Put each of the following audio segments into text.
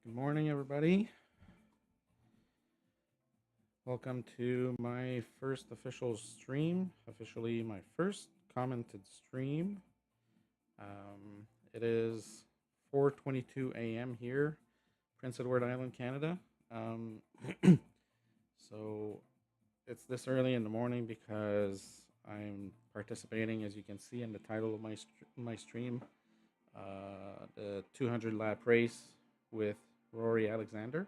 Good morning, everybody. Welcome to my first official stream, officially my first commented stream. It is 4:22 a.m. here, Prince Edward Island, Canada. Um, so it's this early in the morning because I'm participating, as you can see in the title of my stream, the 200 lap race with Rory Alexander,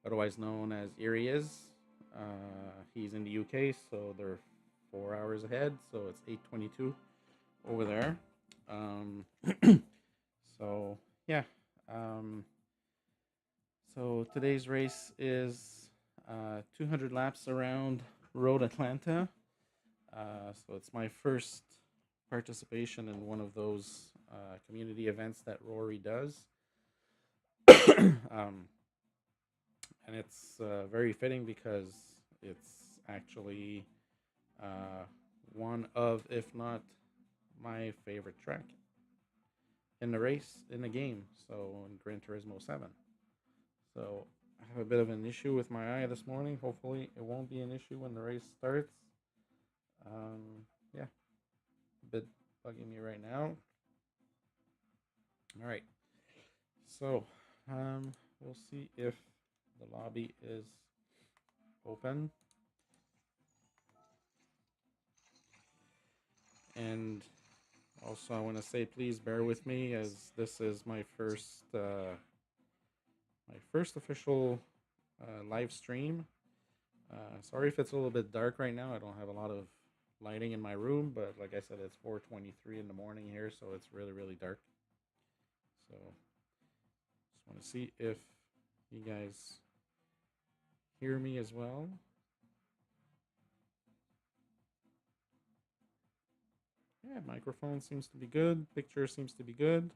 otherwise known as EERIEISSSS. He's in the UK, so they're 4 hours ahead. So it's 8:22 over there. Um, so yeah. Um, so today's race is 200 laps around Road Atlanta. So it's my first participation in one of those community events that Rory does. um, and it's very fitting because it's actually uh, one of, if not my favorite track in the race, in the game. So in Gran Turismo 7. So I have a bit of an issue with my eye this morning. Hopefully, it won't be an issue when the race starts. Yeah, a bit bugging me right now. All right. So we'll see if the lobby is open. And also, I want to say, please bear with me as this is my first official live stream. Sorry if it's a little bit dark right now. I don't have a lot of lighting in my room, but like I said, it's 4:23 in the morning here, so it's really really dark. So just want to see if you guys hear me as well. Yeah, microphone seems to be good. Picture seems to be good.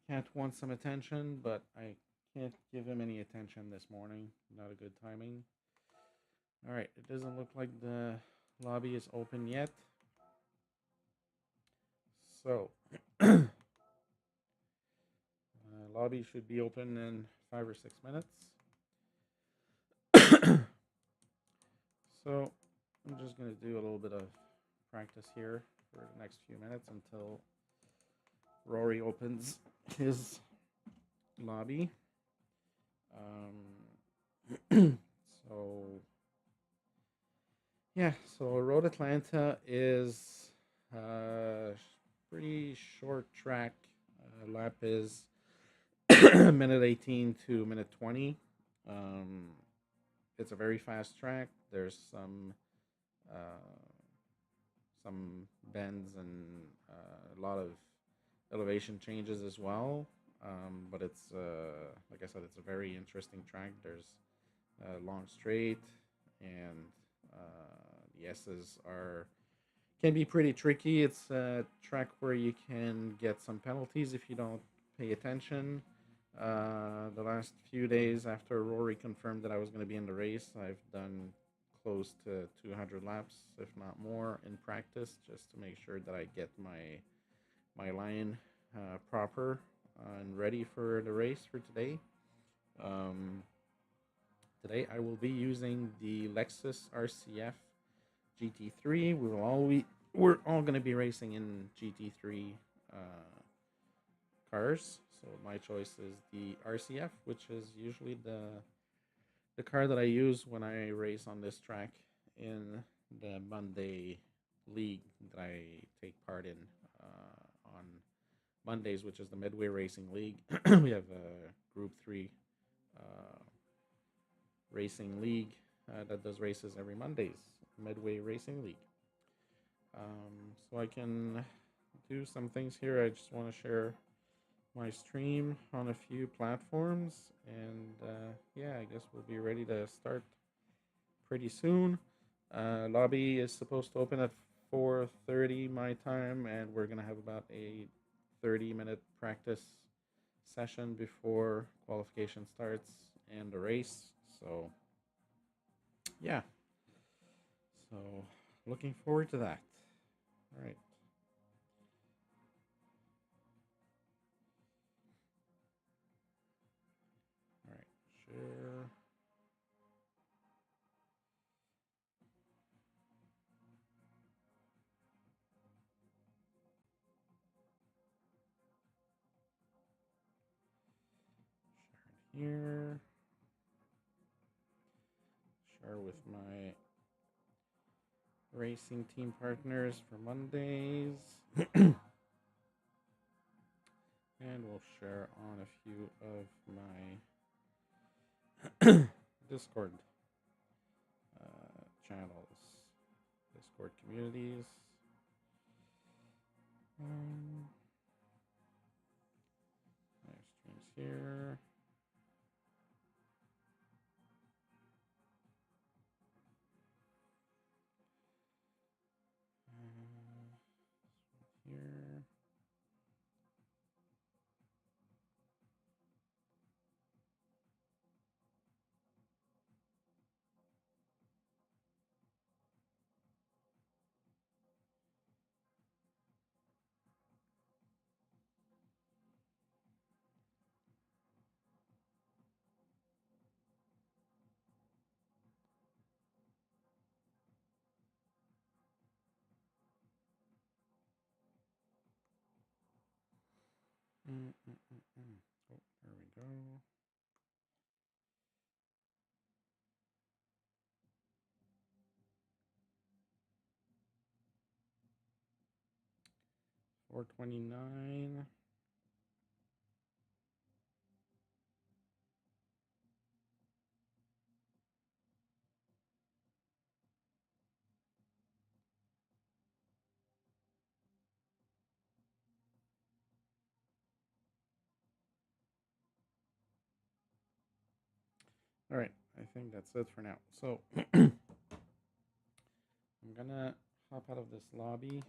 Cat wants some attention, but I can't give him any attention this morning. Not a good timing. All right, it doesn't look like the lobby is open yet. So, lobby should be open in 5 or 6 minutes. So, I'm just going to do a little bit of practice here for the next few minutes until Rory opens his lobby. So, yeah, so Road Atlanta is a pretty short track. Lap is minute 18 to minute 20. It's a very fast track. There's some bends and a lot of elevation changes as well. But it's like I said, it's a very interesting track. There's a long straight, and the S's are can be pretty tricky. It's a track where you can get some penalties if you don't pay attention. The last few days after Rory confirmed that I was going to be in the race, I've done close to 200 laps, if not more, in practice, just to make sure that I get my line proper and ready for the race for today. Um, Today I will be using the Lexus RCF GT3. We're all going to be racing in GT3 cars. So my choice is the RCF, which is usually the car that I use when I race on this track in the Monday league that I take part in on Mondays, which is the Midway Racing League. We have a Group 3 uh, racing league that does races every Mondays, Midway Racing League. So I can do some things here. I just want to share my stream on a few platforms, and yeah, I guess we'll be ready to start pretty soon. Lobby is supposed to open at 4:30 my time, and we're gonna have about a 30-minute practice session before qualification starts and the race. So yeah, so looking forward to that. All right. share. Here. Share with my racing team partners for Mondays. And we'll share on a few of my Discord channels, Discord communities. Live streams here. Here. Oh, there we go. $4.29. All right, I think that's it for now. So I'm gonna hop out of this lobby,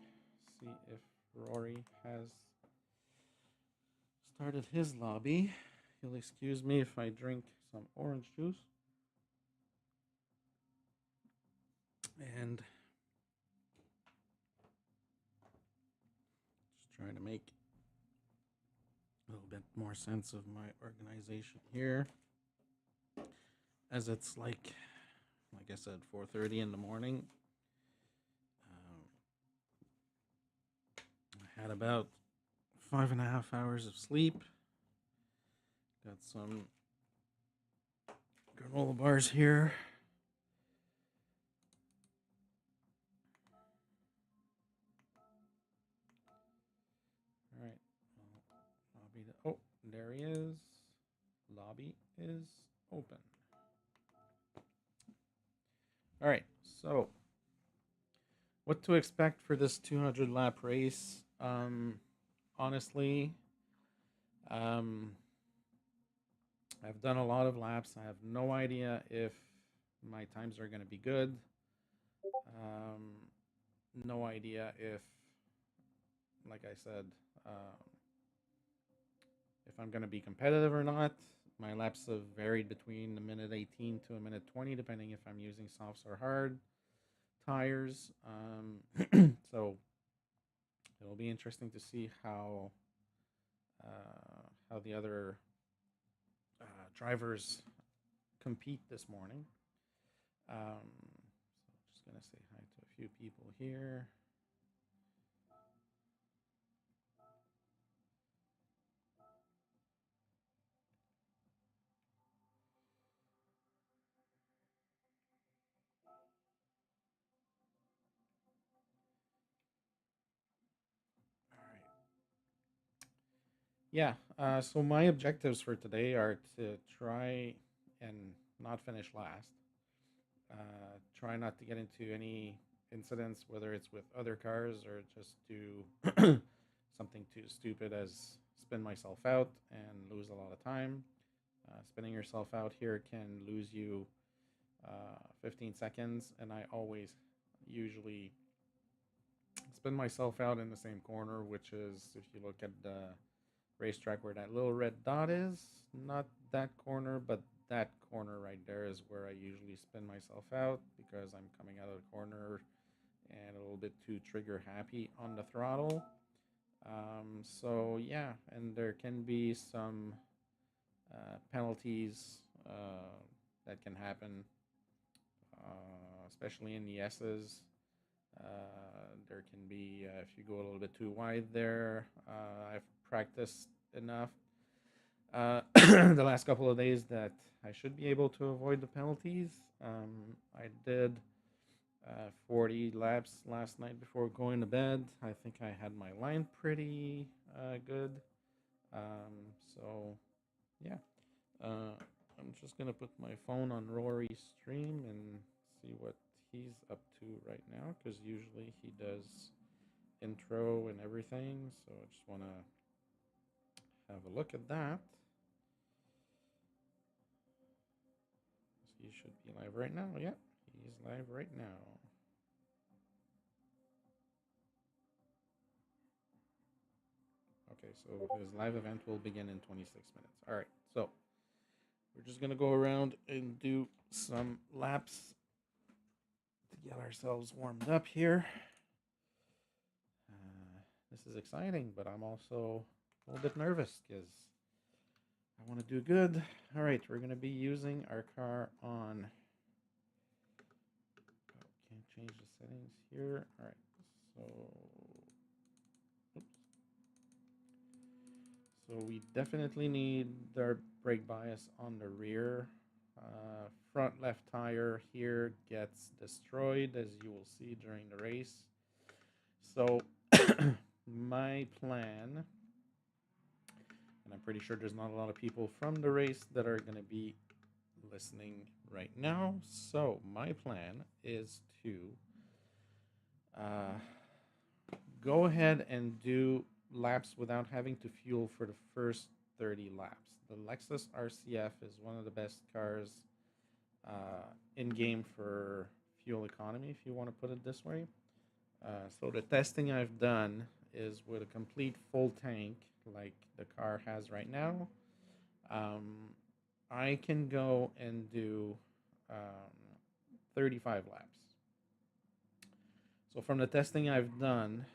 see if Rory has started his lobby. You'll excuse me if I drink some orange juice. And just trying to make a little bit more sense of my organization here. As it's like I said, 4:30 in the morning. I had about 5.5 hours of sleep. Got some granola bars here. All right. Lobby. Oh, there he is. Lobby is open. All right. So, what to expect for this 200 lap race? Honestly, I've done a lot of laps. I have no idea if my times are going to be good. No idea if, like I said, if I'm going to be competitive or not. My laps have varied between a minute 18 to a minute 20, depending if I'm using softs or hard tires. So it'll be interesting to see how the other drivers compete this morning. So just gonna say hi to a few people here. Yeah, so my objectives for today are to try and not finish last. Try not to get into any incidents, whether it's with other cars or just do something too stupid as spin myself out and lose a lot of time. Spinning yourself out here can lose you 15 seconds, and I always usually spin myself out in the same corner, which is, if you look at the racetrack where that little red dot is, not that corner, but that corner right there is where I usually spin myself out because I'm coming out of the corner and a little bit too trigger happy on the throttle. So yeah, and there can be some penalties that can happen, especially in the S's. There can be, if you go a little bit too wide there. I've practiced enough the last couple of days that I should be able to avoid the penalties. I did 40 laps last night before going to bed. I think I had my line pretty good. So, yeah. I'm just going to put my phone on Rory's stream and see what he's up to right now, because usually he does intro and everything. So I just want to have a look at that. He should be live right now. Yeah, he's live right now. Okay, so his live event will begin in 26 minutes. All right, so we're just going to go around and do some laps to get ourselves warmed up here. This is exciting, but I'm also a little bit nervous because I want to do good. All right, we're going to be using our car on... Oh, can't change the settings here. All right, so... Oops. So we definitely need our brake bias on the rear. Front left tire here gets destroyed, as you will see during the race. So my plan, and I'm pretty sure there's not a lot of people from the race that are going to be listening right now. So my plan is to go ahead and do laps without having to fuel for the first 30 laps. The Lexus RCF is one of the best cars in game for fuel economy, if you want to put it this way. So the testing I've done is with a complete full tank, like the car has right now. I can go and do 35 laps. So from the testing I've done,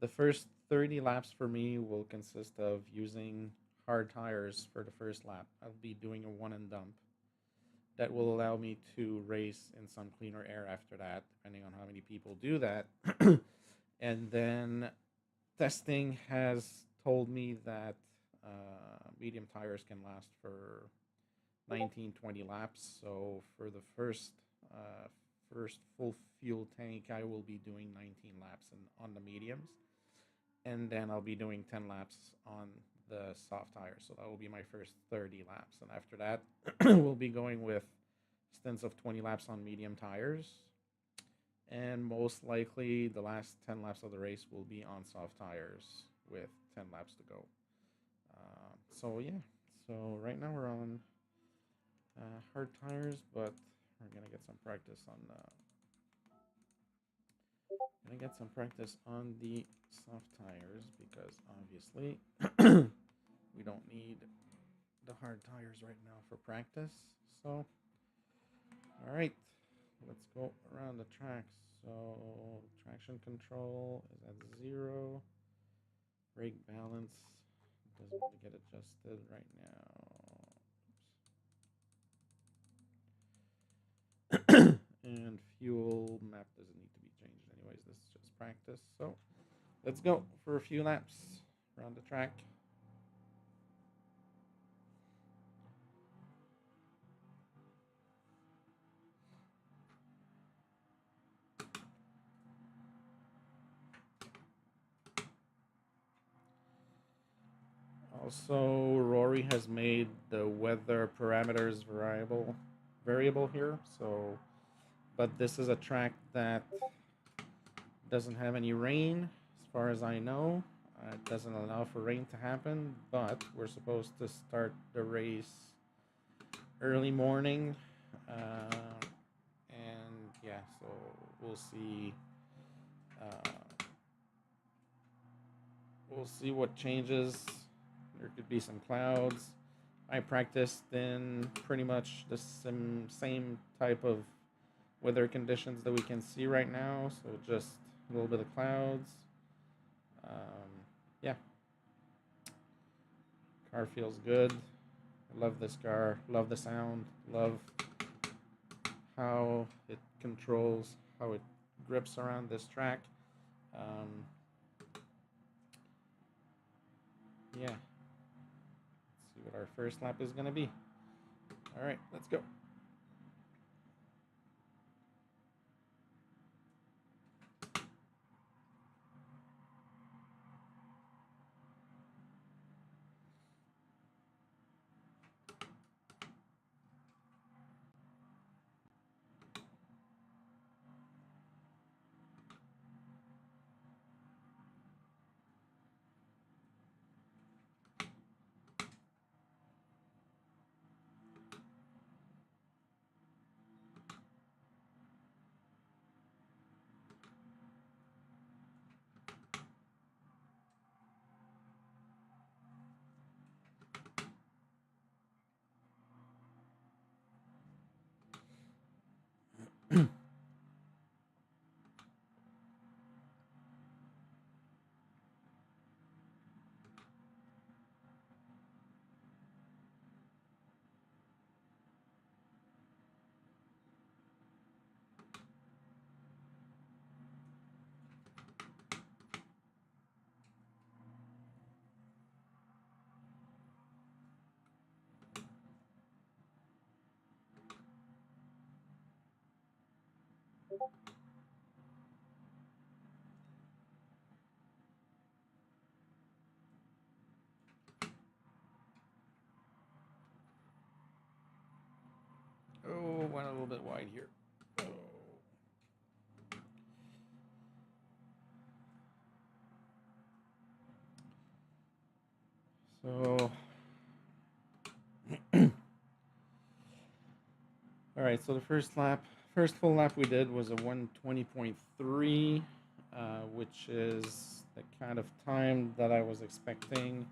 the first 30 laps for me will consist of using hard tires for the first lap. I'll be doing a one and dump. That will allow me to race in some cleaner air after that, depending on how many people do that. And then testing has told me that medium tires can last for 19-20 laps. So for the first full fuel tank, I will be doing 19 laps on the mediums. And then I'll be doing 10 laps on the soft tires. So that will be my first 30 laps. And after that, we'll be going with stints of 20 laps on medium tires. And most likely, the last 10 laps of the race will be on soft tires with 10 laps to go. So, yeah. So, right now we're on hard tires, but we're going to get some practice on the soft tires, because obviously we don't need the hard tires right now for practice. So, all right, let's go around the track. So traction control is at 0. Brake balance doesn't really get adjusted right now. And fuel map doesn't need to be changed anyways. This is just practice. So let's go for a few laps around the track. Also, Rory has made the weather parameters variable here. So, but this is a track that doesn't have any rain, as far as I know. It doesn't allow for rain to happen, but we're supposed to start the race early morning. And yeah, so we'll see. We'll see what changes. There could be some clouds. I practiced in pretty much the same type of weather conditions that we can see right now. So just a little bit of clouds. Yeah. Car feels good. I love this car. Love the sound. Love how it controls, how it grips around this track. Um, yeah. Let's see what our first lap is going to be. All right, let's go. Oh, went a little bit wide here. Oh. So, all right. So the first full lap we did was a 1:20.3, which is the kind of time that I was expecting,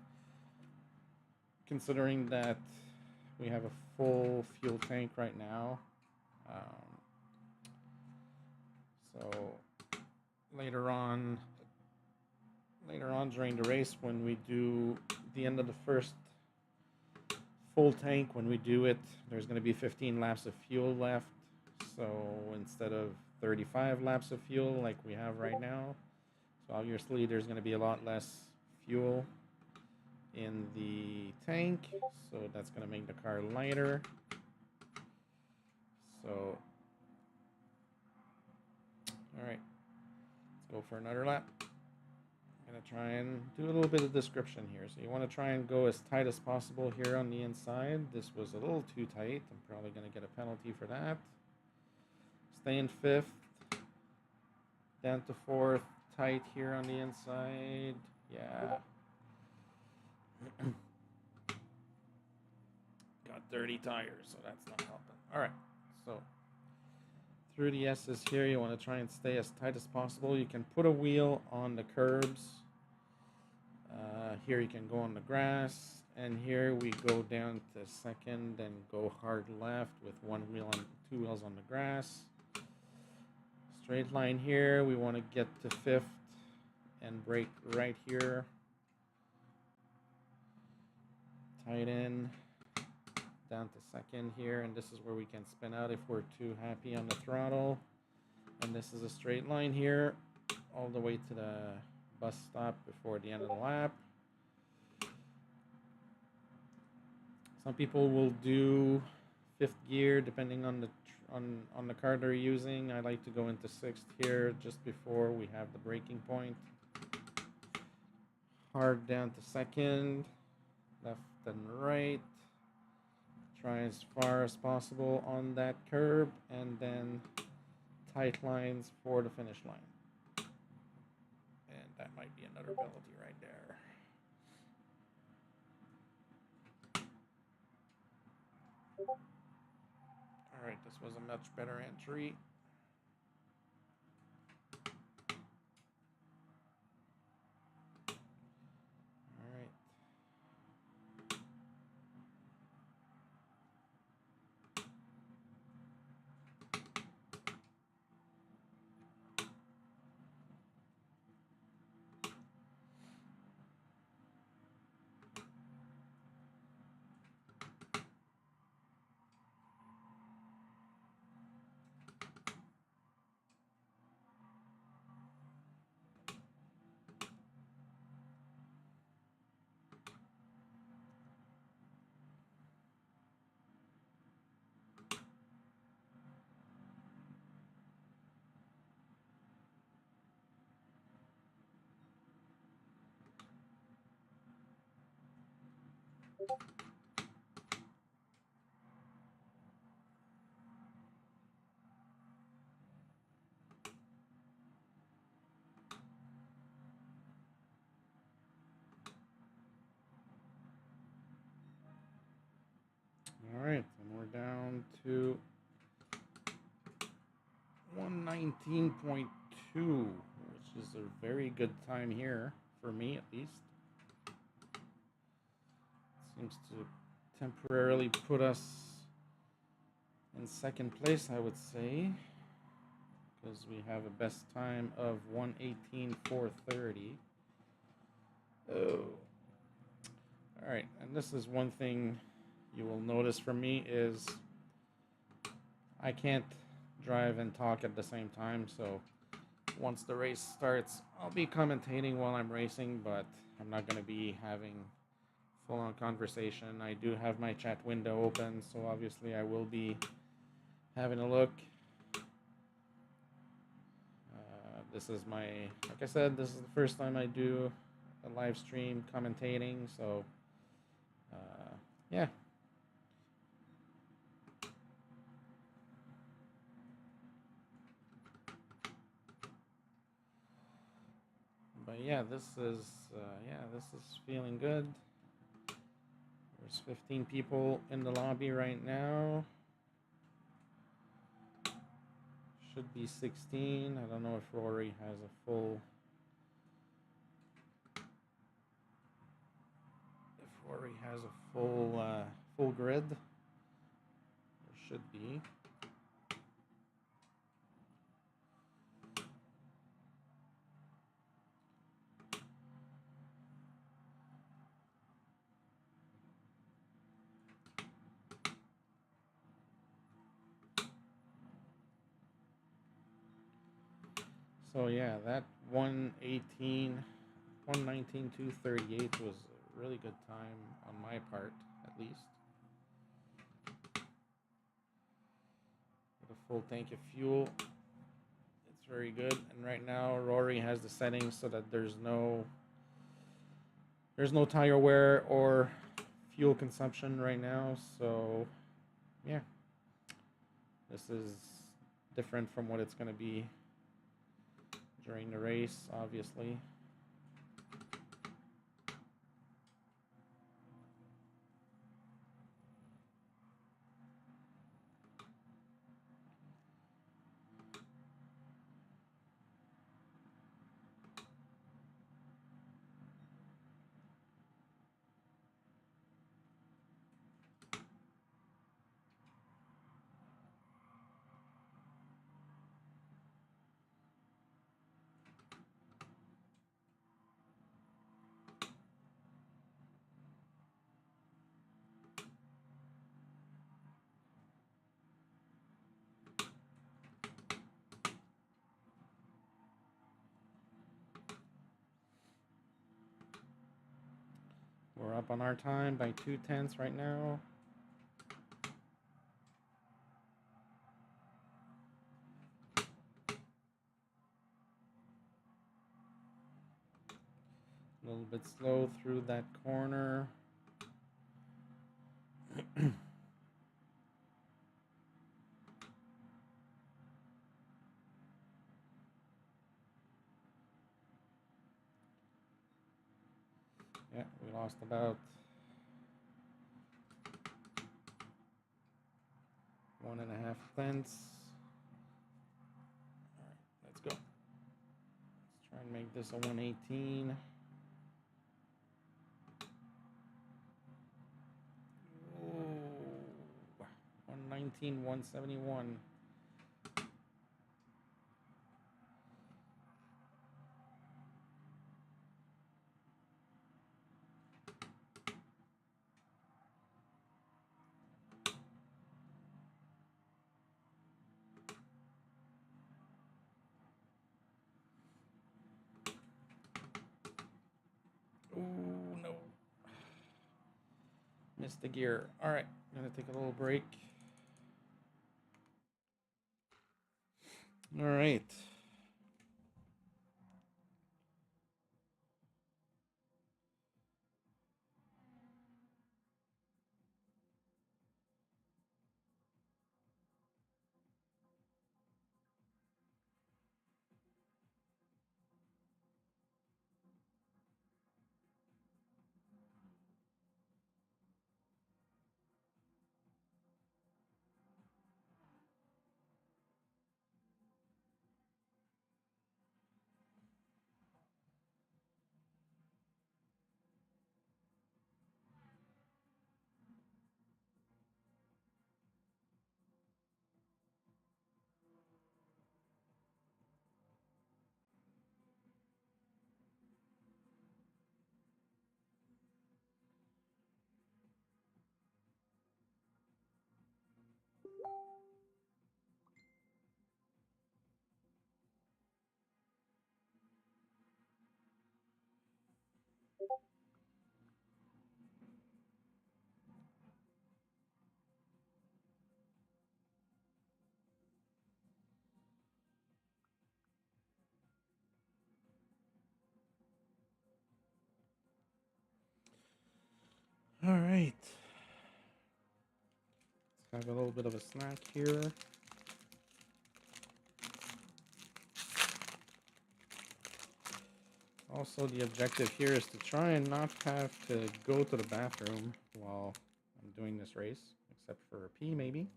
considering that we have a full fuel tank right now. So later on during the race, when we do the end of the first full tank, when we do it, there's going to be 15 laps of fuel left. So instead of 35 laps of fuel like we have right now, so obviously there's going to be a lot less fuel in the tank. So that's going to make the car lighter. So, all right, let's go for another lap. I'm going to try and do a little bit of description here. So you want to try and go as tight as possible here on the inside. This was a little too tight. I'm probably going to get a penalty for that. Stay in fifth. Down to fourth. Tight here on the inside. Yeah. Got dirty tires, so that's not helping. All right. So through the S's here, you want to try and stay as tight as possible. You can put a wheel on the curbs. Here you can go on the grass, and here we go down to second and go hard left with two wheels on the grass. Straight line here, we want to get to fifth and brake right here. Tight in, down to second here, and this is where we can spin out if we're too happy on the throttle. And this is a straight line here, all the way to the bus stop before the end of the lap. Some people will do fifth gear depending on the car they're using. I like to go into sixth here just before we have the braking point. Hard down to second, left and right. Try as far as possible on that curb, and then tight lines for the finish line. And that might be another penalty right there. All right, this was a much better entry. All right. All right, and we're down to 119.2, which is a very good time here, for me at least. Seems to temporarily put us in second place, I would say, because we have a best time of 118.430. Oh. All right, and this is one thing you will notice from me is I can't drive and talk at the same time, so once the race starts, I'll be commentating while I'm racing, but I'm not going to be having full-on conversation. I do have my chat window open, so obviously I will be having a look. This is like I said, this is the first time I do a live stream commentating, so yeah. But yeah, this is feeling good. There's 15 people in the lobby right now. Should be 16. I don't know if Rory has a full full grid. There should be. So yeah, that 119, 238 was a really good time on my part, at least. With a full tank of fuel, it's very good. And right now, Rory has the settings so that there's no tire wear or fuel consumption right now. So yeah, this is different from what it's going to be during the race, obviously. We're up on our time by 2/10 right now. A little bit slow through that corner. Yeah, we lost about 1.5 lengths. All right, let's go. Let's try and make this a 118. Ooh, 119, 171. Ooh, no. Missed the gear. All right, I'm gonna take a little break. All right. All right. Let's have a little bit of a snack here. Also, the objective here is to try and not have to go to the bathroom while I'm doing this race, except for a pee maybe.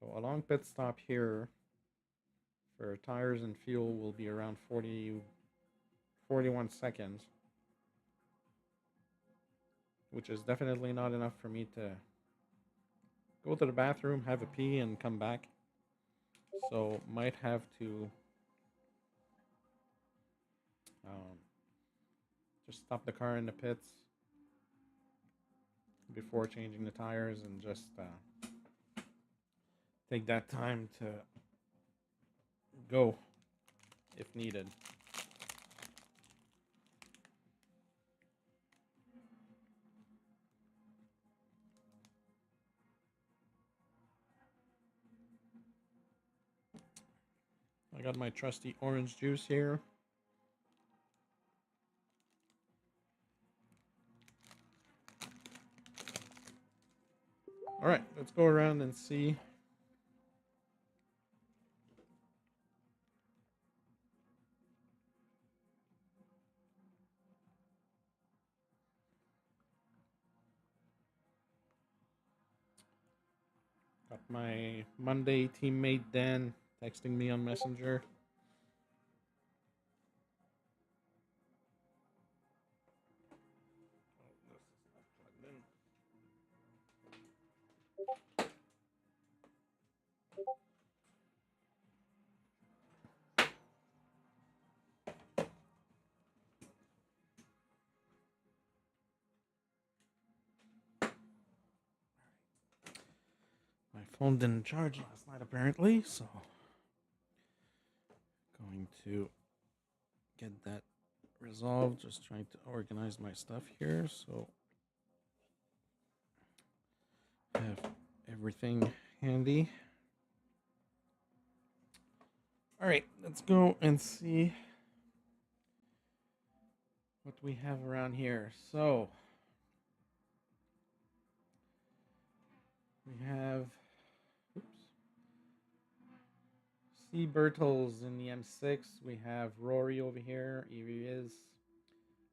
So a long pit stop here for tires and fuel will be around 41 seconds, which is definitely not enough for me to go to the bathroom, have a pee, and come back. So might have to just stop the car in the pits before changing the tires and just take that time to go if needed. I got my trusty orange juice here. All right, let's go around and see. Got my Monday teammate Dan texting me on Messenger. My phone didn't charge last night apparently, so going to get that resolved. Just trying to organize my stuff here so I have everything handy. All right, let's go and see what we have around here. So we have C. Bertels in the M6. We have Rory over here.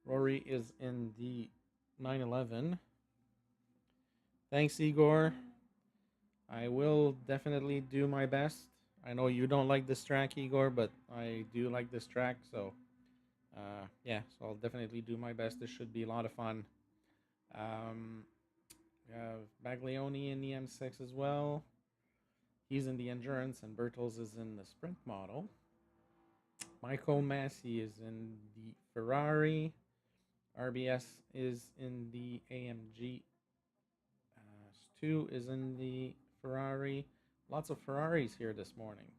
Rory is in the 911. Thanks, Igor. I will definitely do my best. I know you don't like this track, Igor, but I do like this track. So, yeah, so I'll definitely do my best. This should be a lot of fun. We have Baglioni in the M6 as well. He's in the Endurance, and Bertels is in the Sprint model. Michael Massey is in the Ferrari. RBS is in the AMG. Stu is in the Ferrari. Lots of Ferraris here this morning.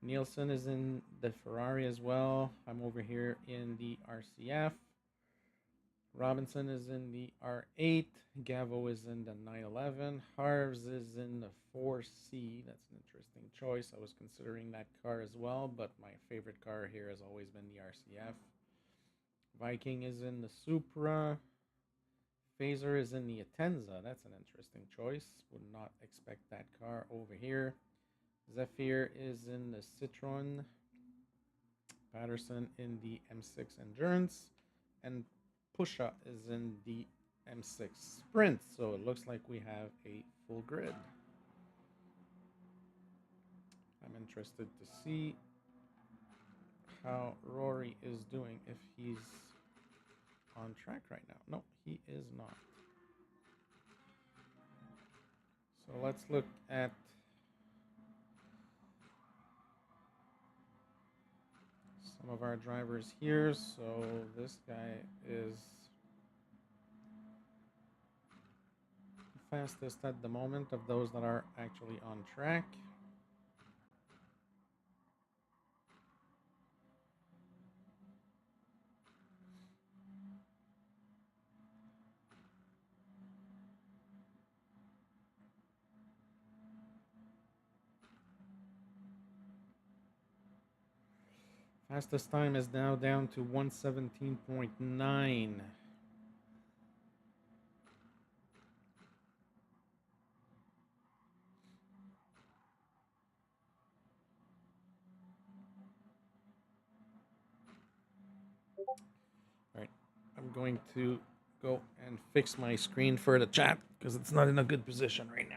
Nielsen is in the Ferrari as well. I'm over here in the RCF. Robinson is in the R8. Gavo is in the 911. Harves is in the 4C. That's an interesting choice. I was considering that car as well, but my favorite car here has always been the RCF. Viking is in the Supra. Phaser is in the Atenza. That's an interesting choice. Would not expect that car over here. Zephyr is in the Citroen. Patterson in the M6 Endurance. And Pusha is in the M6 Sprint. So it looks like we have a full grid. I'm interested to see how Rory is doing, if he's on track right now. No, he is not. So let's look at some of our drivers here. So this guy is the fastest at the moment of those that are actually on track. Fastest time is now down to 117.9. All right, I'm going to go and fix my screen for the chat because it's not in a good position right now.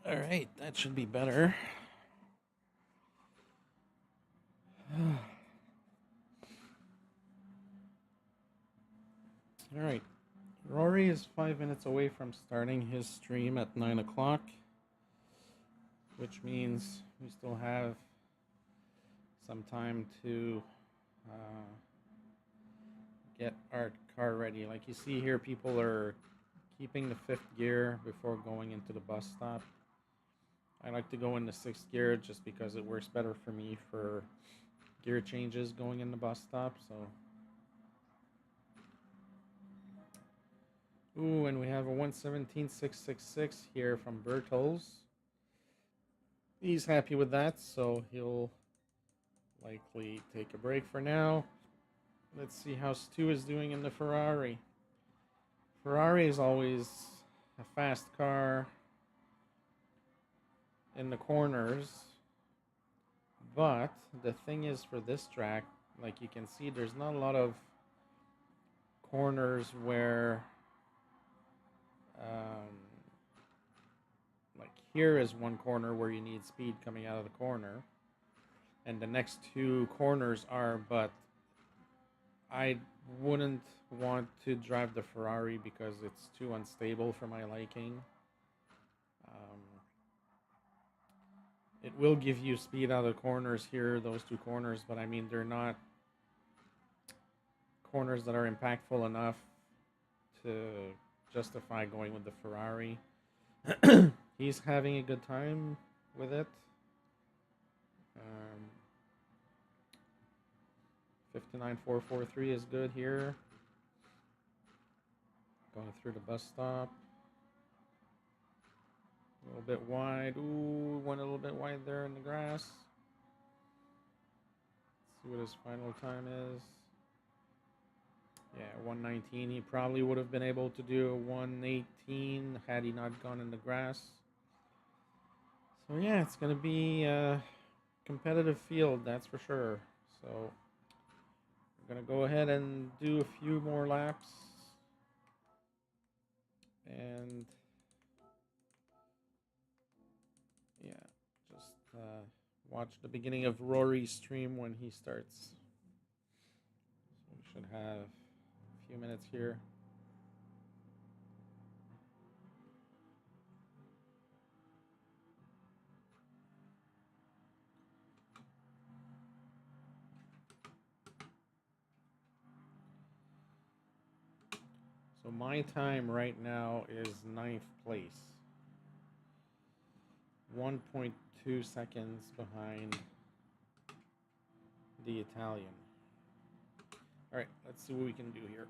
All right, that should be better. All right, Rory is 5 minutes away from starting his stream at 9 o'clock, which means we still have some time to get our car ready. Like you see here, people are keeping the 5th gear before going into the bus stop. I like to go in the 6th gear just because it works better for me for gear changes going in the bus stop. So, ooh, and we have a 117.666 here from Bertels. He's happy with that, so he'll likely take a break for now. Let's see how Stu is doing in the Ferrari. Ferrari is always a fast car in the corners, but the thing is, for this track, like you can see, there's not a lot of corners where like here is one corner where you need speed coming out of the corner, and the next two corners are, but I wouldn't want to drive the Ferrari because it's too unstable for my liking. It will give you speed out of the corners here, those two corners, but I mean, they're not corners that are impactful enough to justify going with the Ferrari. He's having a good time with it. 59.443 is good here. Going through the bus stop. A little bit wide. Ooh, went a little bit wide there in the grass. Let's see what his final time is. Yeah, 119. He probably would have been able to do a 118 had he not gone in the grass. So yeah, it's going to be a competitive field, that's for sure. So I'm going to go ahead and do a few more laps. And yeah, just watch the beginning of Rory's stream when he starts. So we should have a few minutes here. So my time right now is 9th place. 1.2 seconds behind the Italian. All right, let's see what we can do here.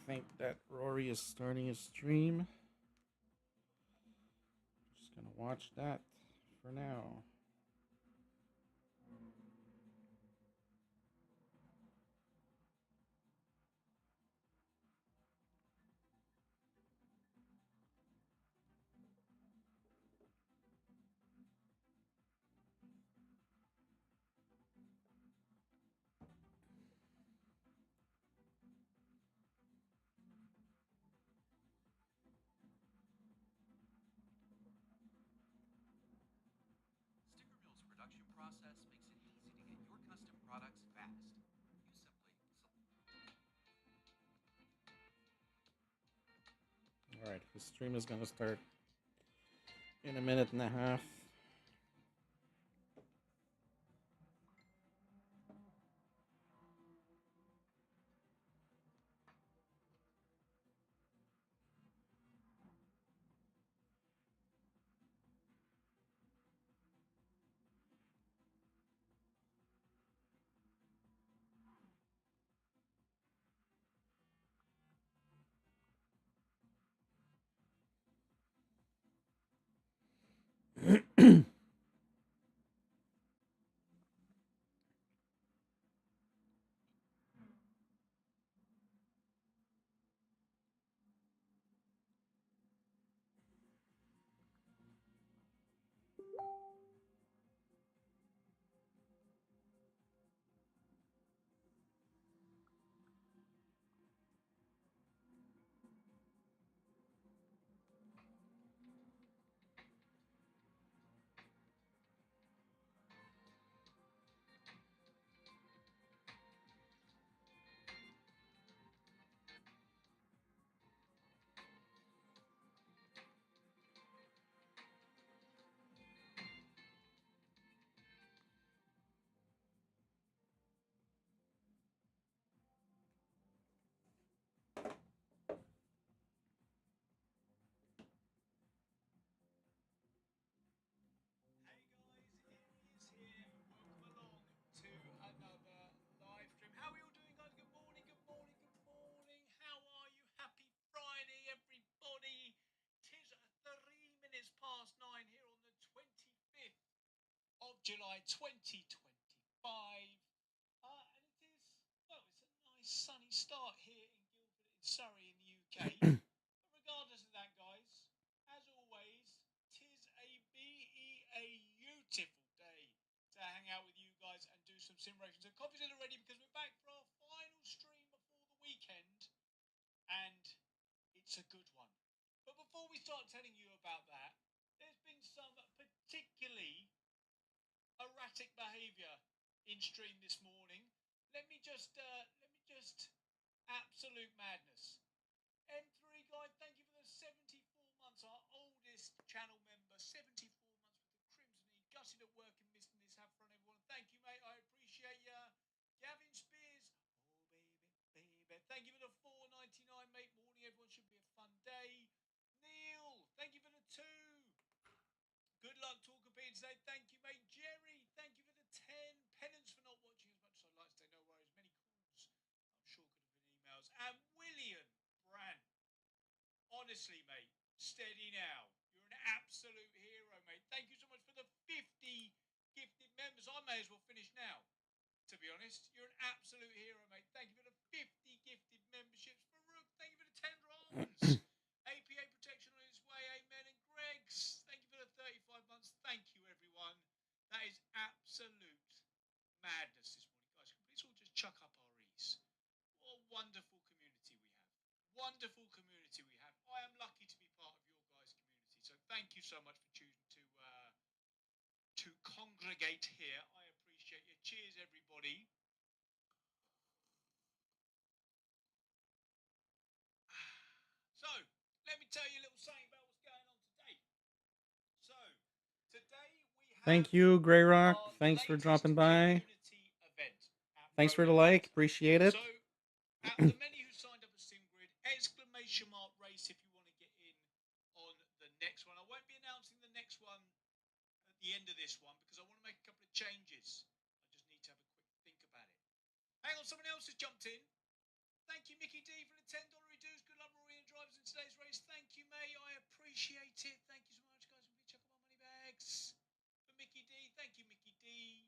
think that Rory is starting his stream. Just gonna watch that for now. Alright, his stream is gonna start in a minute and a half. July 2025, and it is, well, it's a nice sunny start here in Guildford in Surrey in the UK. But regardless of that, guys, as always, tis a beautiful day to hang out with you guys and do some sim racing. So coffee's in already because we're back for our final stream before the weekend, and it's a good one. But before we start telling you about that, there's been some particularly erratic behaviour in stream this morning. Let me just absolute madness. N3 guy, thank you for the 74 months, our oldest channel member, 74 months with the Crimson E, gutted at work and missing this have fun everyone. Thank you, mate, I appreciate ya. Gavin Spears, oh baby, thank you for the 4.99, mate. Morning, everyone, should be a fun day. Neil, thank you for the 2. Good luck, Talker Bean today. Thank you, mate. Jerry, thank you for the 10. Penance for not watching as much as I'd like to say. No worries. Many calls, I'm sure, could have been emails. And William Brand. Honestly, mate, steady now. You're an absolute hero, mate. Thank you so much for the 50 gifted members. I may as well finish now, to be honest. You're an absolute hero, mate. Thank you for the 50 gifted memberships. Farouk, thank you for the tender almonds. APA protection on its way, amen. And Greg's, thank you for the 35 months. Thank you, everyone. That is absolute madness this morning, guys. Please all just chuck up our E's. What a wonderful community we have. Wonderful community we have. I am lucky to be part of your guys' community. So thank you so much for choosing to congregate here. I appreciate you. Cheers, everybody. So, let me tell you a little something about what's going on today. So, today we have Thank you, Grey Rock. Thanks for dropping by. Thanks for the like. Appreciate it. So, out of the many who signed up at SimGrid, exclamation mark race if you want to get in on the next one. I won't be announcing the next one at the end of this one because I want to make a couple of changes. I just need to have a quick think about it. Hang on, someone else has jumped in. Thank you, Mickey D, for the $10 reduce. Good luck, Rory and drivers in today's race. Thank you, mate. I appreciate it. Thank you so much, guys. We'll be checking my money bags for Mickey D. Thank you, Mickey D.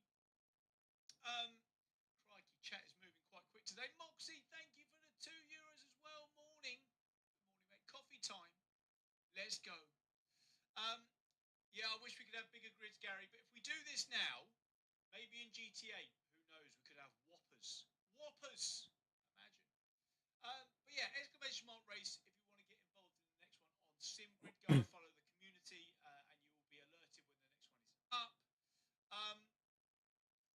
Crikey, chat is moving quite quick today. Moxie, thank you for the €2 as well. Morning. Good morning, mate. Coffee time. Let's go. Yeah, I wish we could have bigger grids, Gary. But if we do this now, maybe in GTA, who knows? We could have whoppers. Whoppers. Imagine. But yeah, exclamation mark race. If you want to get involved in the next one on SimGrid, go and follow the community, and you will be alerted when the next one is up.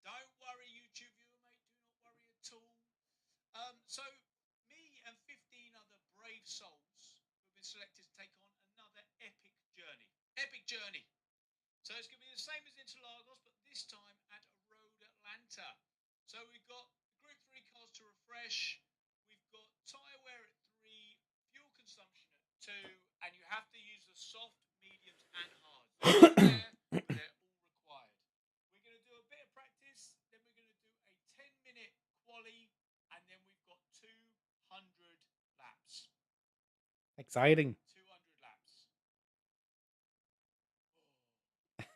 Don't worry, YouTube viewer, mate. Do not worry at all. So me and 15 other brave souls who have been selected to take on another epic journey. Epic journey. So it's going to be the same as Interlagos, but this time at Road Atlanta. So we've got Group 3 cars to refresh. We've got tyre wear at 3, fuel consumption at 2, and you have to use the soft, mediums, and hards. But they're all required. We're going to do a bit of practice, then we're going to do a 10-minute quali, and then we've got 200 laps. Exciting. 200 laps.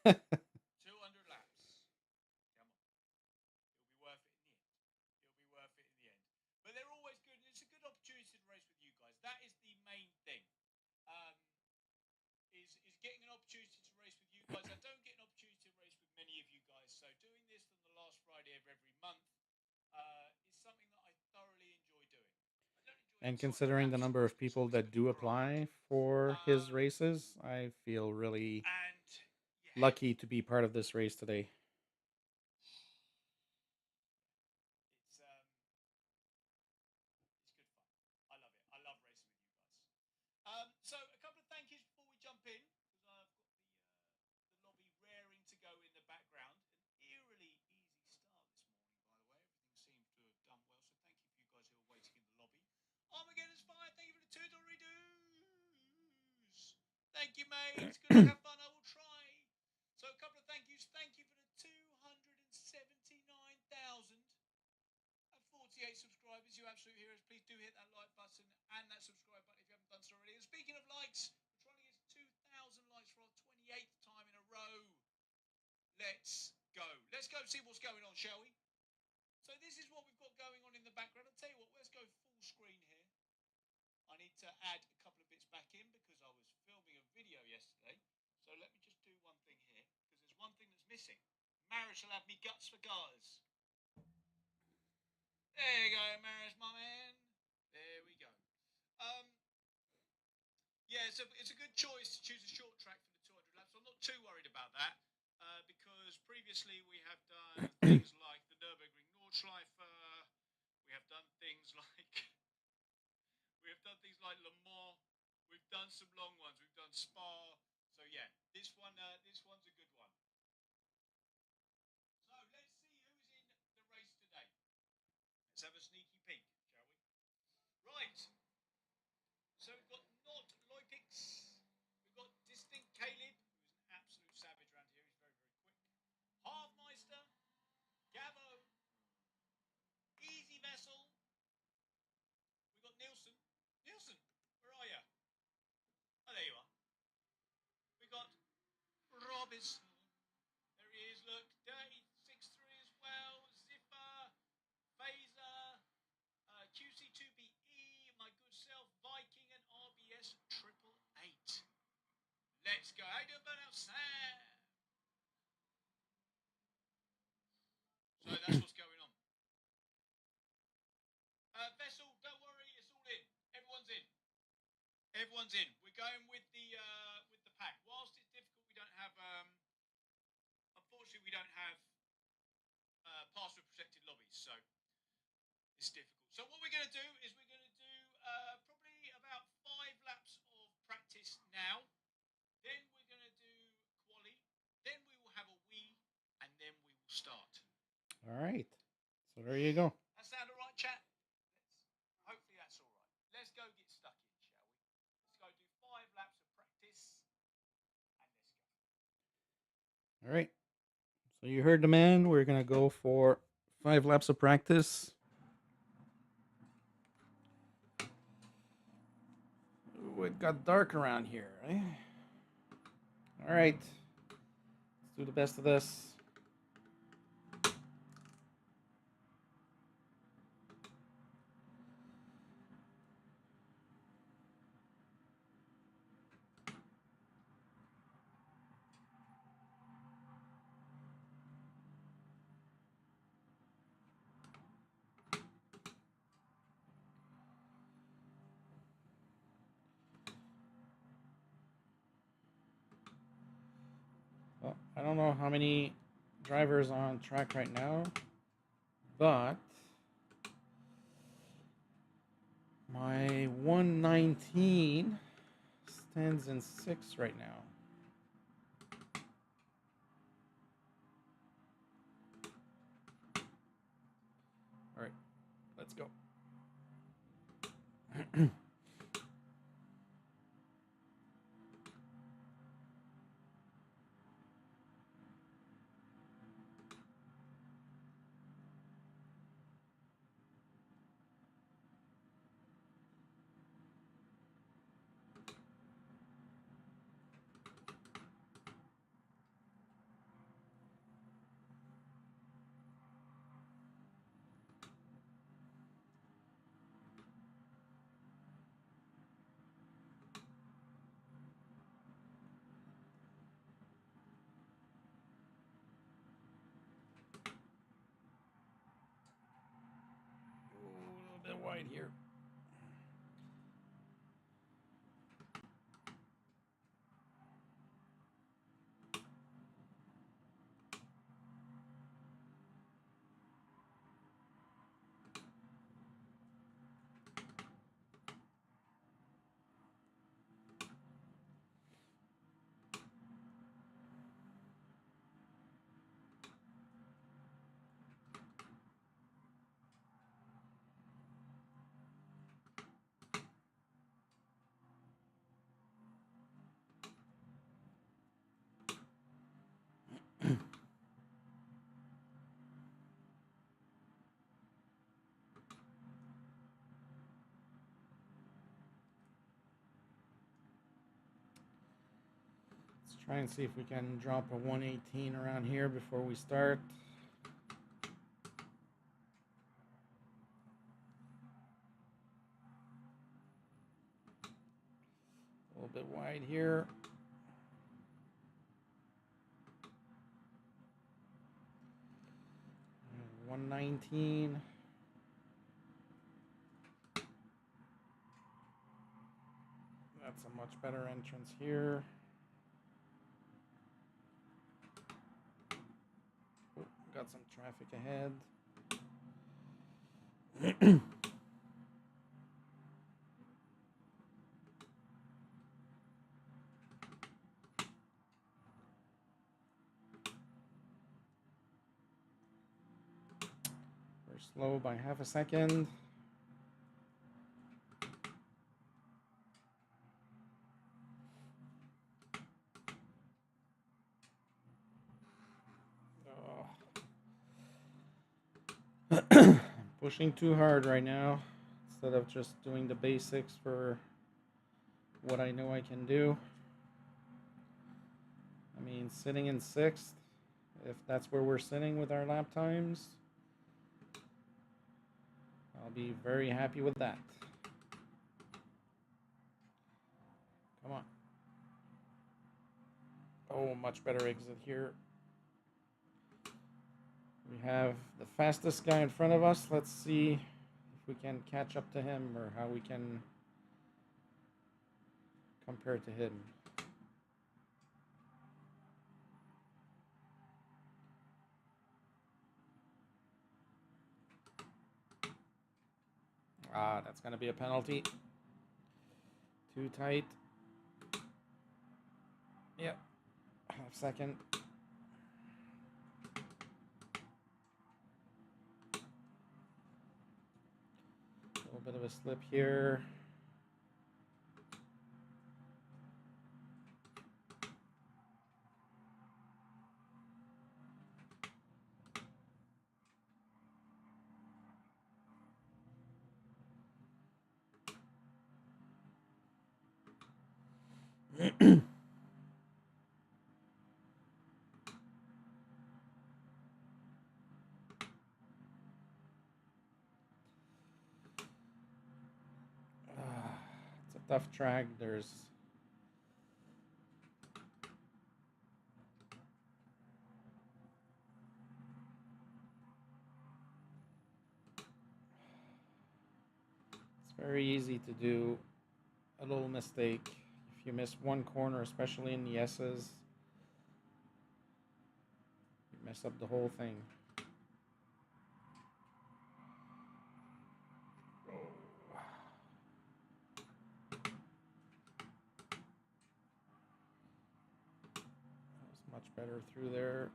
200 laps. Come on. It'll be worth it in the end. It'll be worth it in the end. But they're always good. It's a good opportunity to race with you guys. That is the main thing. Is getting an opportunity to race with you guys. I don't get an opportunity to race with many of you guys. So doing this on the last Friday of every month is something that I thoroughly enjoy doing. And considering the number of people that do apply for his races, I feel really lucky to be part of this race today. It's good fun. I love it. I love racing with you guys. So a couple of thank yous before we jump in, because I've got the lobby raring to go in the background. An eerily easy start this morning, by the way. Everything seems to have done well. So thank you for you guys who are waiting in the lobby. Armageddon's fire. Thank you for the $2 reduce. Thank you, mate. It's good to have fun. I will try. So a couple of thank yous. Thank you for the 279,048 subscribers. You absolute heroes. Please do hit that like button and that subscribe button if you haven't done so already. And speaking of likes, we're trying to get 2,000 likes for our 28th time in a row. Let's go. Let's go see what's going on, shall we? So this is what we've got going on in the background. I'll tell you what, let's go full screen here. I need to add a couple of bits back in because I was filming a video yesterday. So let me just do one thing here, because there's one thing that's missing. Marriage shall have me guts for garters. There you go, Maris, my man. There we go. Yeah, so it's a good choice to choose a short track for the 200 laps. I'm not too worried about that because previously we have done things like the Nürburgring Nordschleife. We have done things like Le Mans. We've done some long ones. We've done Spa. So yeah, this one's a good one. So let's see who's in the race today. Let's have a sneaky peek, shall we? Right. So we've got Not Loipix. We've got Distinct Caleb, who's an absolute savage around here. He's very, very quick. Halfmeister, Gabo, Easy Vessel. We've got Nielsen. Nielsen, where are you? Oh, there you are. We've got Robinson. There he is, look. Dirty 6-3 as well. Ziffer, Phaser, QC2BE, my good self, Viking, and RBS 888. Let's go. How you doing, Burnout Sam? So that's what's going on. Vessel, don't worry, it's all in. Everyone's in. Everyone's in. We're going with the pack. Whilst it's difficult, we don't have unfortunately we don't have password protected lobbies, so it's difficult. So what we're going to do is we're going to do probably about 5 laps of practice now. Then we're going to do quali. Then we will have a wee, and then we will start. All right. So there you go. That sound all right, chat? Hopefully that's all right. Let's go get stuck in, shall we? Let's go do 5 laps of practice, and let's go. All right. So you heard the man. We're going to go for 5 laps of practice. Oh, it got dark around here, eh? All right. Let's do the best of this. Well, I don't know how many drivers are on track right now, but my 119 stands in 6th right now. All right, let's go. A little bit wide here. Let's try and see if we can drop a 118 around here before we start. A little bit wide here. And 119. That's a much better entrance here. Oh, got some traffic ahead. We're slow by half a second. Oh. Pushing too hard right now instead of just doing the basics for what I know I can do. I mean, sitting in 6th, if that's where we're sitting with our lap times, I'll be very happy with that. Come on. Oh, much better exit here. We have the fastest guy in front of us. Let's see if we can catch up to him or how we can compare to him. Ah, that's going to be a penalty. Too tight. Yep. Half second. A little bit of a slip here. tough track. There's it's very easy to do a little mistake. If you miss one corner, especially in the S's, you mess up the whole thing. That was much better through there.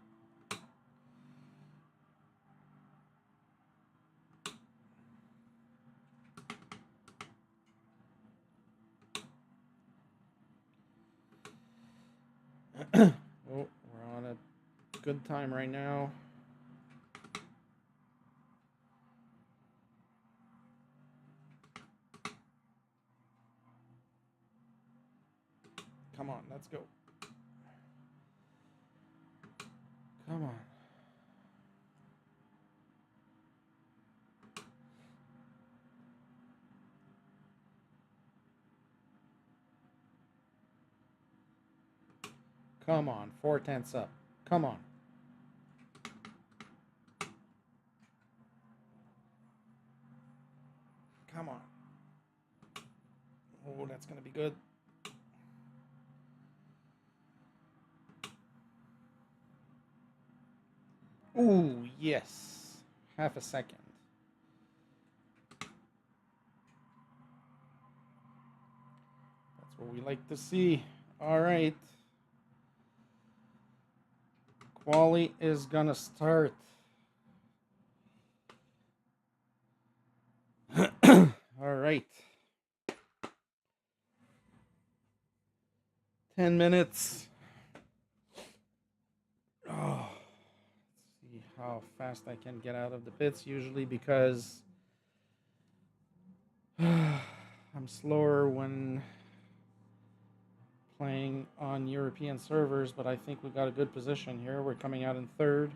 Oh, we're on a good time right now. Come on, let's go. Come on. Come on, 4/10 up. Come on. Come on. Oh, that's going to be good. Ooh, yes. Half a second. That's what we like to see. All right. Quali is going to start. All right. 10 minutes. Oh, let's see how fast I can get out of the pits, usually because I'm slower when playing on European servers, but I think we got a good position here. We're coming out in third.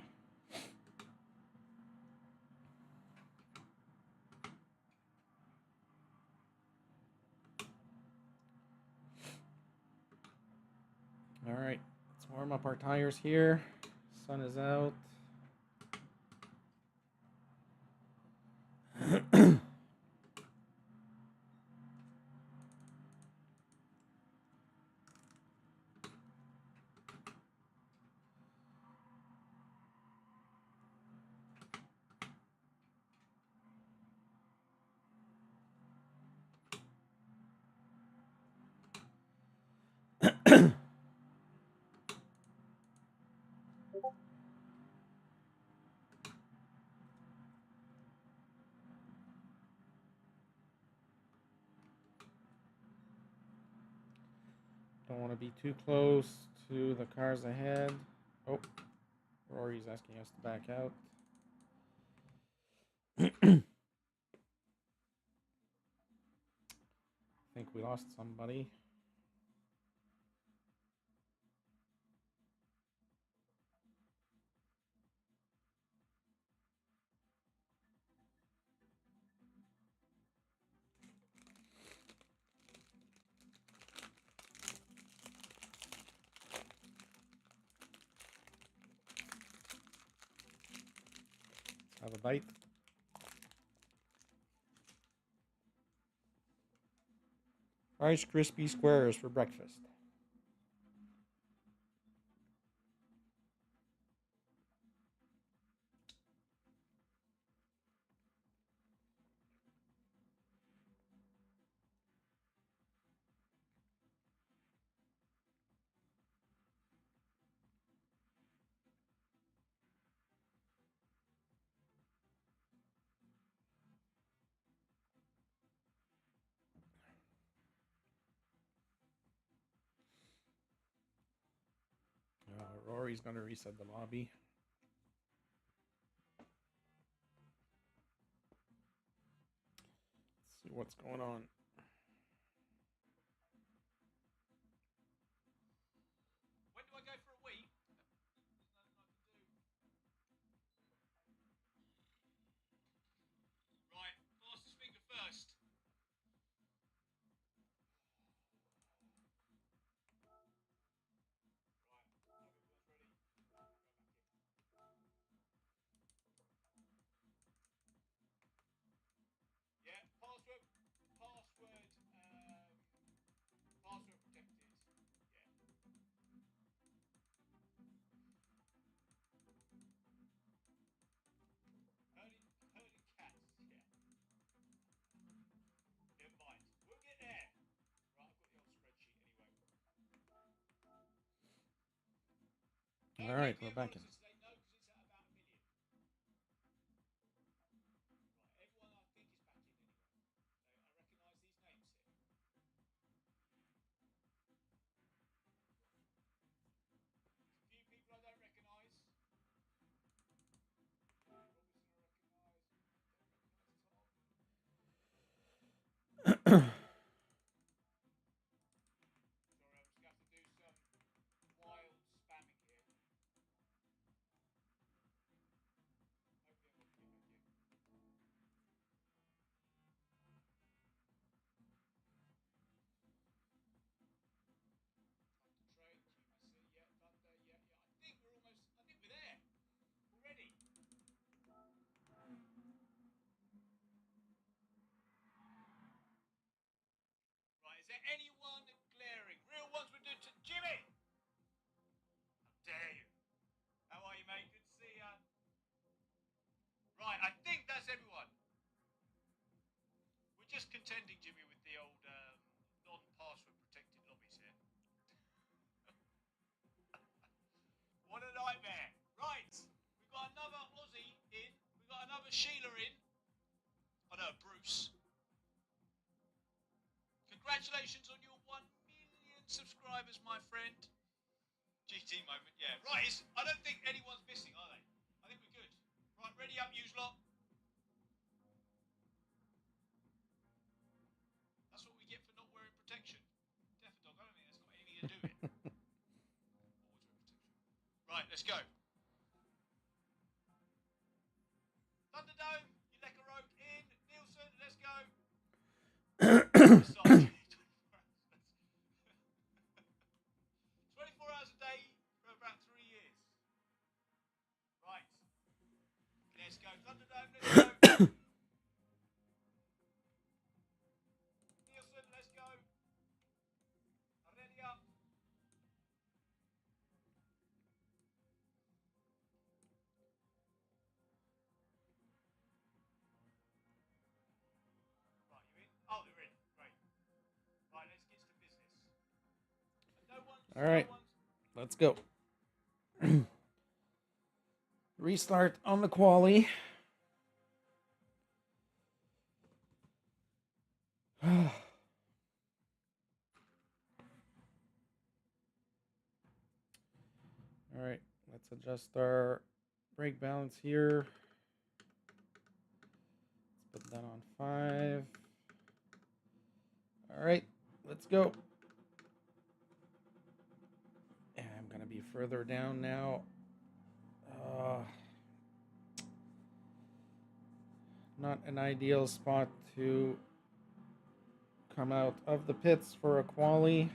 All right, let's warm up our tires here. Sun is out. Don't want to be too close to the cars ahead. Oh, Rory's asking us to back out. I think we lost somebody. Have a bite. Rice Krispie Squares for breakfast. Rory's going to reset the lobby. Let's see what's going on. When do I go for a wee? Right, fastest finger first. How All many right, of we're you have back in. monitors today? No, because it's at about 1 million. Right, everyone I think is back in anyway. I recognise these names here. There's a few people I don't recognise. Robertson I recognise. Don't recognise Tom. Sorry, I'm just going to have to do some wild spamming here. Hopefully everyone can get back in. Thunder Trade, GMC, yeah, Thunder, yeah. I think we're there already. Right, is there anyone glaring? Real ones would do to Jimmy! How dare you? How are you, mate? Good to see ya. Right, I think that's everyone. We're just contending, Jimmy, with the old non-password protected lobbies here. What a nightmare. Right, we've got another Aussie in. We've got another Sheila in. Oh no, Bruce. Congratulations on your 1 million subscribers, my friend. GT moment, yeah. Right, I don't think anyone's missing, are they? I think we're good. Right, ready up, use lot. That's what we get for not wearing protection. Death dog, I don't think that's got anything to do with it. Always wear protection. Right, let's go. Thunderdome, you lecker rope in. Nielsen, let's go. 24 hours a day for about 3 years. Right. Let's go. Thunderdome, let's go. Nielsen, let's go. Ready up. Right, you in? Oh, they're in. Great. Right, let's get to business. All right, let's go. Restart on the quali. All right, let's adjust our brake balance here. Let's put that on 5. All right, let's go. And I'm gonna be further down now. Not an ideal spot to come out of the pits for a quali.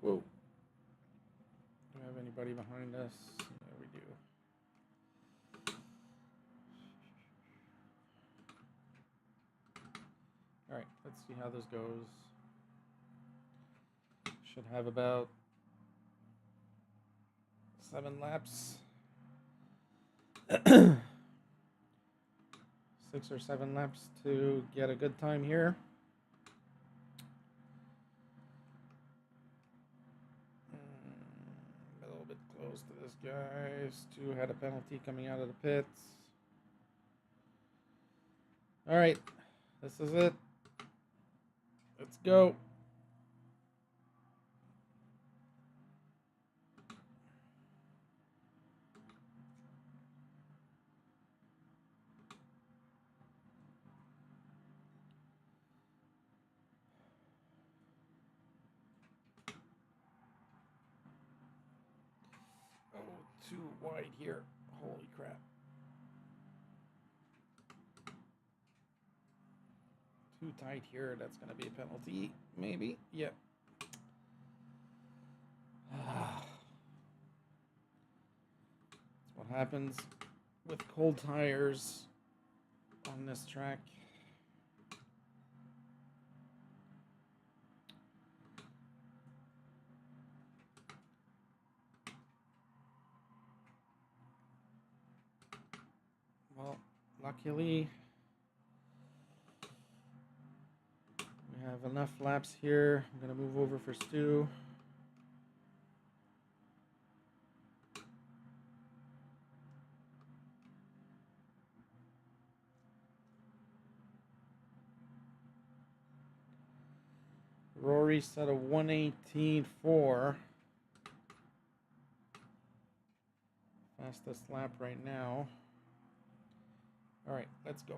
Whoa. Do we have anybody behind us? Yeah, we do. All right, let's see how this goes. Should have about 7 laps. 6 or 7 laps to get a good time here. A little bit close to this guy. Stu had a penalty coming out of the pits. All right, this is it. Let's go. Oh, too wide here. Holy crap. Too tight here. That's going to be a penalty. Maybe. Yep. That's what happens with cold tires on this track. luckily, we have enough laps here. I'm going to move over for Stu. Rory set a 1:18.4. Fastest lap right now. All right, let's go.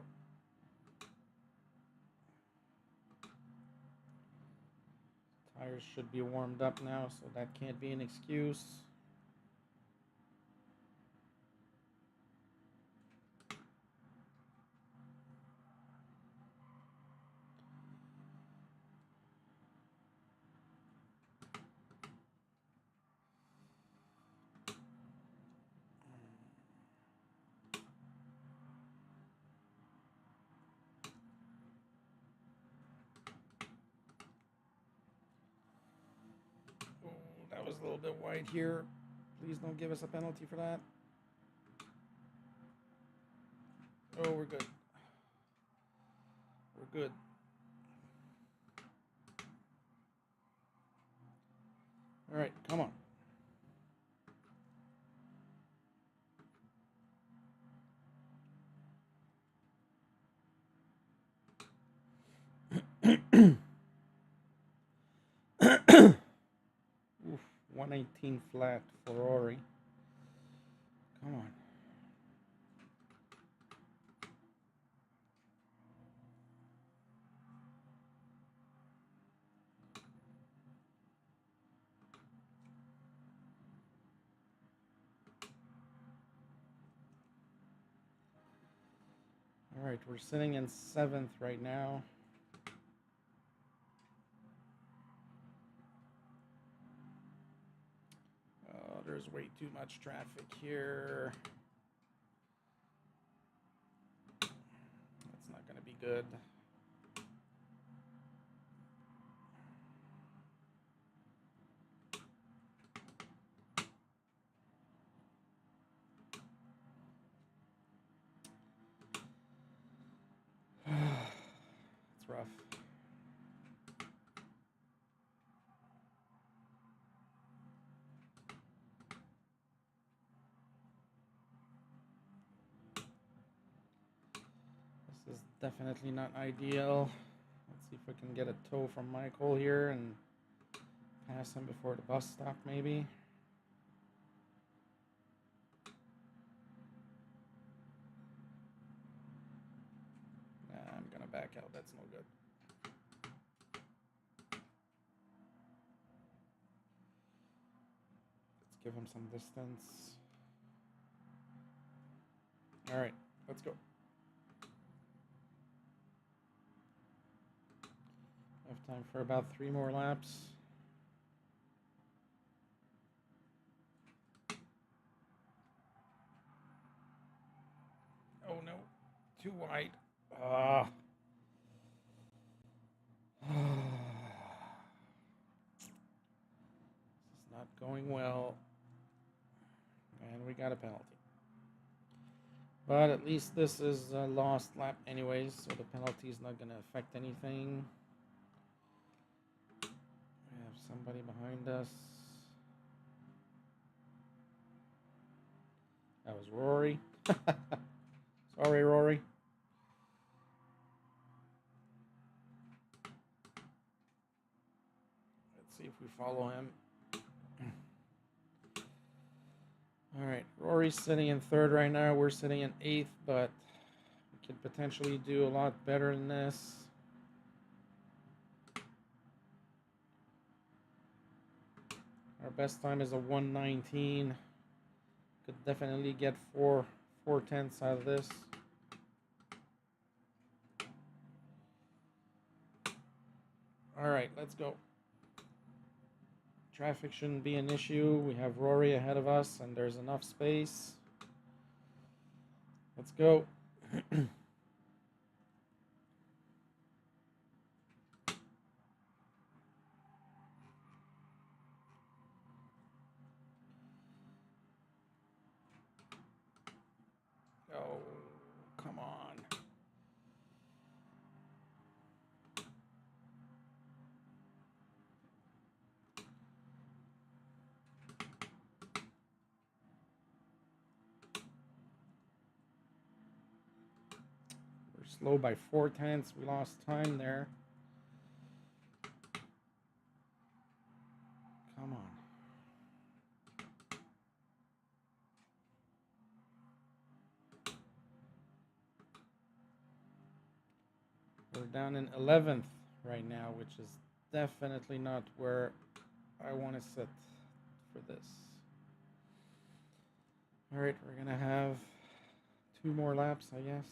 Tires should be warmed up now, so that can't be an excuse. Oh, that was a little bit wide here. Please don't give us a penalty for that. Oh, we're good. We're good. All right, come on. Oof, 1:18 flat for Rory. Come on. All right, we're sitting in 7th right now. Oh, there's way too much traffic here. That's not going to be good. It's rough. This is definitely not ideal. Let's see if we can get a tow from Michael here and pass him before the bus stop, maybe. Nah, I'm gonna back out. That's no good. Let's give him some distance. All right, let's go. I have time for about 3 more laps. Oh no, too wide. Ah. This is not going well. And we got a penalty. But at least this is a lost lap anyways, so the penalty is not going to affect anything. We have somebody behind us. That was Rory. Sorry, Rory. Let's see if we follow him. All right, Rory's sitting in 3rd right now. We're sitting in 8th, but we could potentially do a lot better than this. Our best time is a 1:19. Could definitely get 4/10 out of this. All right, let's go. Traffic shouldn't be an issue. We have Rory ahead of us, and there's enough space. Let's go. Oh, come on. slow by 4/10. We lost time there. Come on. We're down in 11th right now, which is definitely not where I want to sit for this. All right, we're going to have 2 more laps, I guess.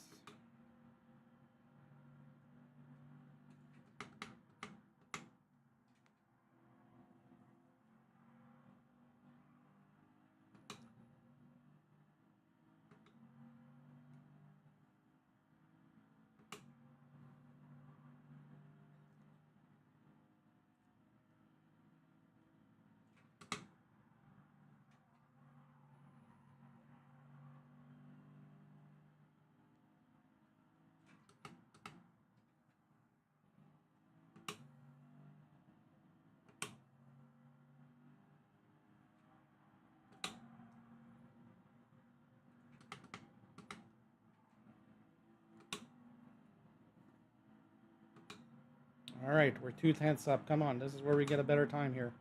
All right, we're 2/10 up. Come on, this is where we get a better time here.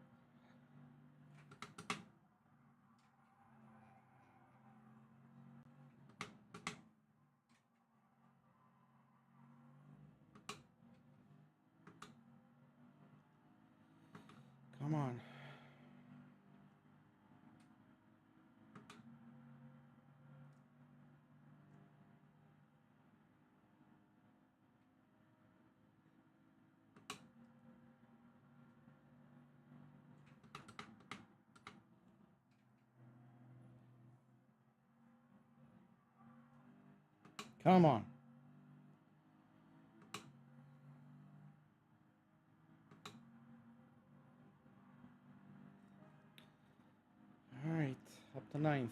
Come on. Come on. All right, up to 9th.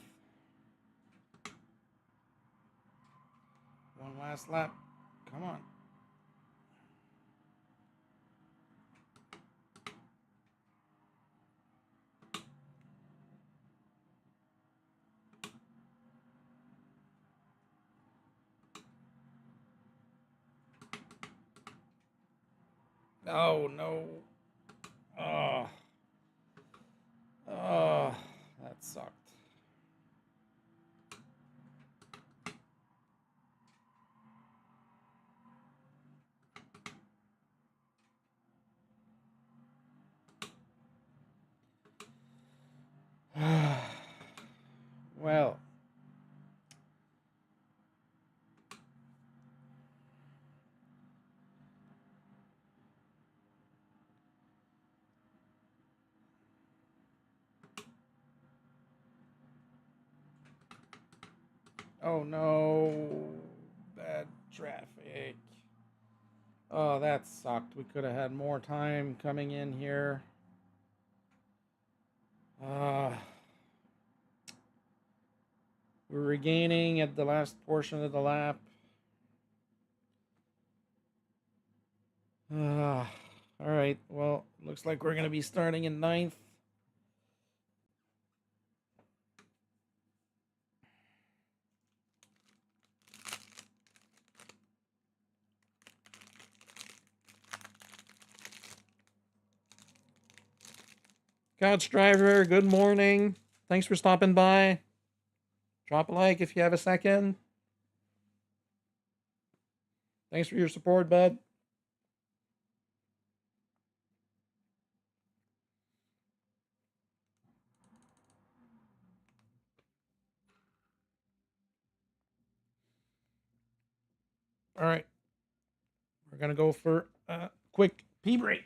One last lap. Come on. Oh, no. Oh. Oh, that sucked. Well, oh no. Bad traffic. Oh, that sucked. We could have had more time coming in here. Uh, we're regaining at the last portion of the lap. All right. Well, looks like we're going to be starting in 9th. Couch driver, good morning. Thanks for stopping by. Drop a like if you have a second. Thanks for your support, bud. All right. We're going to go for a quick pee break.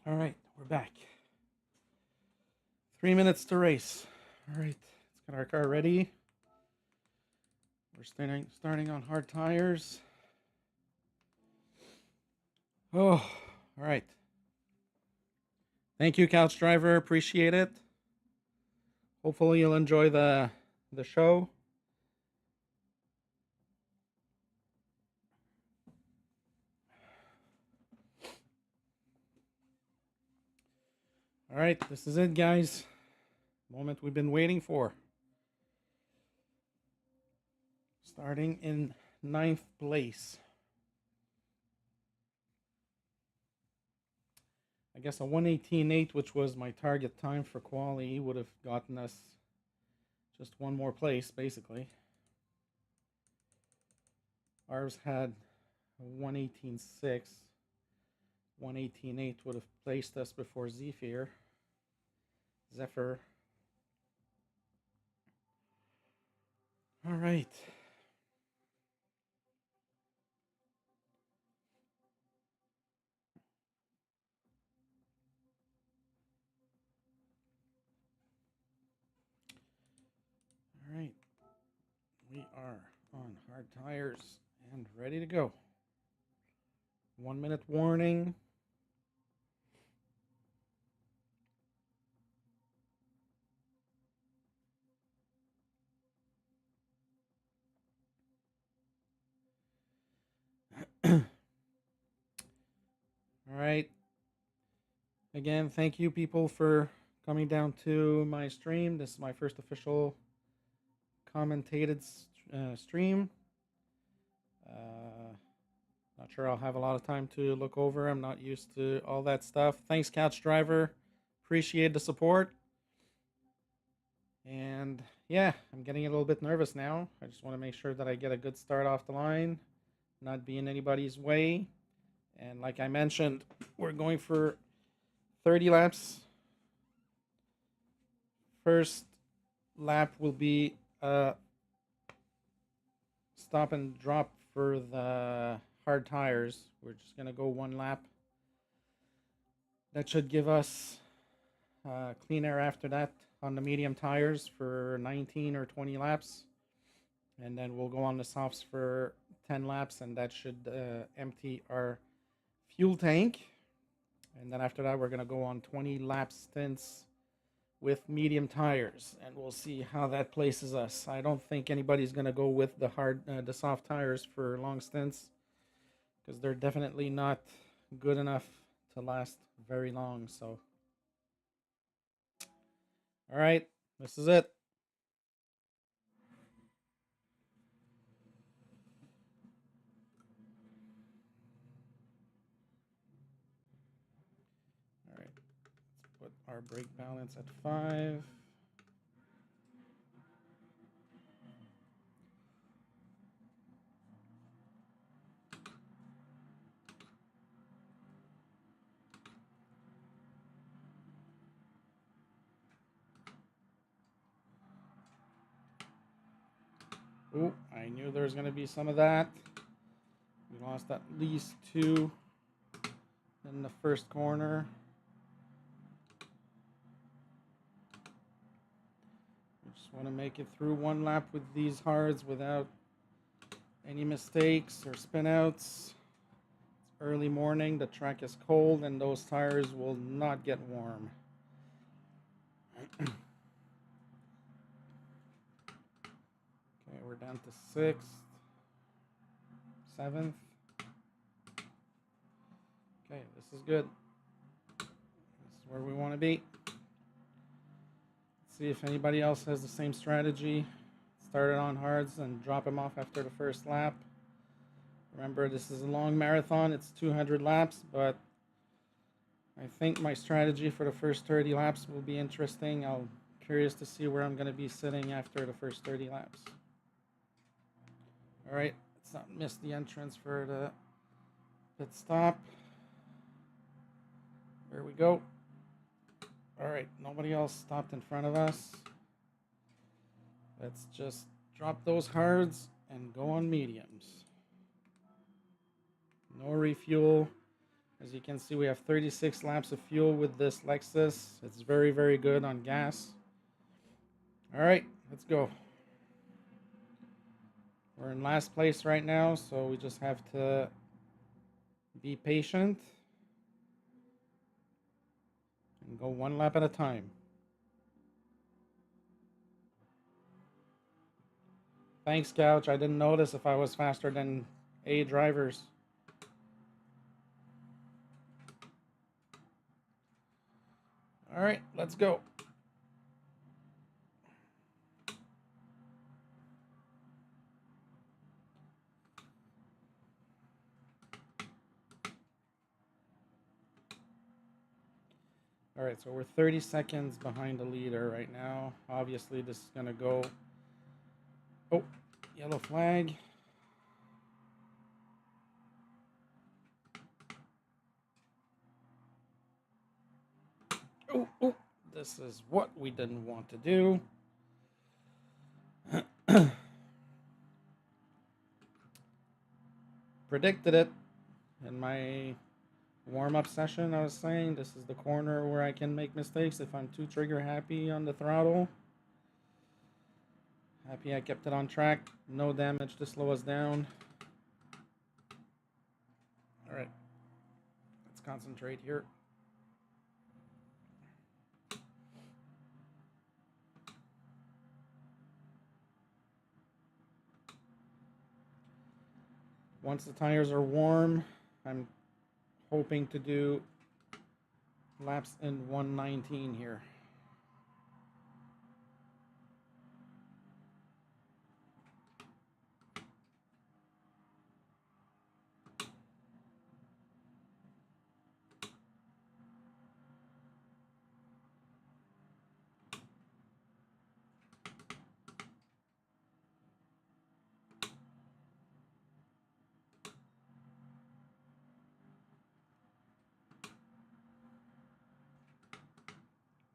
All right, we're back. 3 minutes to race. All right, let's get our car ready. We're starting on hard tires. Oh, all right. Thank you, Couch Driver. Appreciate it. Hopefully you'll enjoy the show. All right, this is it, guys. Moment we've been waiting for. Starting in 9th place. I guess a 1:18.8, which was my target time for quali, would have gotten us just one more place, basically. Ours had a 1:18.6. 1:18.8 would have placed us before Zephyr. All right. All right. We are on hard tires and ready to go. 1 minute warning. All right. Again, thank you, people, for coming down to my stream. This is my first official commentated stream. Not sure I'll have a lot of time to look over. I'm not used to all that stuff. Thanks, Couch Driver. Appreciate the support. And yeah, I'm getting a little bit nervous now. I just want to make sure that I get a good start off the line, not be in anybody's way. And like I mentioned, we're going for 30 laps. First lap will be stop and drop for the hard tires. We're just going to go one lap. That should give us clean air after that on the medium tires for 19 or 20 laps. And then we'll go on the softs for 10 laps, and that should empty our fuel tank. And then after that, we're going to go on 20 lap stints with medium tires, and we'll see how that places us. I don't think anybody's going to go with the soft tires for long stints, because they're definitely not good enough to last very long. So, all right, this is it. All right, let's put our brake balance at 5. Oh, I knew there was going to be some of that. We lost at least 2 in the first corner. We just want to make it through one lap with these hards without any mistakes or spinouts. It's early morning, the track is cold, and those tires will not get warm. Okay, we're down to 6th, 7th. Okay, this is good. This is where we want to be. Let's see if anybody else has the same strategy. Start it on hards and drop them off after the first lap. Remember, this is a long marathon. It's 200 laps, but I think my strategy for the first 30 laps will be interesting. I'm curious to see where I'm going to be sitting after the first 30 laps. All right, let's not miss the entrance for the pit stop. There we go. All right, nobody else stopped in front of us. Let's just drop those hards and go on mediums. No refuel, As you can see, we have 36 laps of fuel with this Lexus. It's very, very good on gas. All right, let's go. We're in last place right now, so we just have to be patient and go one lap at a time. Thanks, Couch. I didn't notice if I was faster than A drivers. All right, let's go. All right, so we're 30 seconds behind the leader right now. Obviously, this is going to go... Oh, yellow flag. Oh, this is what we didn't want to do. Predicted it in my warm-up session. I was saying this is the corner where I can make mistakes if I'm too trigger happy on the throttle. Happy I kept it on track. No damage to slow us down. All right, let's concentrate here. Once the tires are warm, I'm hoping to do laps in 119 here.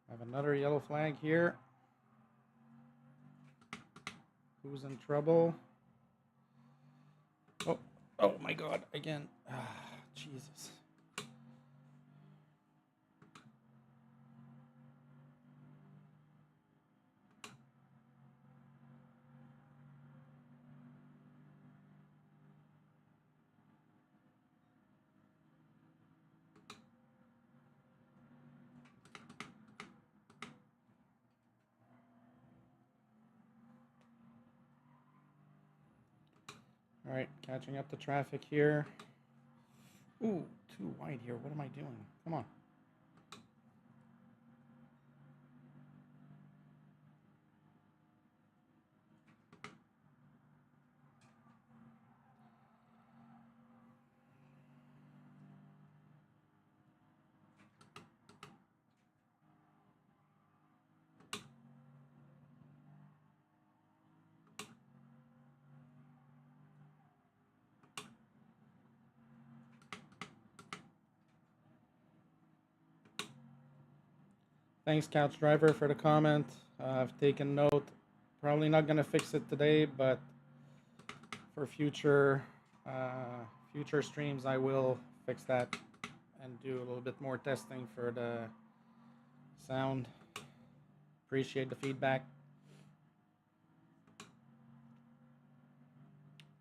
I have another yellow flag here. Who's in trouble? Oh my God, again. Jesus. All right, catching up to traffic here. Ooh, too wide here. What am I doing? Come on. Thanks, Couch Driver, for the comment. I've taken note. Probably not gonna fix it today, but for future streams, I will fix that and do a little bit more testing for the sound. Appreciate the feedback.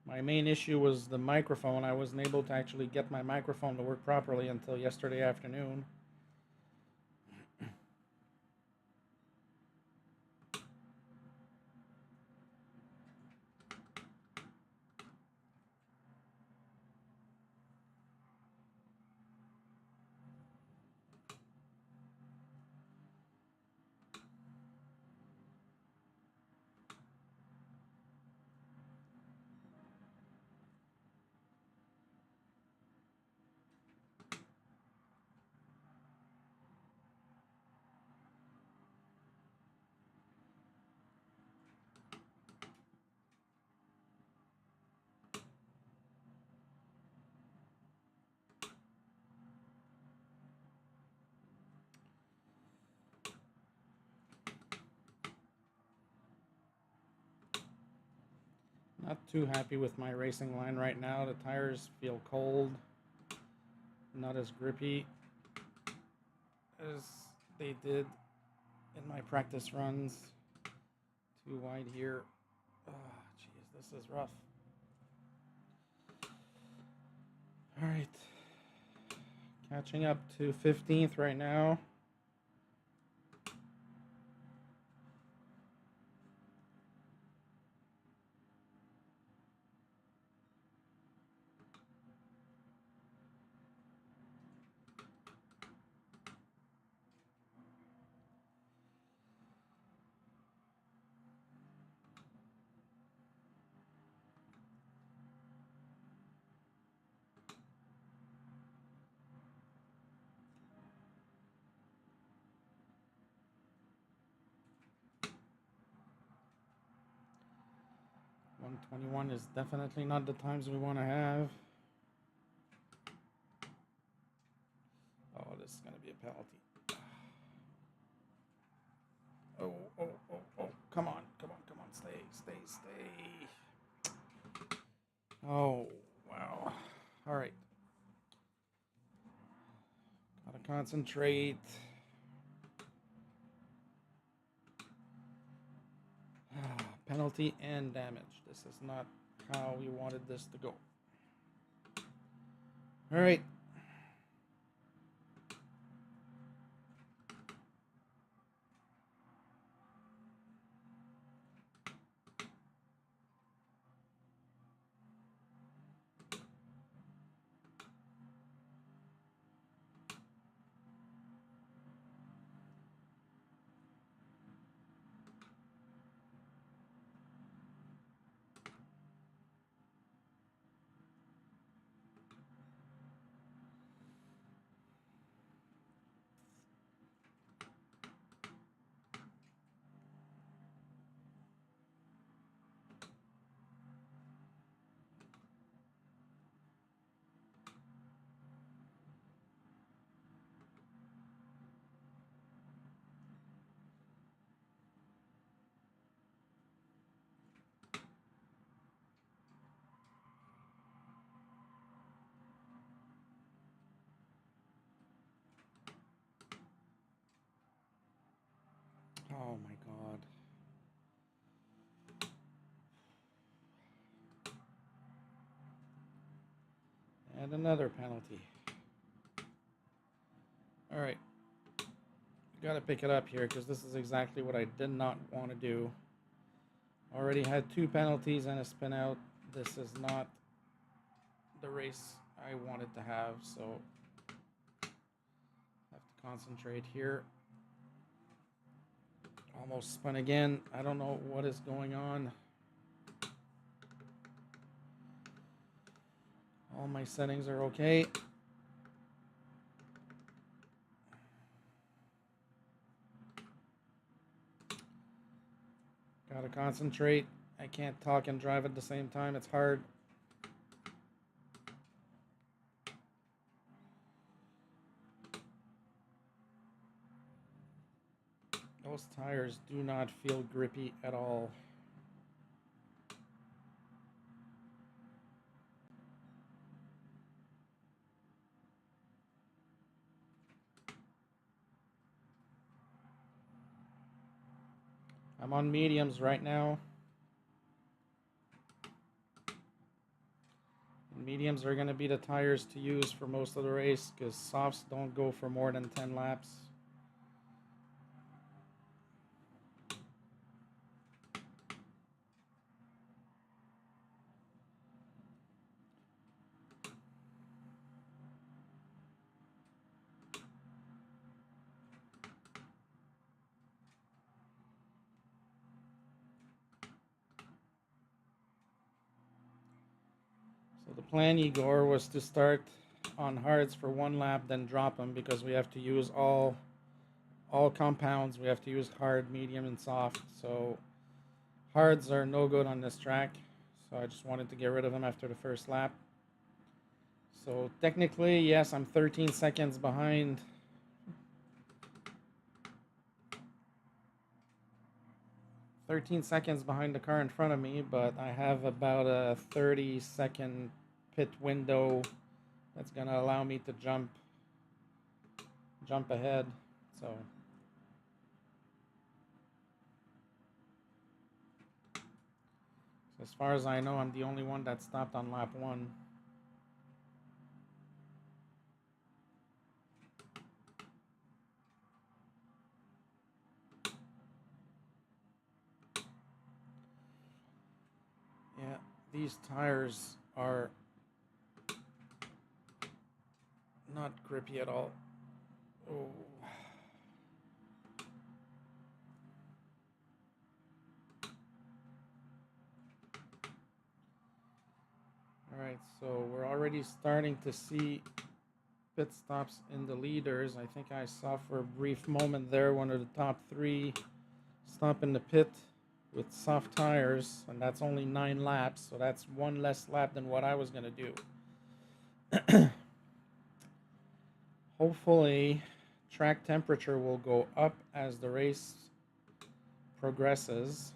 My main issue was the microphone. I wasn't able to actually get my microphone to work properly until yesterday afternoon. Not too happy with my racing line right now. The tires feel cold. not as grippy as they did in my practice runs. Too wide here. Oh, jeez, this is rough. All right. Catching up to 15th right now. .121 is definitely not the times we want to have. Oh, this is going to be a penalty. Oh. Come on. Stay. Oh, wow. All right. Gotta concentrate. Penalty and damage. This is not how we wanted this to go. All right. Oh my God. And another penalty. All right. Gotta pick it up here because this is exactly what I did not want to do. Already had 2 penalties and a spin out. This is not the race I wanted to have, so have to concentrate here. Almost spun again. I don't know what is going on. All my settings are okay. Gotta concentrate. I can't talk and drive at the same time. It's hard. Those tires do not feel grippy at all. I'm on mediums right now. Mediums are going to be the tires to use for most of the race because softs don't go for more than 10 laps. So the plan, Igor, was to start on hards for 1 lap, then drop them because we have to use all compounds. We have to use hard, medium, and soft. So hards are no good on this track. So I just wanted to get rid of them after the first lap. So technically, yes, I'm 13 seconds behind. 13 seconds behind the car in front of me, but I have about a 30-second pit window That's gonna allow me to jump ahead. So as far as I know, I'm the only one that stopped on lap 1. Yeah, these tires are not grippy at all. Oh. Alright, so we're already starting to see pit stops in the leaders. I think I saw for a brief moment there one of the top 3 stop in the pit with soft tires, and that's only 9 laps, so that's 1 less lap than what I was going to do. Hopefully, track temperature will go up as the race progresses,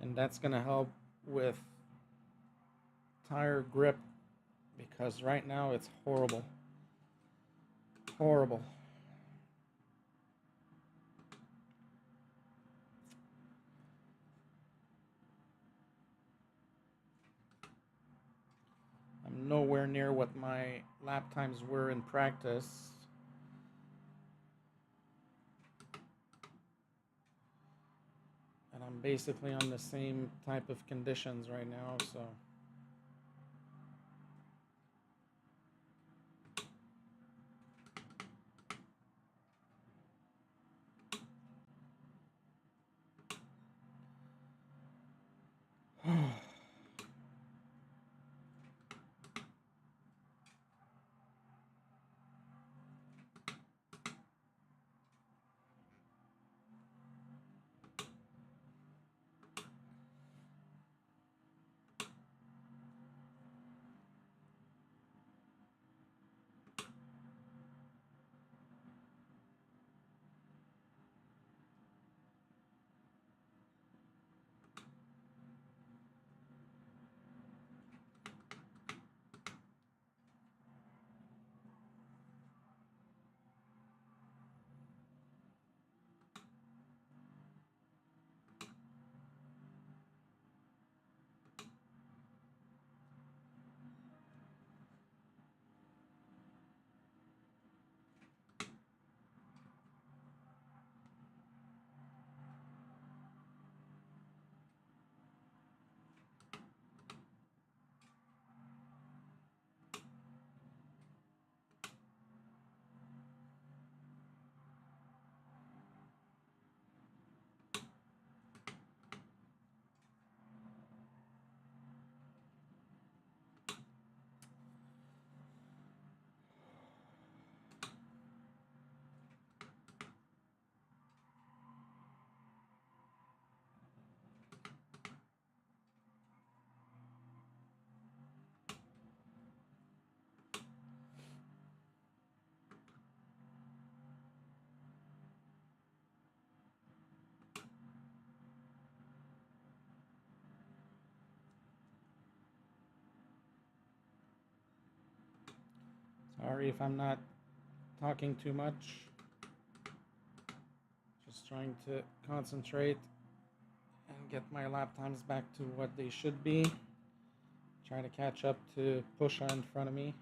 and that's going to help with tire grip, because right now it's horrible. Horrible. I'm nowhere near what my lap times were in practice. And I'm basically on the same type of conditions right now, so. Sorry if I'm not talking too much. Just trying to concentrate and get my lap times back to what they should be. Try to catch up to Pusha in front of me.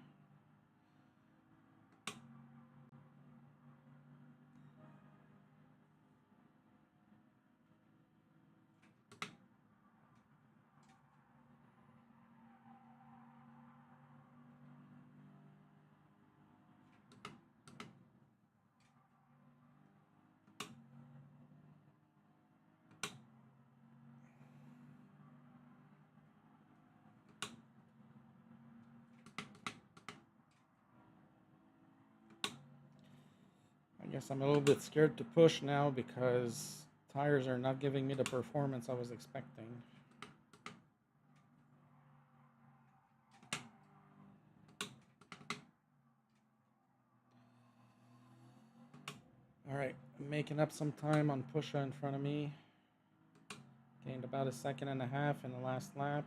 I guess I'm a little bit scared to push now because tires are not giving me the performance I was expecting. Alright, I'm making up some time on Pusha in front of me. Gained about 1.5 seconds in the last lap.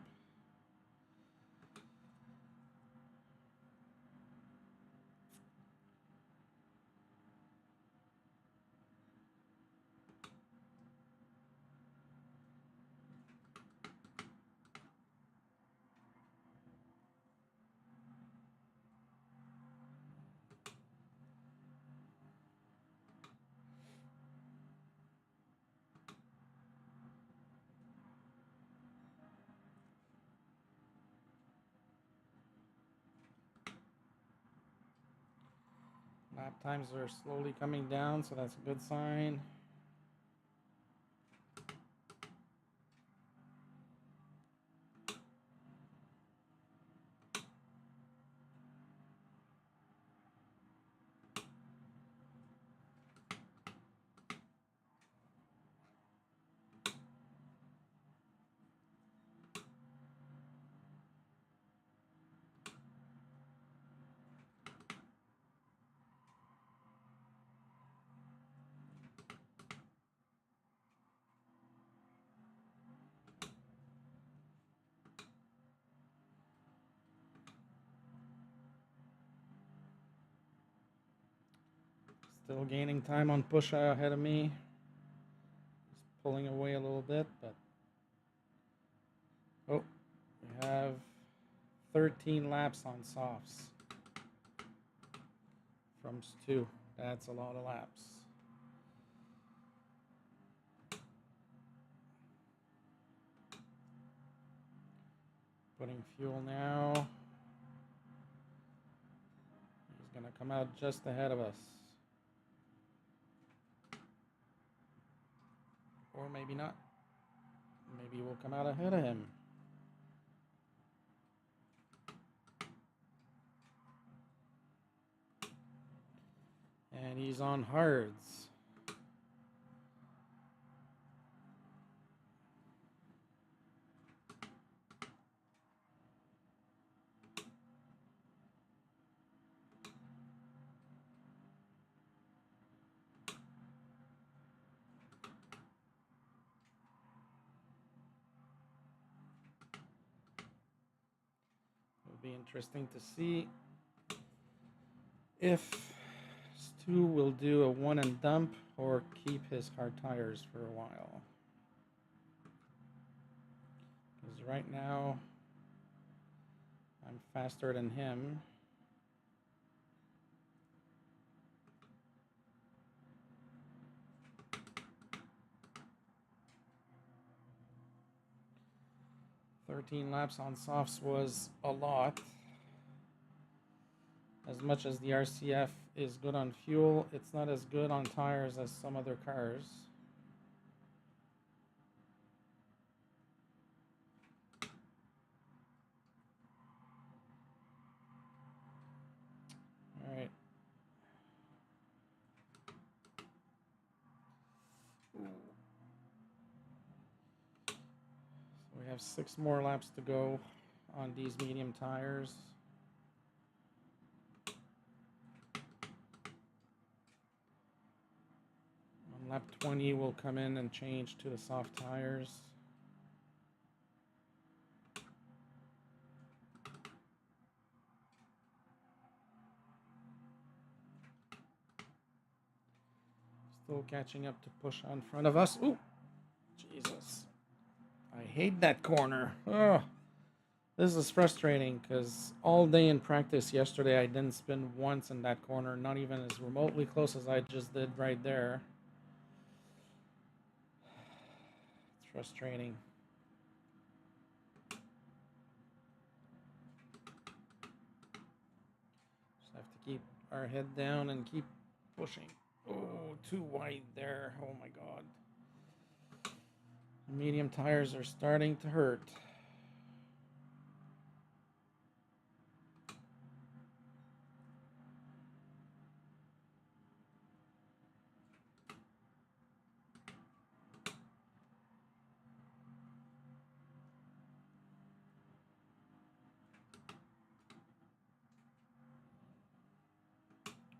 Lap times are slowly coming down, so that's a good sign. Still gaining time on Pusha ahead of me. He's pulling away a little bit, but oh, we have 13 laps on softs from Stu. That's a lot of laps. Putting fuel now. He's gonna come out just ahead of us. Or maybe not. Maybe we'll come out ahead of him. And he's on hards. It'll be interesting to see if Stu will do a one and dump or keep his hard tires for a while. Because right now, I'm faster than him. "13 laps on softs was a lot. As much as the RCF is good on fuel, it's not as good on tires as some other cars. All right. So we have 6 more laps to go on these medium tires. On lap 20, we'll come in and change to the soft tires. Still catching up to push in front of us. Ooh, Jesus. I hate that corner. Oh, this is frustrating because all day in practice yesterday, I didn't spin once in that corner, not even as remotely close as I just did right there. It's frustrating. Just have to keep our head down and keep pushing. Oh, too wide there. Oh my God. Medium tires are starting to hurt.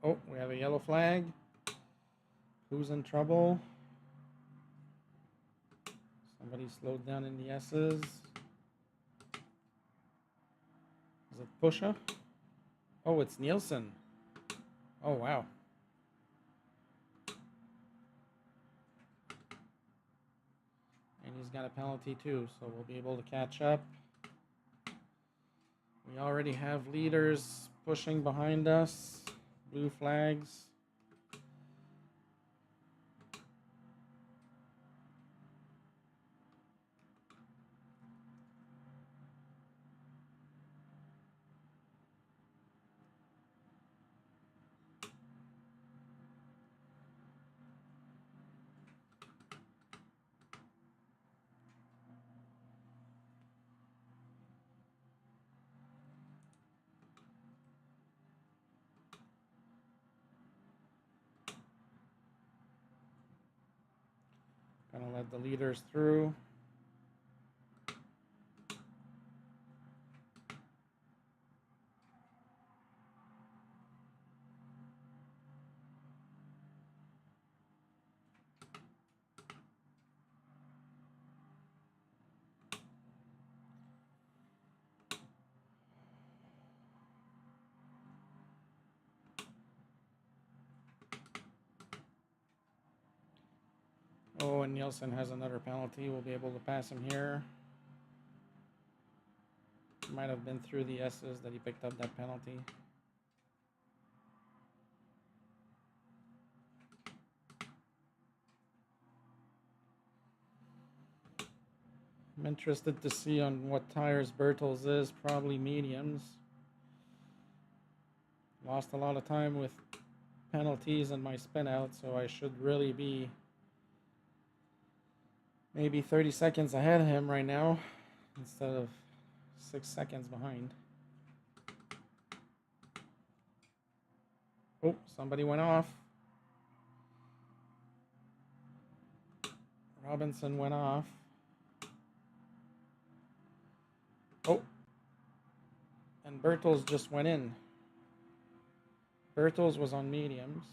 Oh, we have a yellow flag. Who's in trouble? Somebody slowed down in the S's. Is it Pusha? Oh, it's Nielsen. Oh, wow. And he's got a penalty too, so we'll be able to catch up. We already have leaders pushing behind us. Blue flags. Gonna let the leaders through. Oh, and Nielsen has another penalty. We'll be able to pass him here. Might have been through the S's that he picked up that penalty. I'm interested to see on what tires Bertels is. Probably mediums. Lost a lot of time with penalties and my spin out, so I should really be maybe 30 seconds ahead of him right now instead of 6 seconds behind. Oh, somebody went off. Robinson went off. Oh, and Bertels just went in. Bertels was on mediums.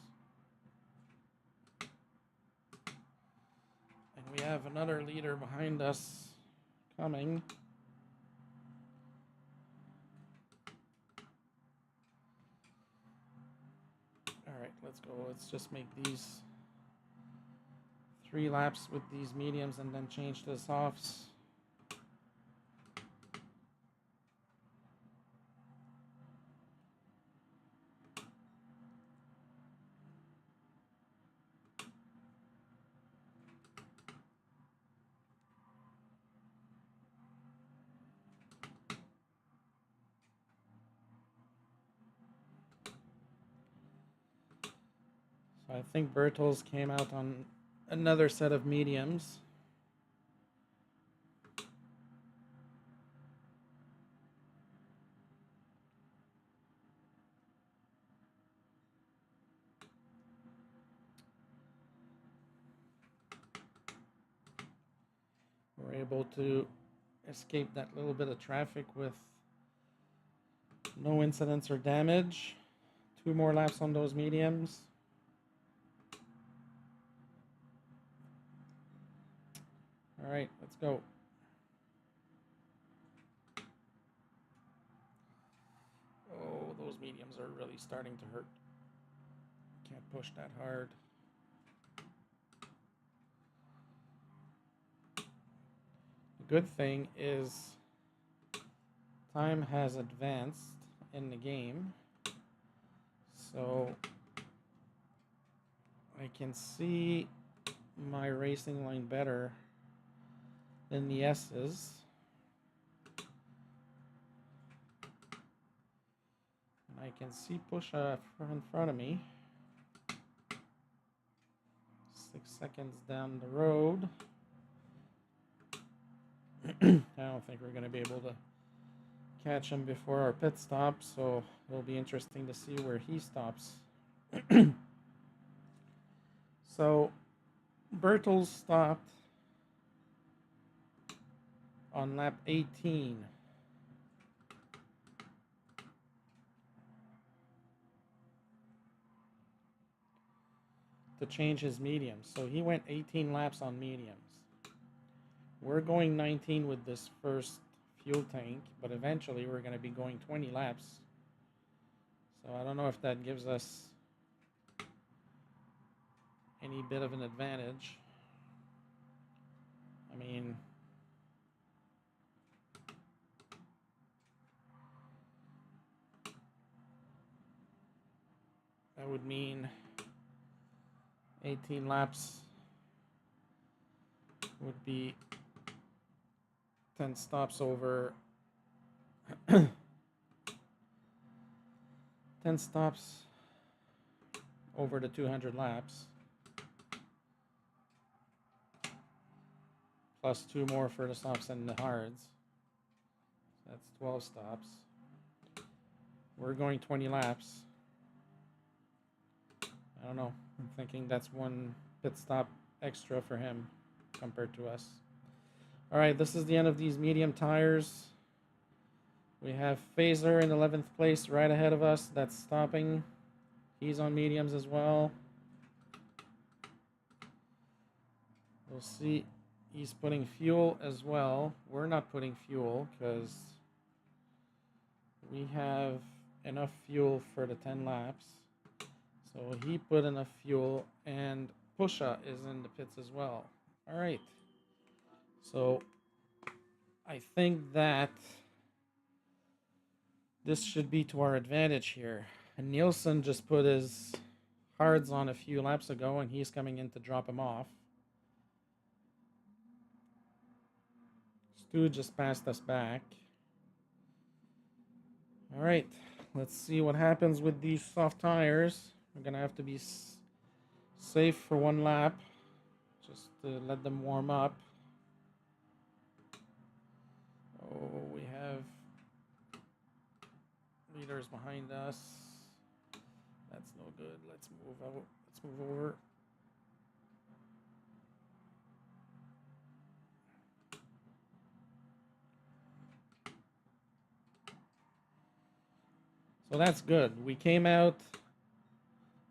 And we have another leader behind us coming. All right, let's go. Let's just make these 3 laps with these mediums and then change to the softs. So I think Bertels came out on another set of mediums. We're able to escape that little bit of traffic with no incidents or damage. 2 more laps on those mediums. All right, let's go. Oh, those mediums are really starting to hurt. Can't push that hard. The good thing is time has advanced in the game, so I can see my racing line better than the S's. And I can see push in front of me. 6 seconds down the road. I don't think we're going to be able to catch him before our pit stop, so it'll be interesting to see where he stops. So Bertels stopped on lap 18. To change his mediums. So he went 18 laps on mediums. We're going 19 with this first fuel tank, but eventually we're going to be going 20 laps. So I don't know if that gives us any bit of an advantage. I mean, that would mean 18 laps would be 10 stops over 10 stops over the 200 laps, plus 2 more for the stops and the hards. That's 12 stops. We're going 20 laps. I don't know. I'm thinking that's 1 pit stop extra for him. compared to us. All right, this is the end of these medium tires. We have Phaser in 11th place right ahead of us. That's stopping. He's on mediums as well. We'll see. He's putting fuel as well. We're not putting fuel because we have enough fuel for the 10 laps. So he put enough fuel, and Pusha is in the pits as well. All right. So I think that this should be to our advantage here. And Nielsen just put his hards on a few laps ago, and he's coming in to drop him off. Stu just passed us back. All right, let's see what happens with these soft tires. We're gonna have to be safe for one lap, just to let them warm up. Oh, we have leaders behind us. That's no good. Let's move out. Let's move over. So that's good. We came out.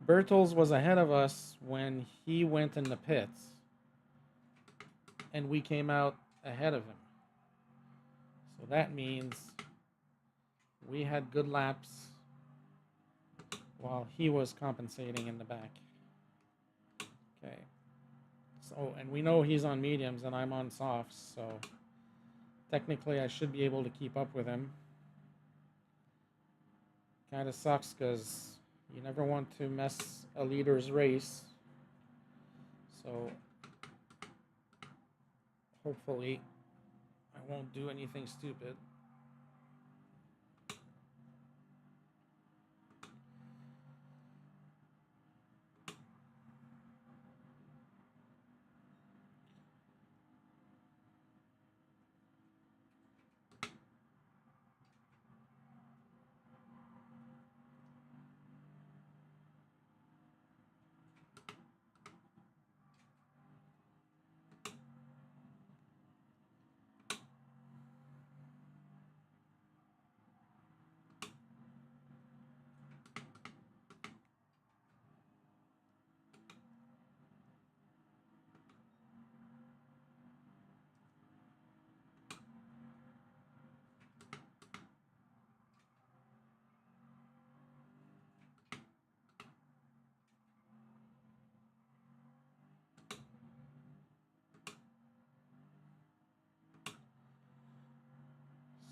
Bertels was ahead of us when he went in the pits, and we came out ahead of him. So that means we had good laps while he was compensating in the back. Okay. So, and we know he's on mediums and I'm on softs, so technically I should be able to keep up with him. Kind of sucks because you never want to mess a leader's race. So hopefully I won't do anything stupid.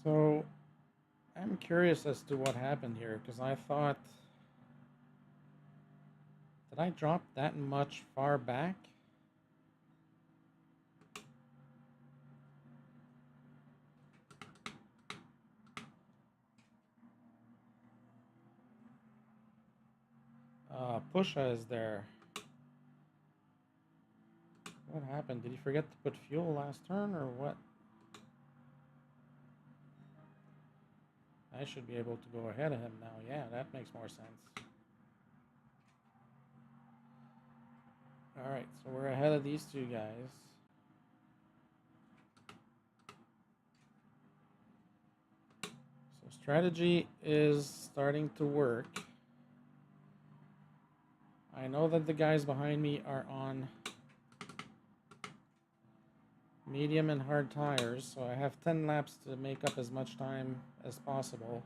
So I'm curious as to what happened here because I thought, did I drop that much far back? Pusha is there. What happened? Did he forget to put fuel last turn or what? I should be able to go ahead of him now. Yeah, that makes more sense. Alright, so we're ahead of these two guys. So strategy is starting to work. I know that the guys behind me are on medium and hard tires, so I have 10 laps to make up as much time as possible.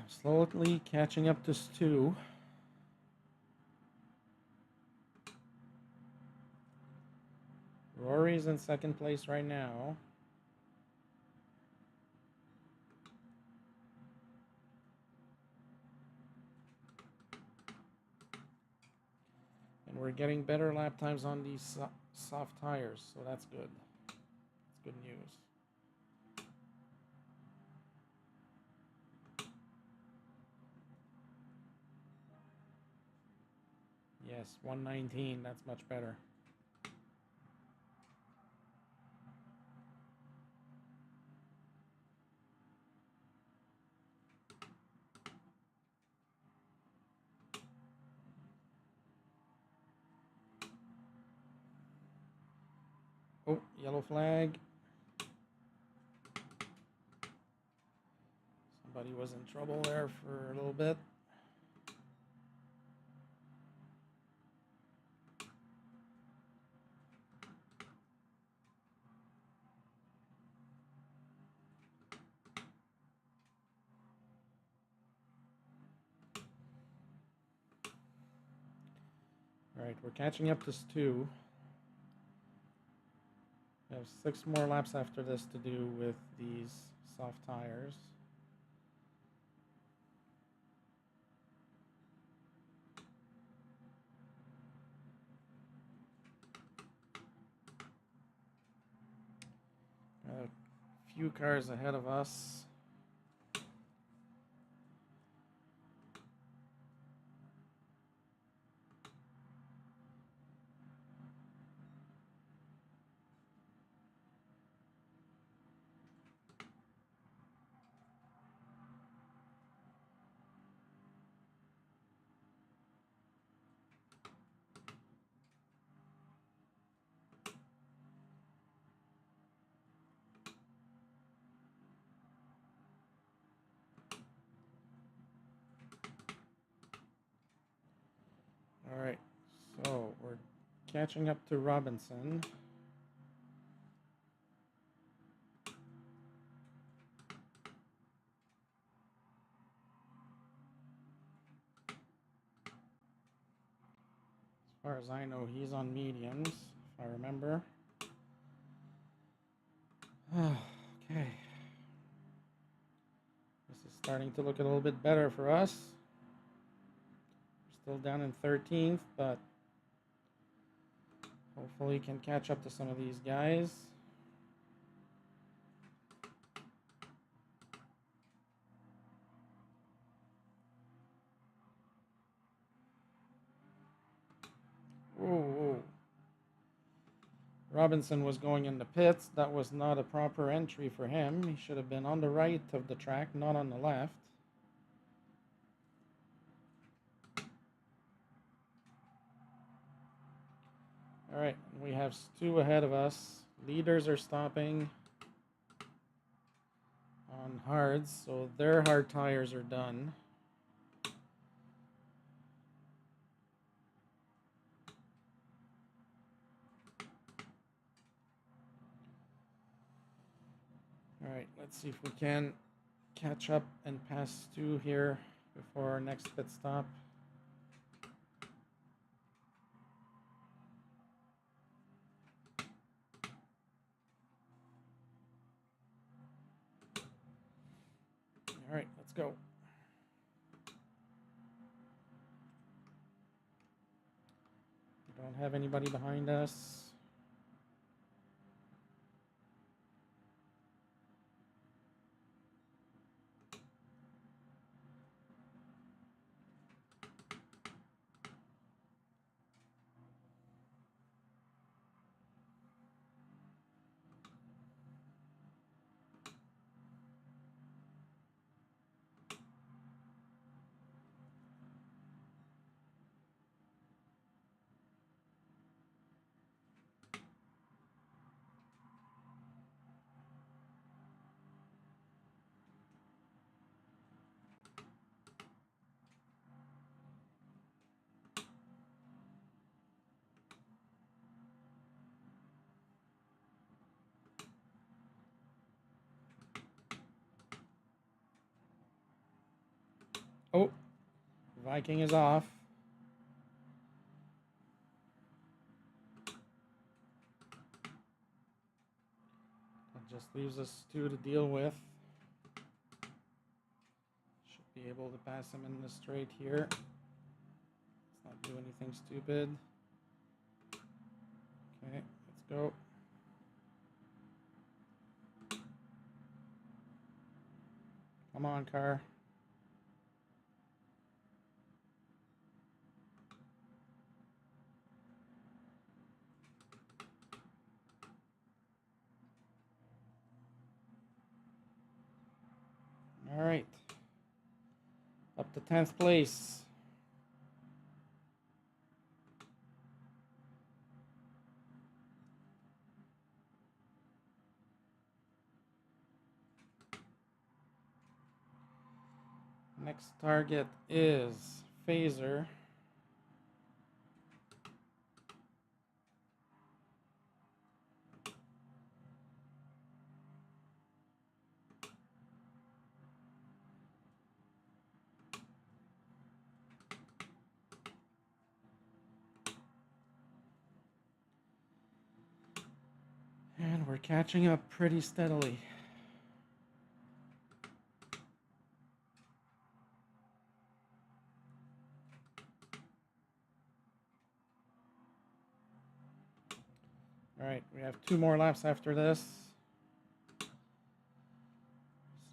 Slowly catching up to Stu. Rory's in second place right now. And we're getting better lap times on these soft tires, so that's good. That's good news. Yes, 119, that's much better. Yellow flag. Somebody was in trouble there for a little bit. All right, we're catching up to Stu. We have 6 more laps after this to do with these soft tires. A few cars ahead of us. All right, so we're catching up to Robinson. As far as I know, he's on mediums, if I remember. Okay. This is starting to look a little bit better for us. We're still down in 13th, but hopefully can catch up to some of these guys. Whoa. Robinson was going in the pits. That was not a proper entry for him. He should have been on the right of the track, not on the left. All right, we have Stu ahead of us. Leaders are stopping on hards, so their hard tires are done. All right, let's see if we can catch up and pass Stu here before our next pit stop. All right, let's go. We don't have anybody behind us. Oh, Viking is off. That just leaves us Stu to deal with. Should be able to pass him in the straight here. Let's not do anything stupid. Okay, let's go. Come on, car. All right. Up to 10th place. Next target is phaser. And we're catching up pretty steadily. All right, we have 2 more laps after this.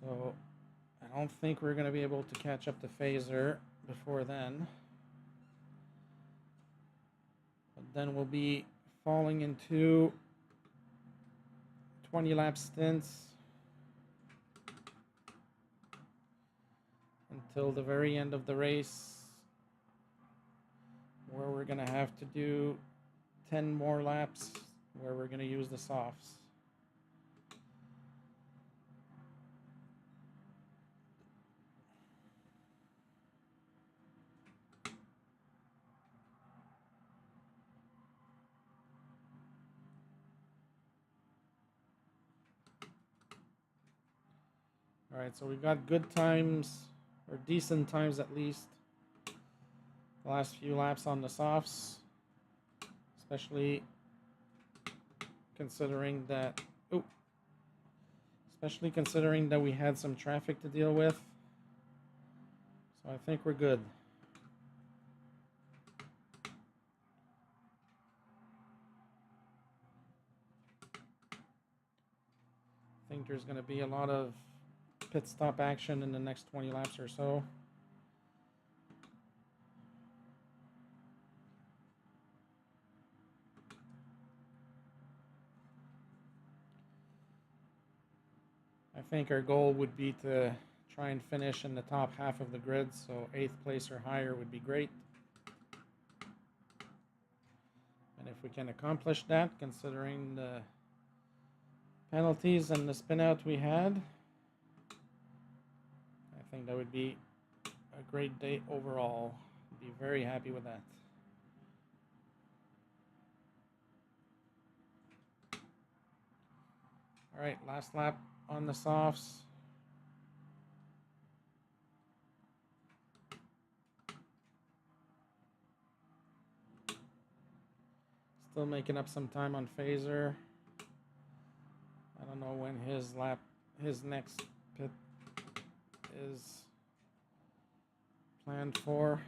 So I don't think we're going to be able to catch up the phaser before then. But then we'll be falling into 20 lap stints until the very end of the race, where we're going to have to do 10 more laps where we're going to use the softs. All right, so we got good times, or decent times at least, the last few laps on the softs, especially considering that we had some traffic to deal with. So I think we're good. I think there's going to be a lot of pit stop action in the next 20 laps or so. I think our goal would be to try and finish in the top half of the grid, so 8th place or higher would be great. And if we can accomplish that, considering the penalties and the spin out we had, I think that would be a great day overall. Be very happy with that. All right, last lap on the softs. Still making up some time on phaser. I don't know when his next pit is planned for.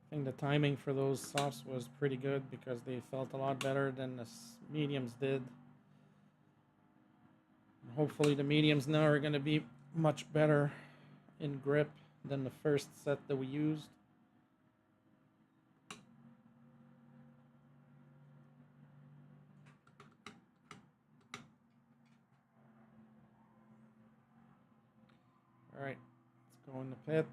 I think the timing for those softs was pretty good because they felt a lot better than the mediums did. Hopefully the mediums now are going to be much better in grip than the first set that we used. All right, let's go in the pit.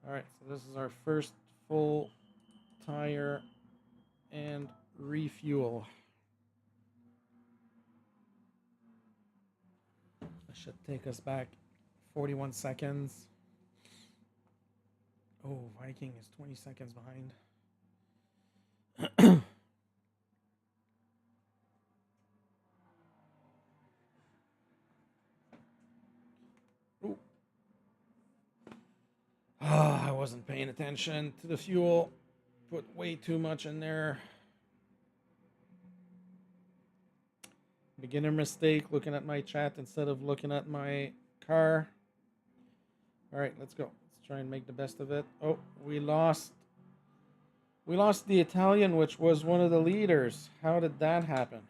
All right, so this is our first full tire and refuel. That should take us back 41 seconds. Oh, Viking is 20 seconds behind. I wasn't paying attention to the fuel. Put way too much in there. Beginner mistake, looking at my chat instead of looking at my car. All right, let's go. Let's try and make the best of it. Oh, we lost the Italian, which was one of the leaders. How did that happen?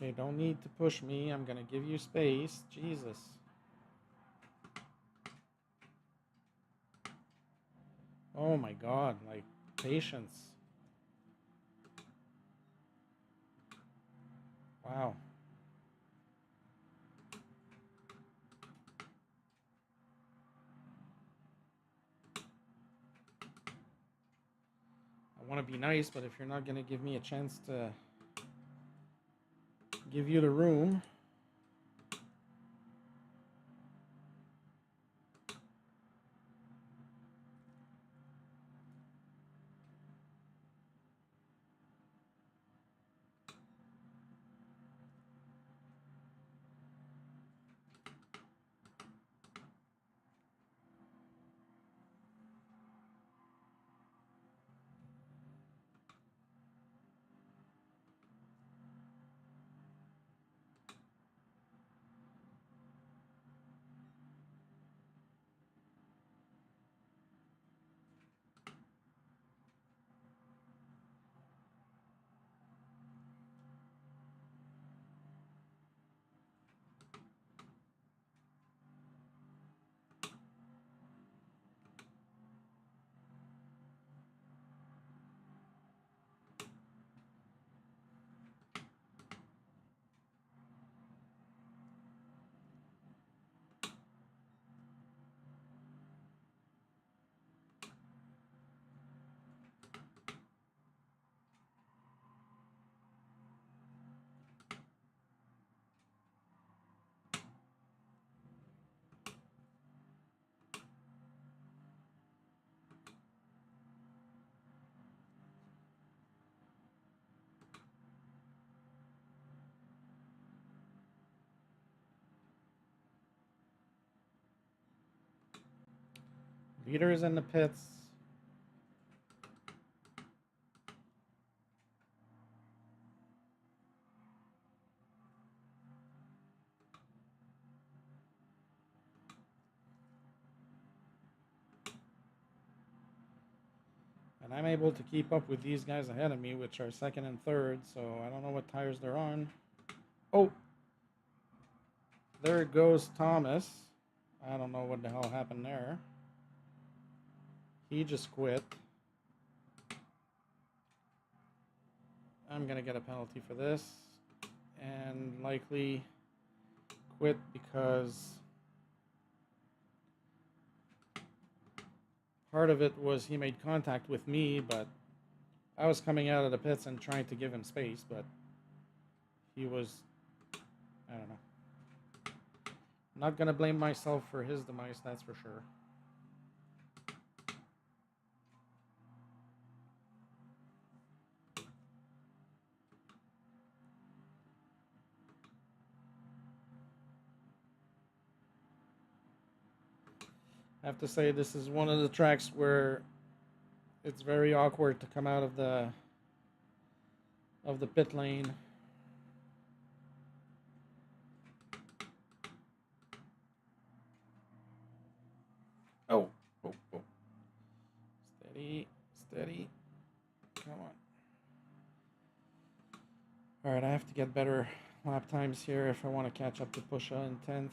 Okay, don't need to push me. I'm going to give you space. Jesus. Oh my god, like, patience. Wow. I want to be nice, but if you're not going to give me a chance to give you the room. Leader is in the pits. And I'm able to keep up with these guys ahead of me, which are second and third, so I don't know what tires they're on. Oh! There goes Thomas. I don't know what the hell happened there. He just quit. I'm going to get a penalty for this. And likely quit because part of it was he made contact with me, but I was coming out of the pits and trying to give him space, but he was, I don't know. Not going to blame myself for his demise, that's for sure. I have to say this is one of the tracks where it's very awkward to come out of the pit lane. Oh, oh, oh. Steady, steady. Come on. All right, I have to get better lap times here if I want to catch up to Pusha in 10th.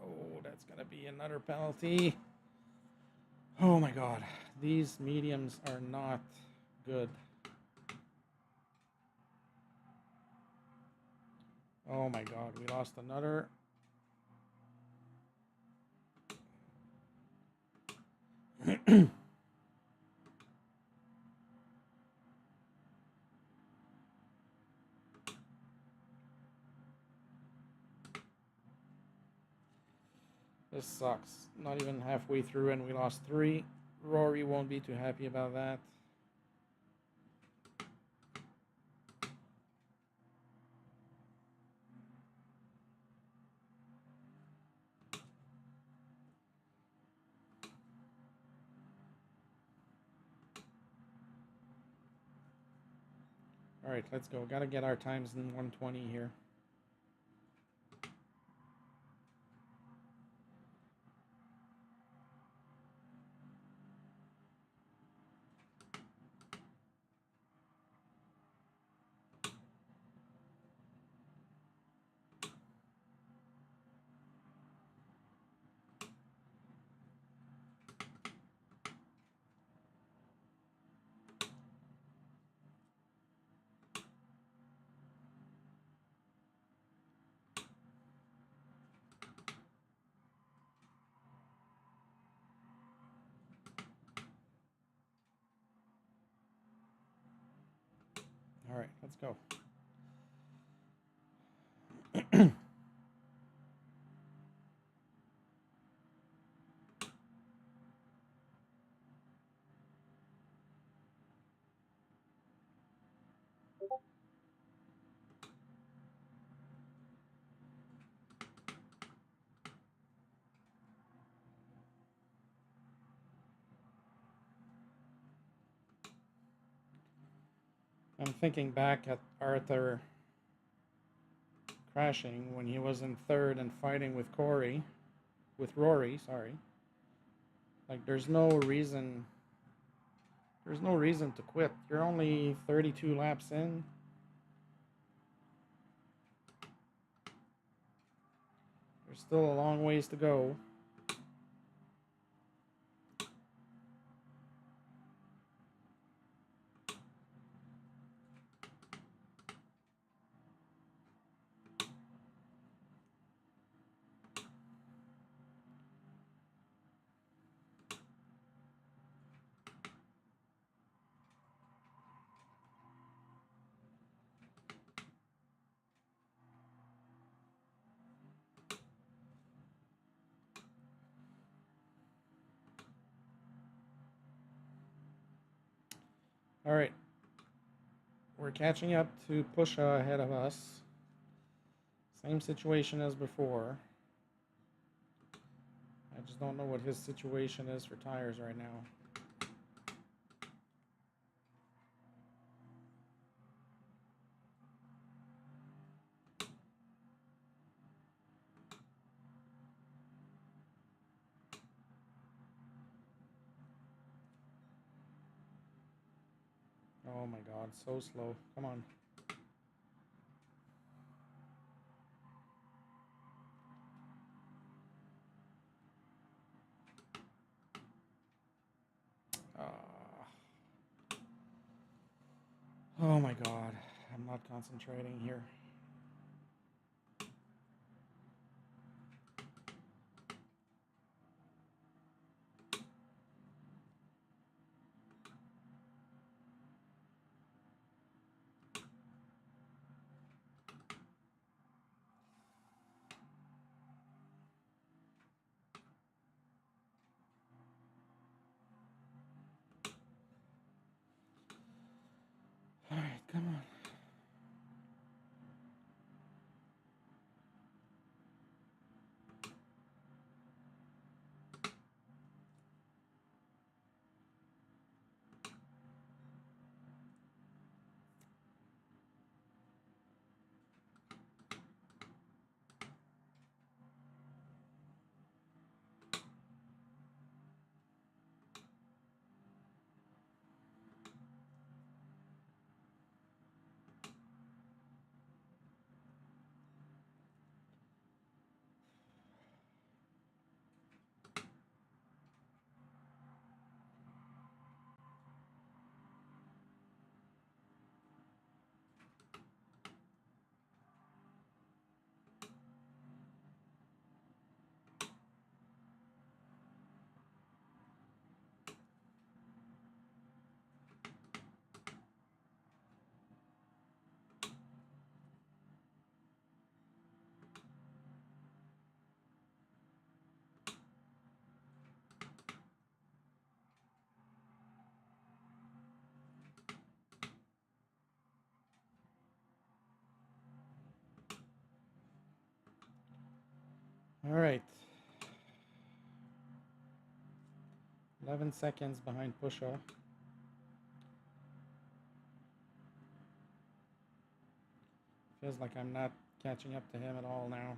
Oh, that's going to be another penalty. Oh my god, these mediums are not good. Oh my god, we lost another. This sucks. Not even halfway through and we lost 3. Rory won't be too happy about that. All right, let's go. Got to get our times in 120 here. All right, let's go. I'm thinking back at Arthur crashing when he was in third and fighting with Rory, sorry. Like there's no reason to quit. You're only 32 laps in. There's still a long ways to go. All right. We're catching up to Pusha ahead of us. Same situation as before. I just don't know what his situation is for tires right now. Oh my god, so slow. Come on. Oh my god. I'm not concentrating here. All right, come on. All right. 11 seconds behind Pusha. Feels like I'm not catching up to him at all now.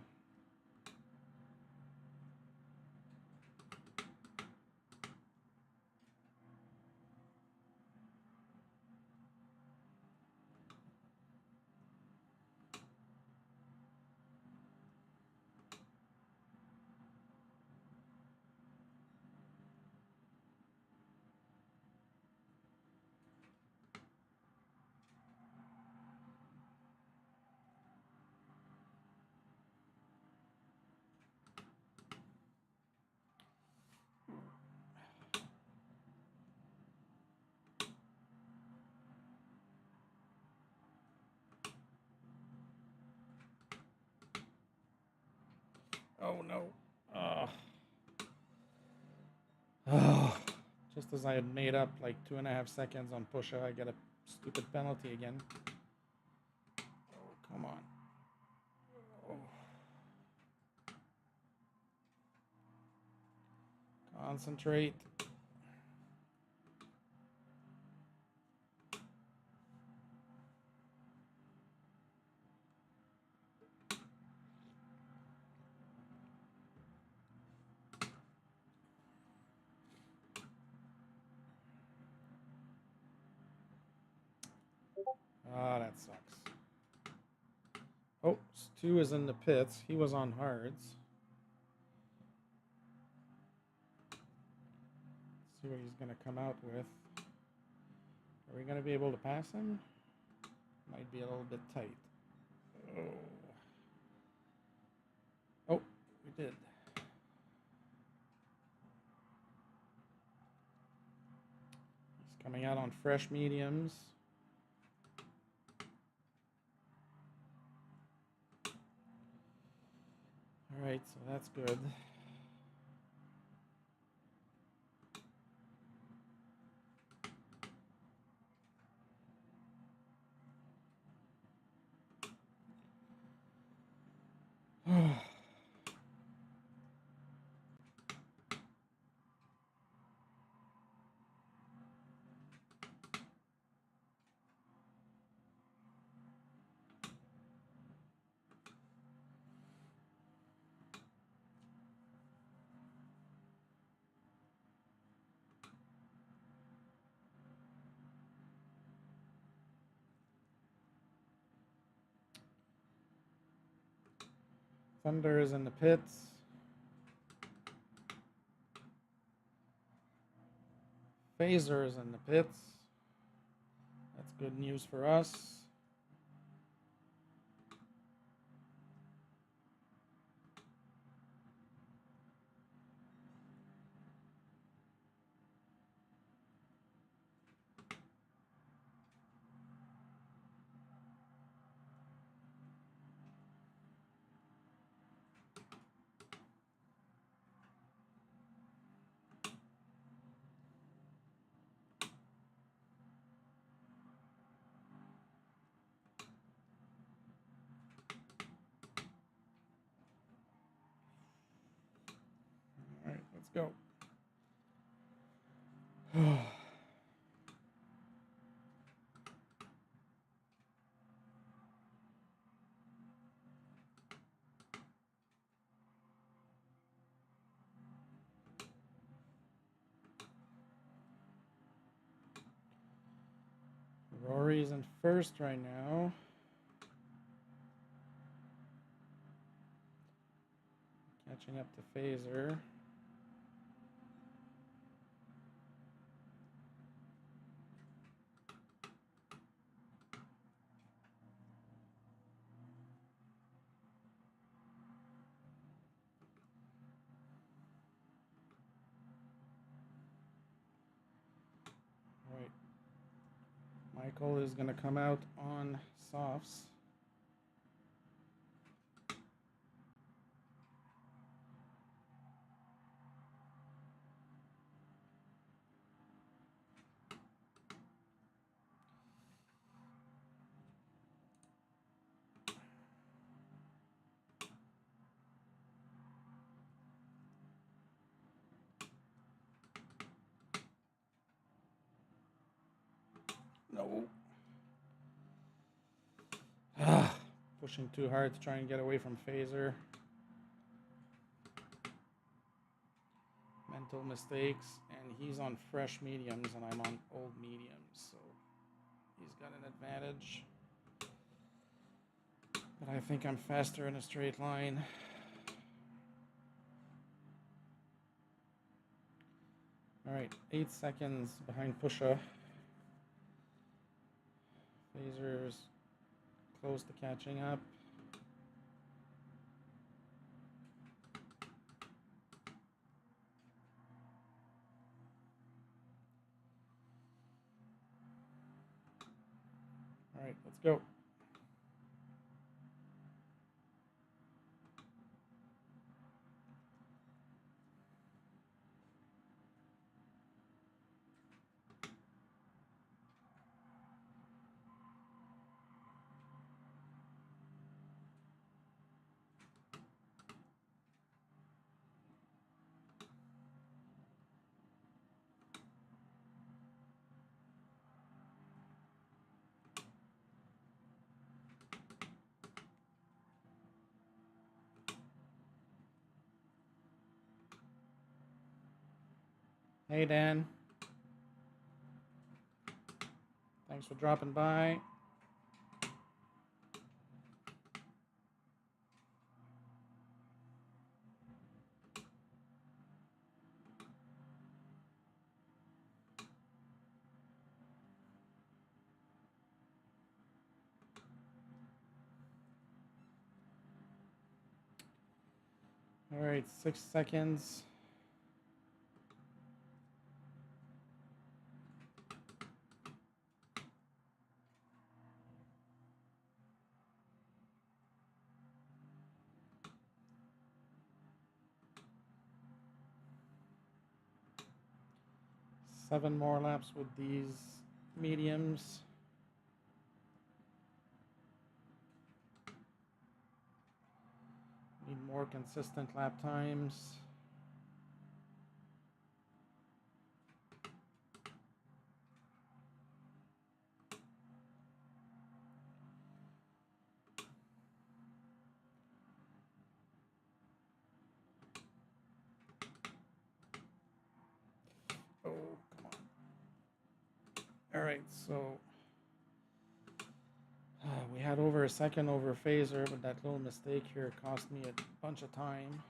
Oh no. Oh, just as I had made up like 2.5 seconds on Pusha, I get a stupid penalty again. Oh, come on. Oh. Concentrate. Ah, that sucks. Oh, Stu is in the pits. He was on hards. Let's see what he's going to come out with. Are we going to be able to pass him? Might be a little bit tight. Oh. Oh, we did. He's coming out on fresh mediums. All right, so that's good. Thunder is in the pits. Phaser is in the pits. That's good news for us. All right, let's go. Rory's in first right now. Catching up to Phaser. Right. Michael is going to come out on softs. No. pushing too hard to try and get away from phaser. Mental mistakes, and he's on fresh mediums and I'm on old mediums, so he's got an advantage. But I think I'm faster in a straight line. Alright, 8 seconds behind Pusha. Phaser's close to catching up. Alright, let's go. Hey Dan. Thanks for dropping by. Alright, 6 seconds. Seven more laps with these mediums. Need more consistent lap times. Oh, come on. All right, so we had over a second over phaser, but that little mistake here cost me a bunch of time.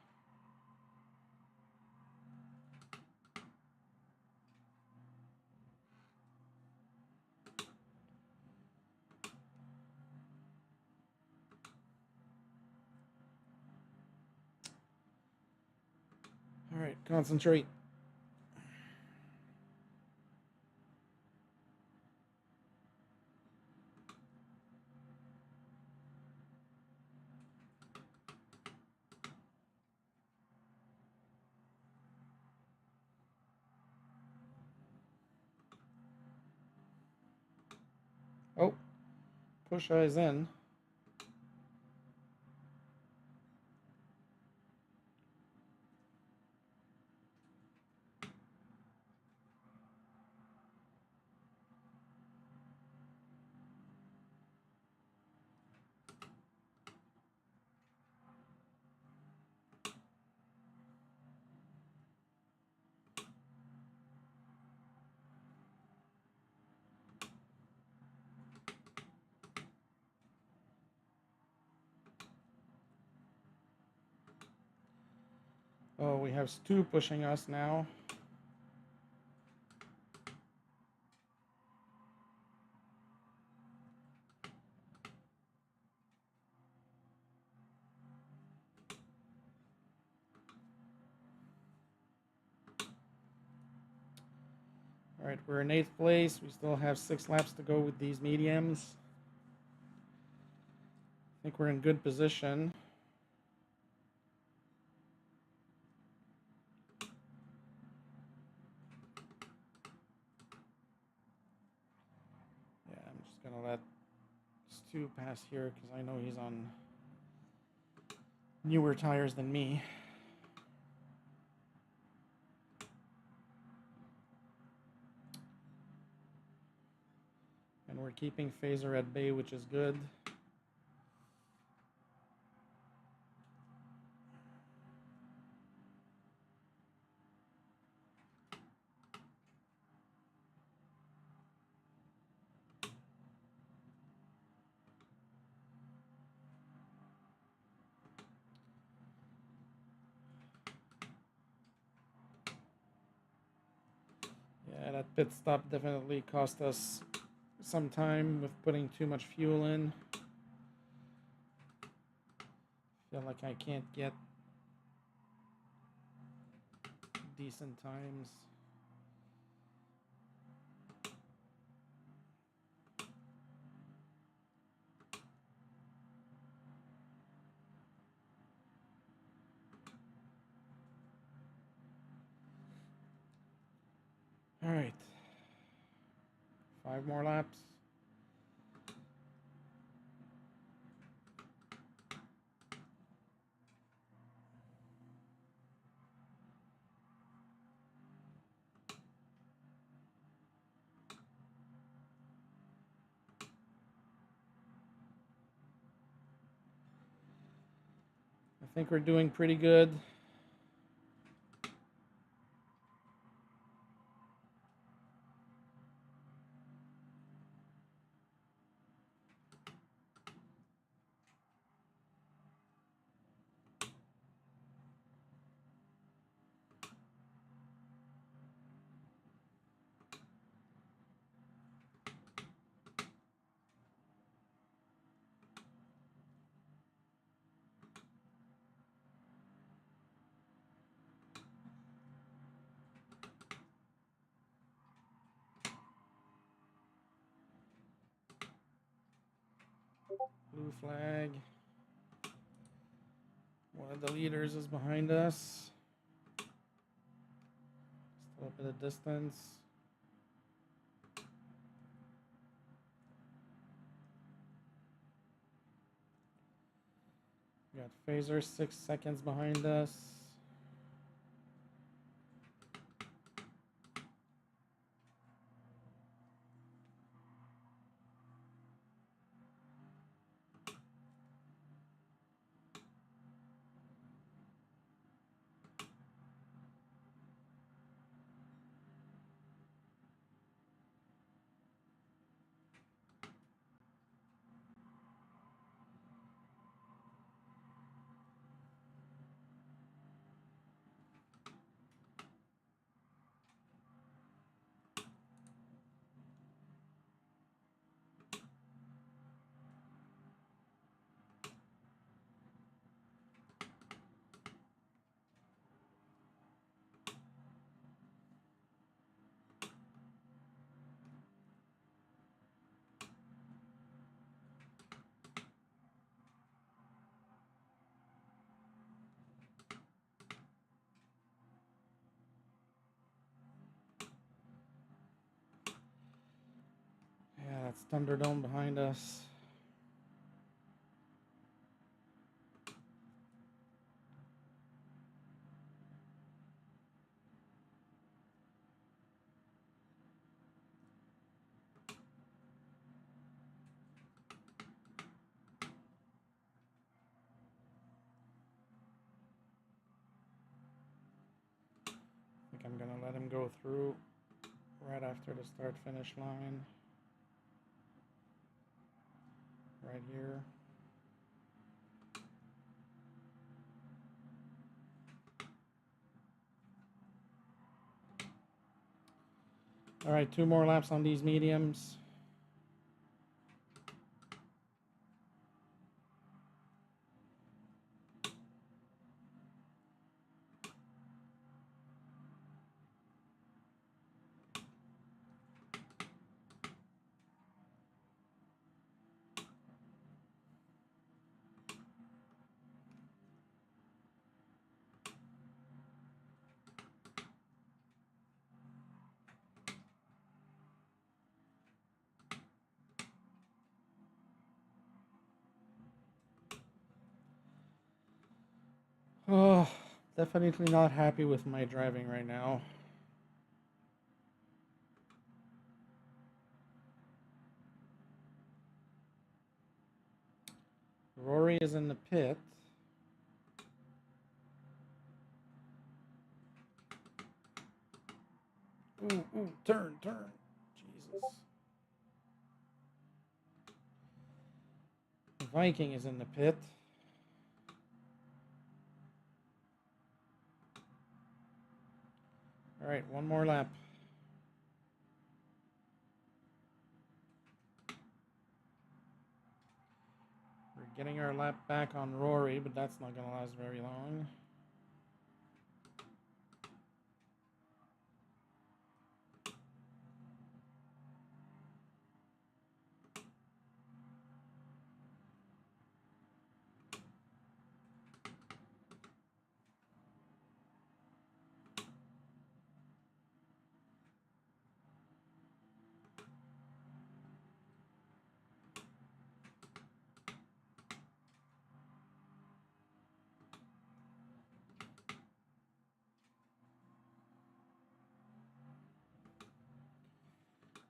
All right, concentrate. Oh, Pusha is in. Oh, we have Stu pushing us now. All right, we're in 8th place. We still have 6 laps to go with these mediums. I think we're in good position. Yeah, I'm just gonna let Stu pass here because I know he's on newer tires than me. And we're keeping phaser at bay, which is good. That pit stop definitely cost us some time with putting too much fuel in. Feel like I can't get decent times. All right. 5 more laps. I think we're doing pretty good. Blue flag. One of the leaders is behind us. Still a bit of distance. We got Phaser 6 seconds behind us. Yeah, that's Thunderdome behind us. I think I'm gonna let him go through right after the start finish line. Right here. All right, 2 more laps on these mediums. Oh, definitely not happy with my driving right now. Rory is in the pit. Ooh, turn. Jesus. The Viking is in the pit. All right, 1 more lap. Getting our lap back on Rory, but that's not going to last very long.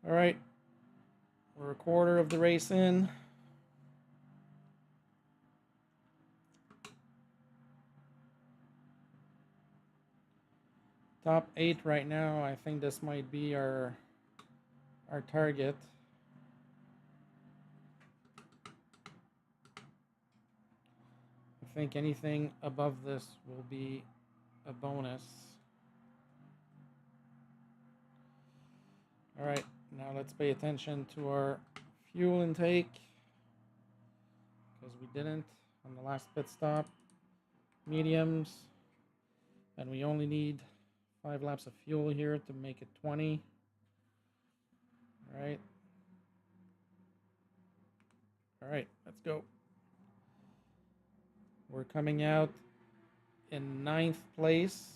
All right, we're a quarter of the race in. Top 8 right now. I think this might be our target. I think anything above this will be a bonus. All right, now let's pay attention to our fuel intake, because we didn't on the last pit stop. Mediums, and we only need 5 laps of fuel here to make it 20. All right, let's go. We're coming out in 9th place.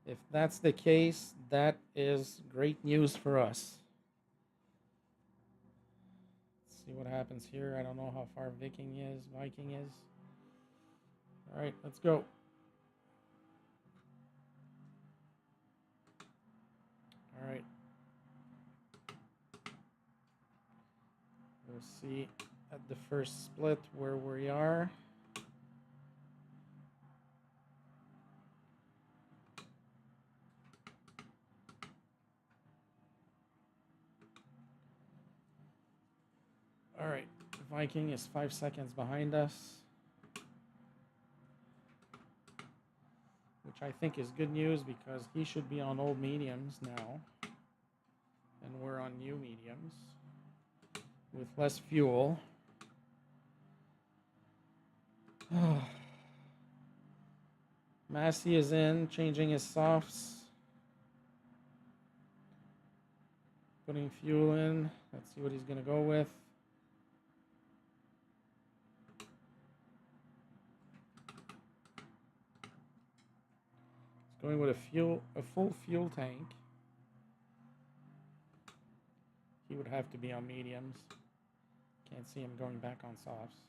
If that's the case, that is great news for us. Let's see what happens here. I don't know how far Viking is. All right, let's go. All right. We'll see at the first split where we are. All right, Viking is 5 seconds behind us, which I think is good news because he should be on old mediums now, and we're on new mediums with less fuel. Massey is in, changing his softs, putting fuel in. Let's see what he's going to go with. He's going with a full fuel tank. He would have to be on mediums. Can't see him going back on softs.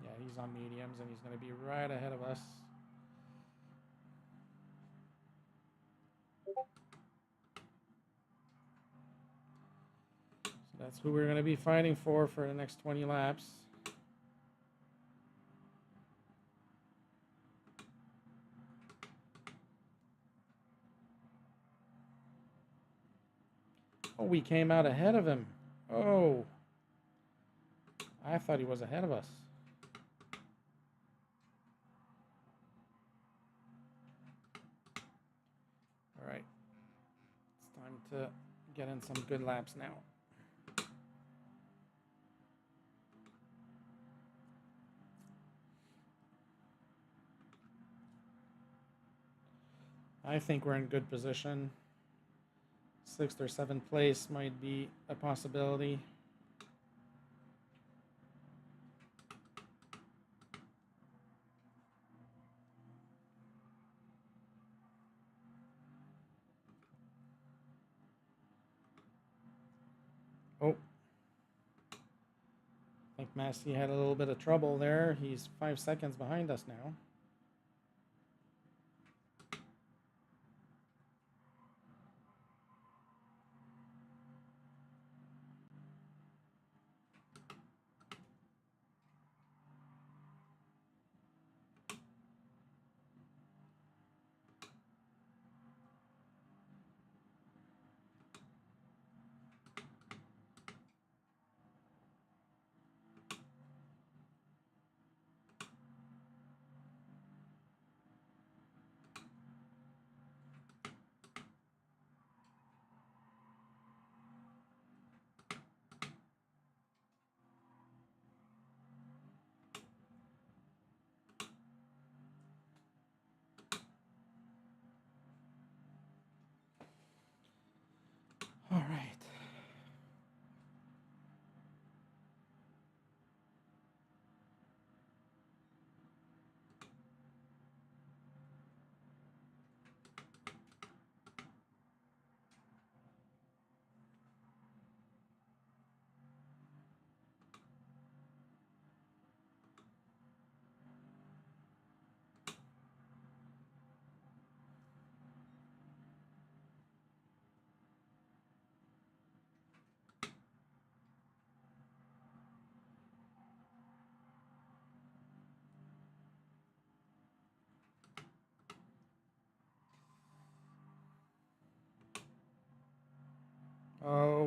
Yeah, he's on mediums, and he's going to be right ahead of us. So that's who we're going to be fighting for the next 20 laps. Oh, we came out ahead of him. Oh, I thought he was ahead of us. All right, it's time to get in some good laps now. I think we're in good position. 6th or 7th place might be a possibility. Oh, I think Massey had a little bit of trouble there. He's 5 seconds behind us now.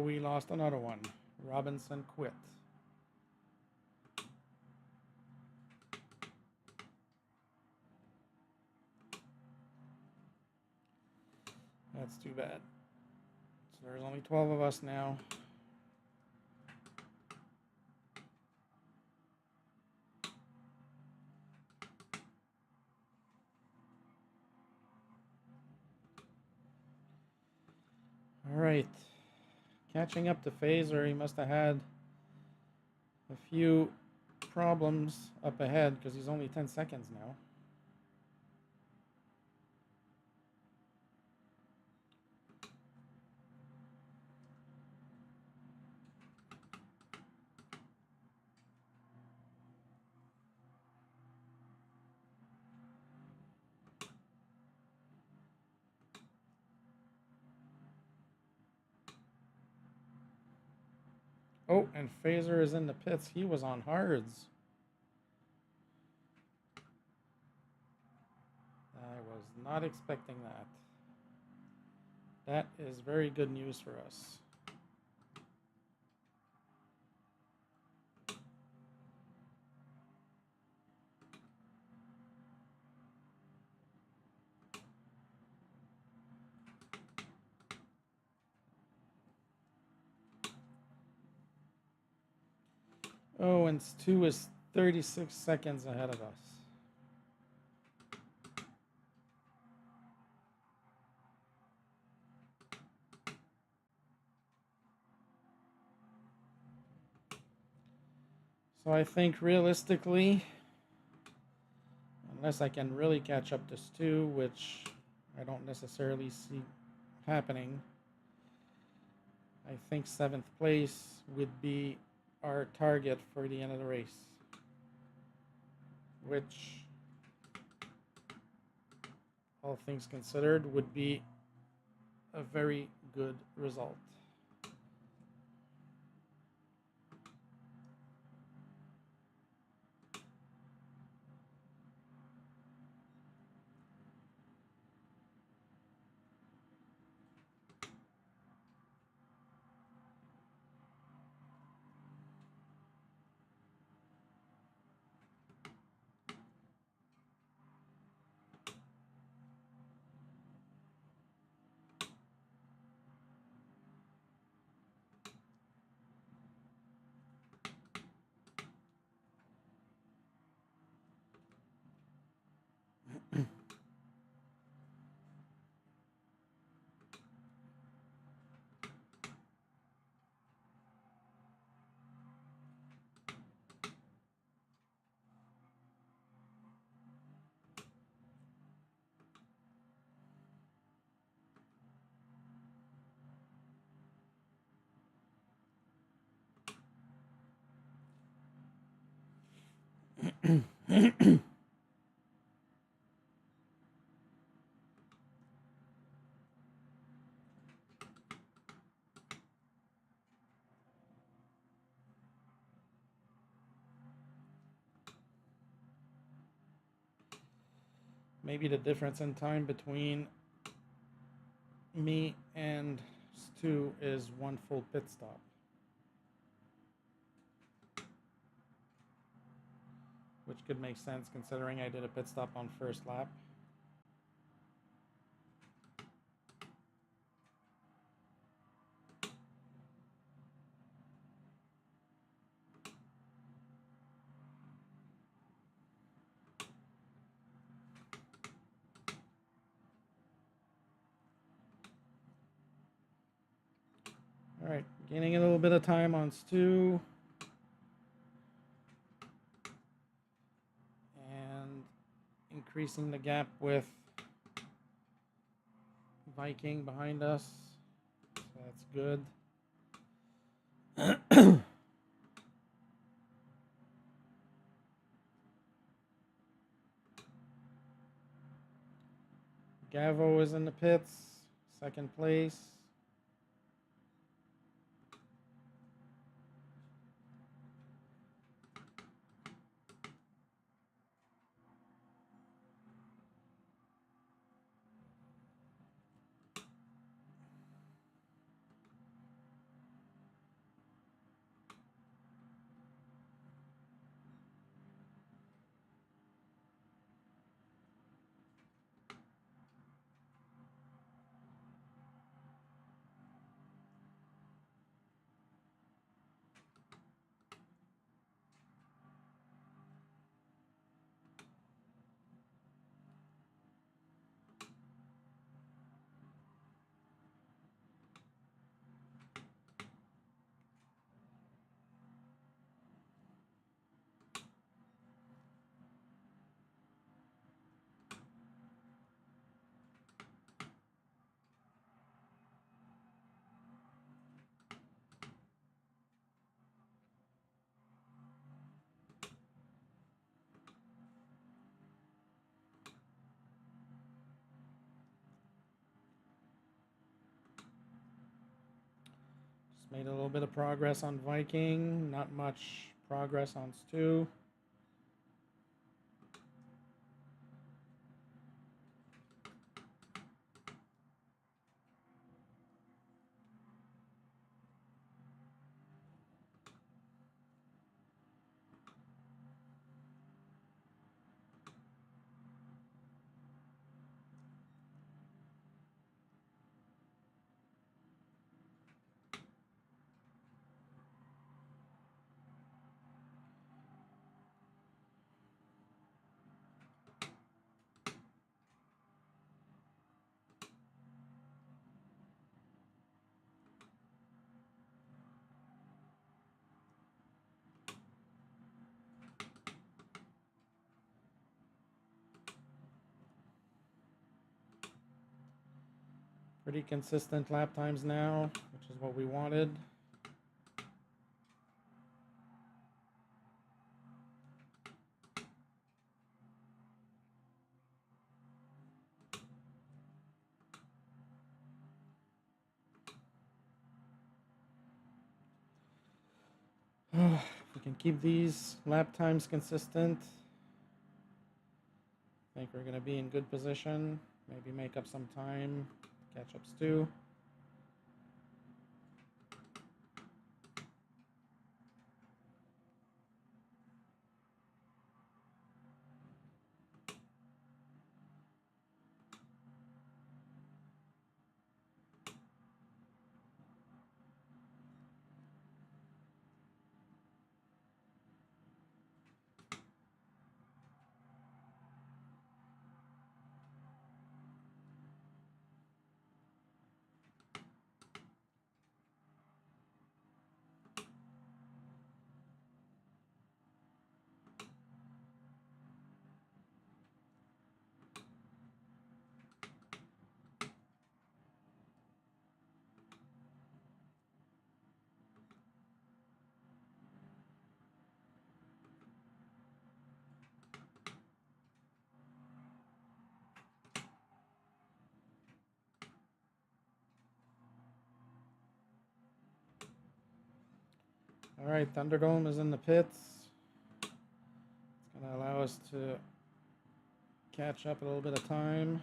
we lost another one. Robinson quit. That's too bad. So there's only 12 of us now. All right. Catching up to Phaser, he must have had a few problems up ahead because he's only 10 seconds now. Oh, and Phaser is in the pits. He was on hards. I was not expecting that. That is very good news for us. Oh, and Stu is 36 seconds ahead of us. So I think realistically, unless I can really catch up to Stu, which I don't necessarily see happening, I think 7th place would be our target for the end of the race, which, all things considered, would be a very good result. Maybe the difference in time between me and Stu is one full pit stop. Which could make sense considering I did a pit stop on first lap. All right, gaining a little bit of time on Stu. And increasing the gap with Viking behind us. So that's good. Gavo is in the pits, 2nd place. Just made a little bit of progress on Viking. Not much progress on Stu. Pretty consistent lap times now, which is what we wanted. If we can keep these lap times consistent, I think we're going to be in good position. Maybe make up some time, catch up Stu. All right, Thunderdome is in the pits. It's going to allow us to catch up a little bit of time.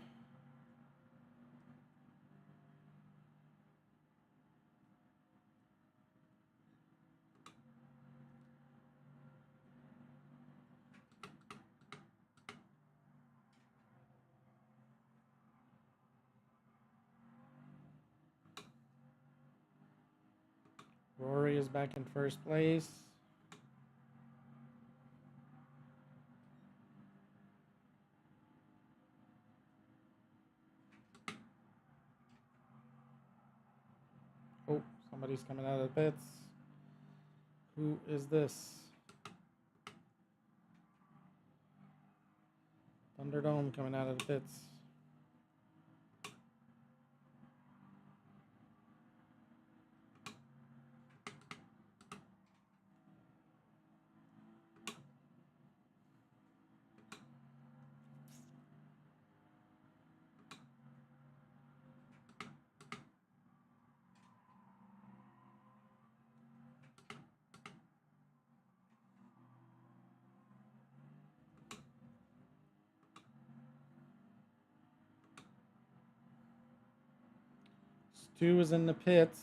Rory is back in first place. Oh, somebody's coming out of the pits. Who is this? Thunderdome coming out of the pits. Stu is in the pits.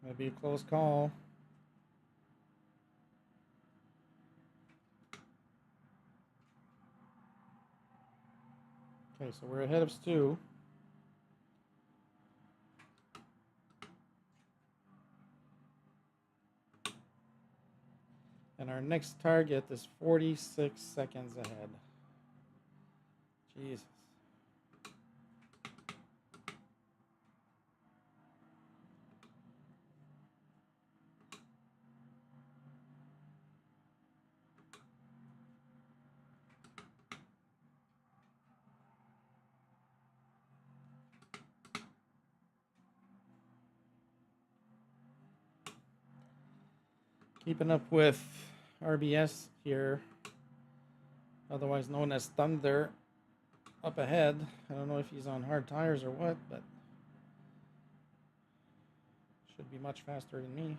Might be a close call. Okay, so we're ahead of Stu. And our next target is 46 seconds ahead. Jesus. Keeping up with RBS here, otherwise known as Thunder, up ahead. I don't know if he's on hard tires or what, but should be much faster than me.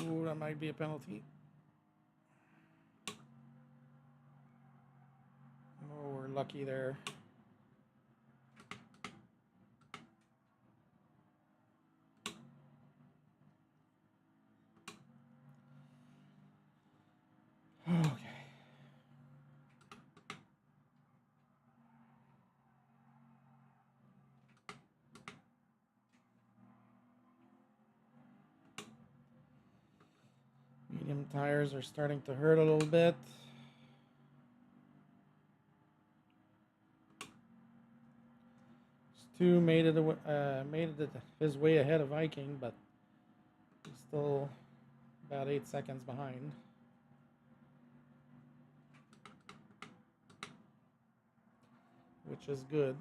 Ooh, that might be a penalty. Oh, we're lucky there. Okay. Medium tires are starting to hurt a little bit. Stu made it his way ahead of Viking, but he's still about 8 seconds behind. Which is good.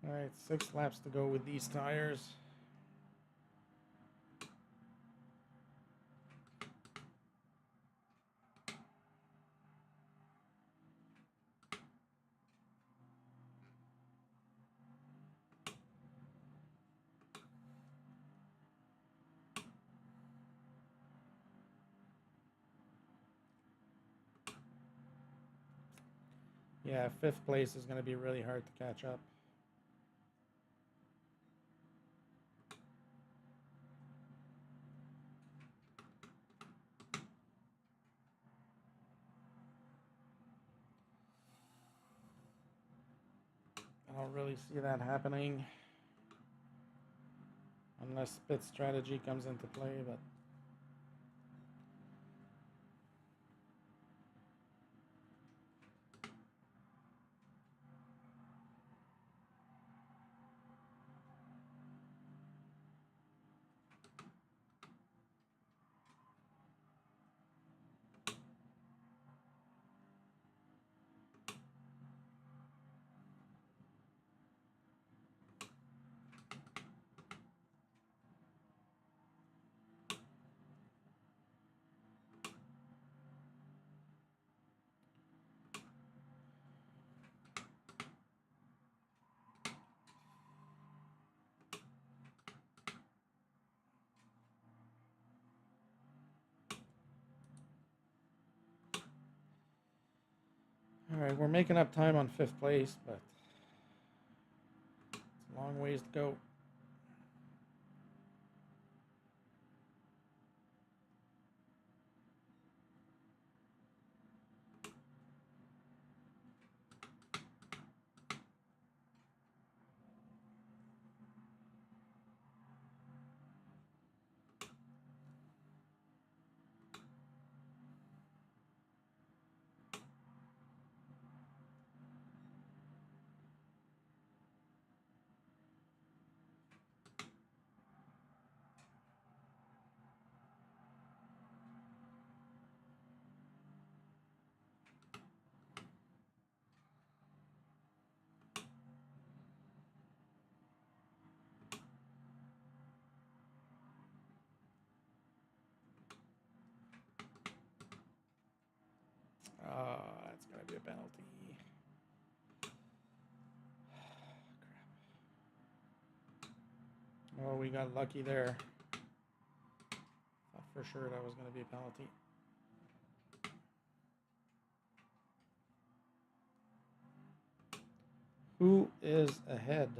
All right, 6 laps to go with these tires. Yeah, 5th place is going to be really hard to catch up. I don't really see that happening unless pit strategy comes into play, but Alright, we're making up time on 5th place, but it's a long ways to go. That's going to be a penalty. Crap. Oh, we got lucky there. Thought for sure that was going to be a penalty. Who is ahead?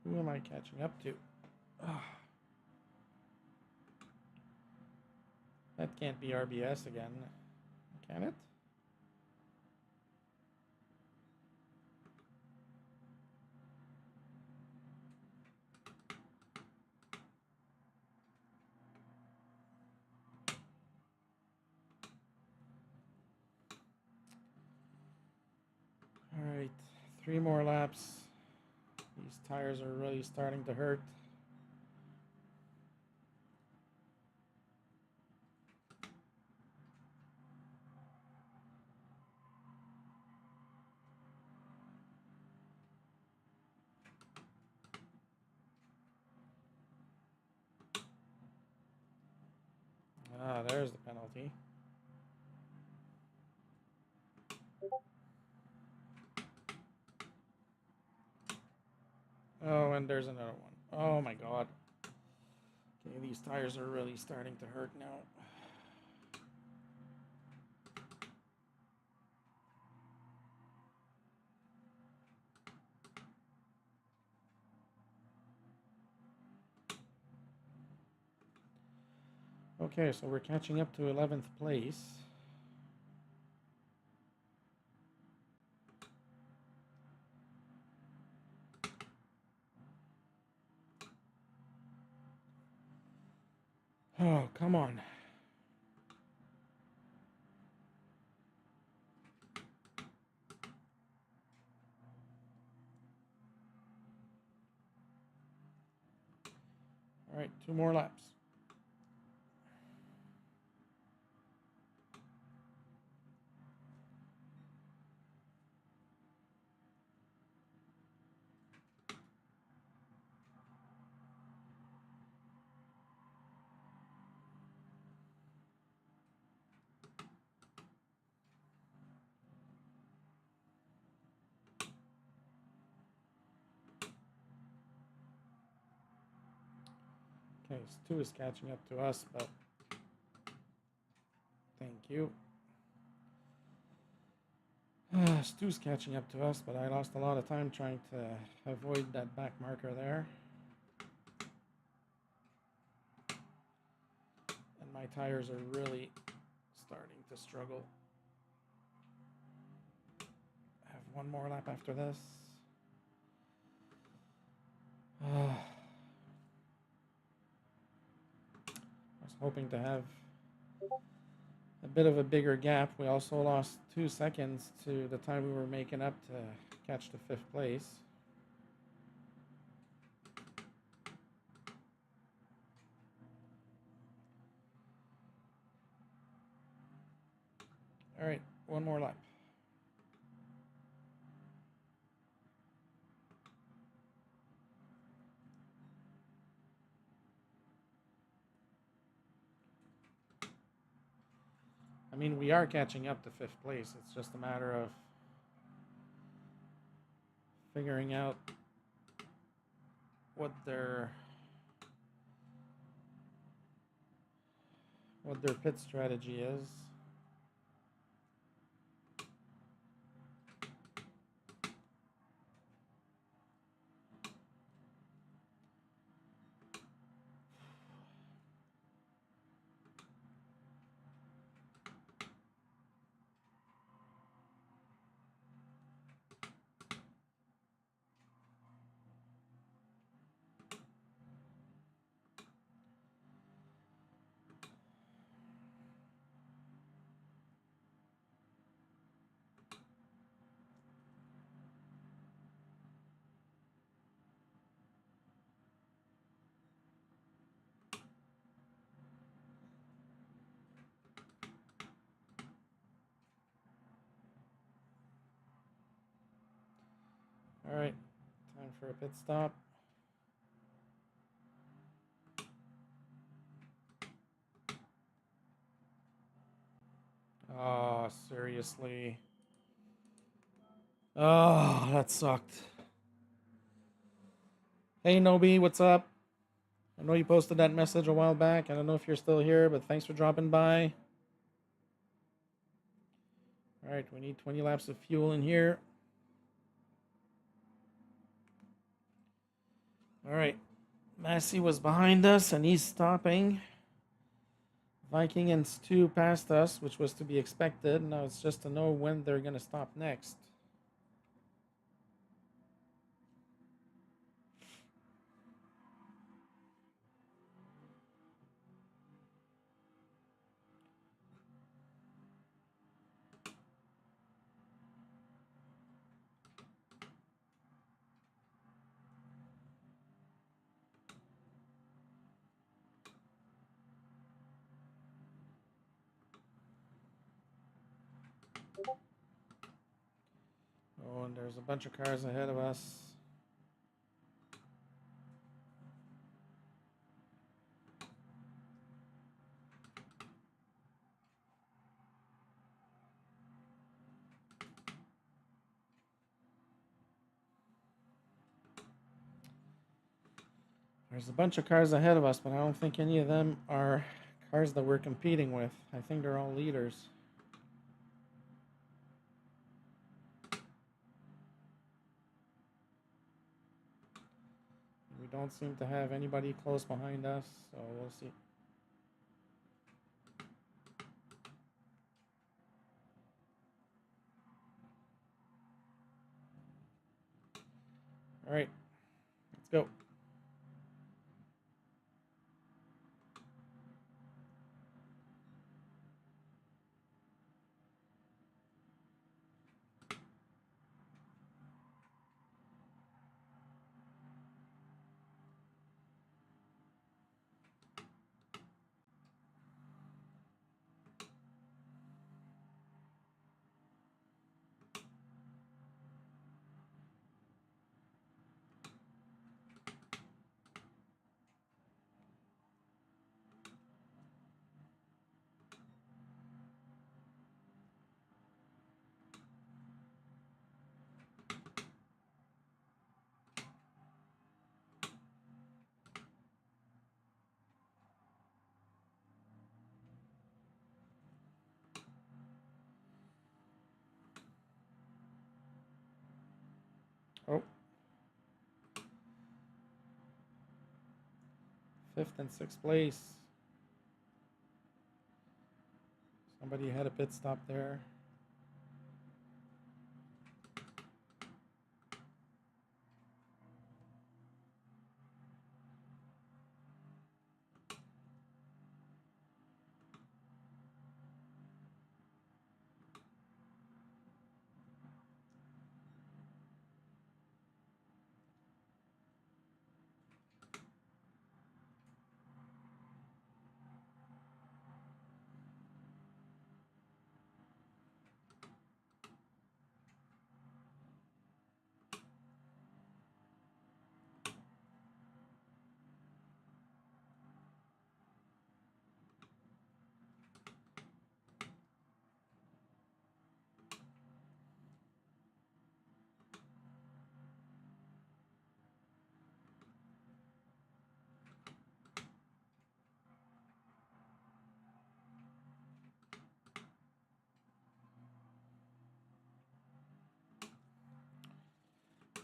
Who am I catching up to? Oh. That can't be RBS again, can it? All right, 3 more laps. These tires are really starting to hurt. Ah, there's the penalty. Oh, and there's another one. Oh my god. Okay, these tires are really starting to hurt now. Okay, so we're catching up to 11th place. Oh, come on. All right, 2 more laps. Okay, Stu is catching up to us, but thank you. Stu's catching up to us, but I lost a lot of time trying to avoid that back marker there. And my tires are really starting to struggle. I have 1 more lap after this. I was hoping to have a bit of a bigger gap. We also lost 2 seconds to the time we were making up to catch the 5th place. All right, 1 more lap. I mean, we are catching up to 5th place. It's just a matter of figuring out what their pit strategy is. for a pit stop. Oh, seriously. Oh, that sucked. Hey, Nobi, what's up? I know you posted that message a while back. I don't know if you're still here, but thanks for dropping by. All right, we need 20 laps of fuel in here. All right, Massey was behind us, and he's stopping. Viking and Stu passed us, which was to be expected. Now it's just to know when they're going to stop next. Oh, and there's a bunch of cars ahead of us. There's a bunch of cars ahead of us, but I don't think any of them are cars that we're competing with. I think they're all leaders. We don't seem to have anybody close behind us, so we'll see. All right, let's go. Oh, 5th and 6th place. Somebody had a pit stop there.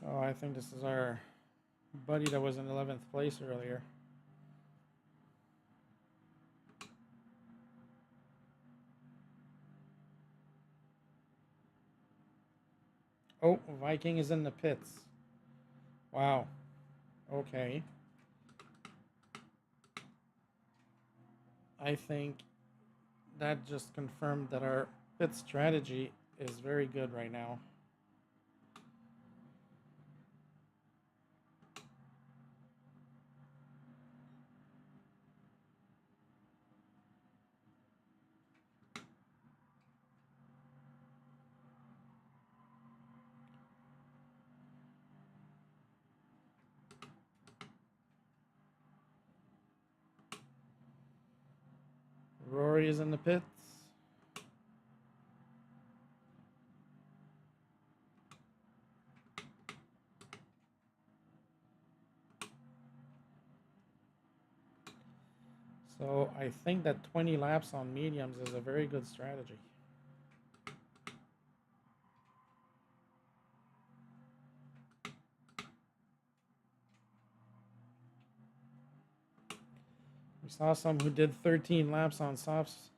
Oh, I think this is our buddy that was in 11th place earlier. Oh, Viking is in the pits. Wow. Okay. I think that just confirmed that our pit strategy is very good right now. Rory is in the pits. So I think that 20 laps on mediums is a very good strategy. We saw some who did 13 laps on softs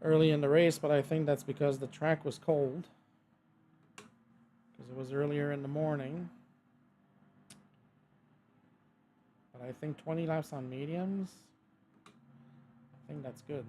early in the race, but I think that's because the track was cold. Because it was earlier in the morning. But I think 20 laps on mediums, I think that's good.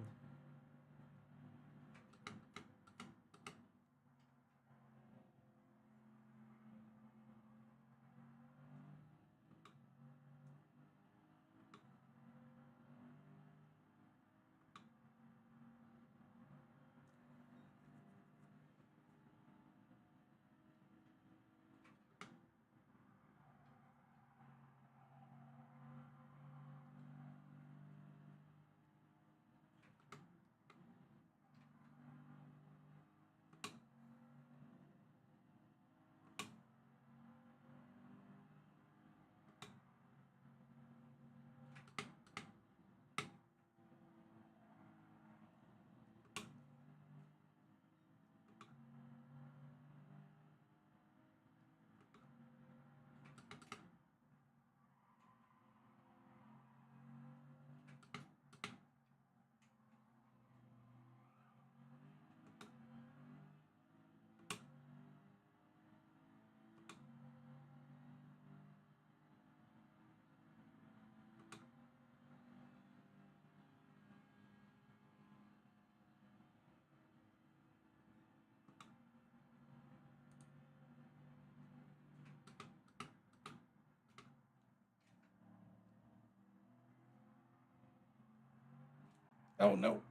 Oh no.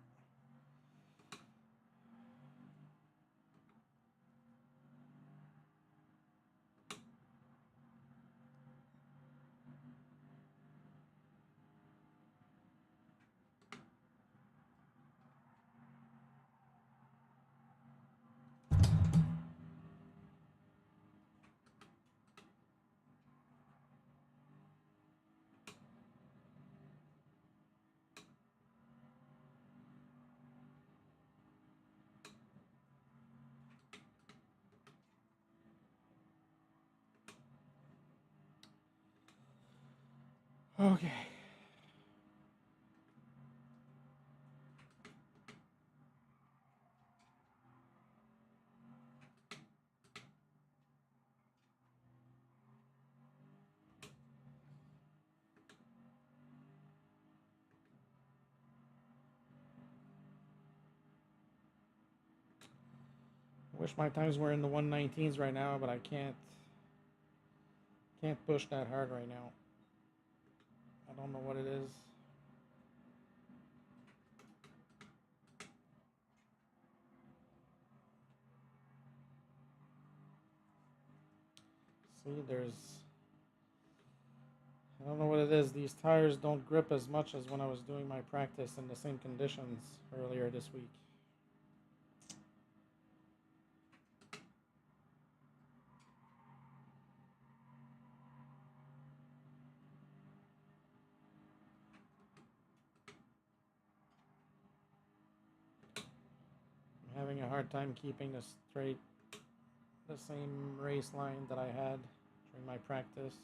Okay. Wish my times were in the 119s right now, but I can't push that hard right now. I don't know what it is. See, I don't know what it is. These tires don't grip as much as when I was doing my practice in the same conditions earlier this week. I'm having a hard time keeping the same race line that I had during my practice.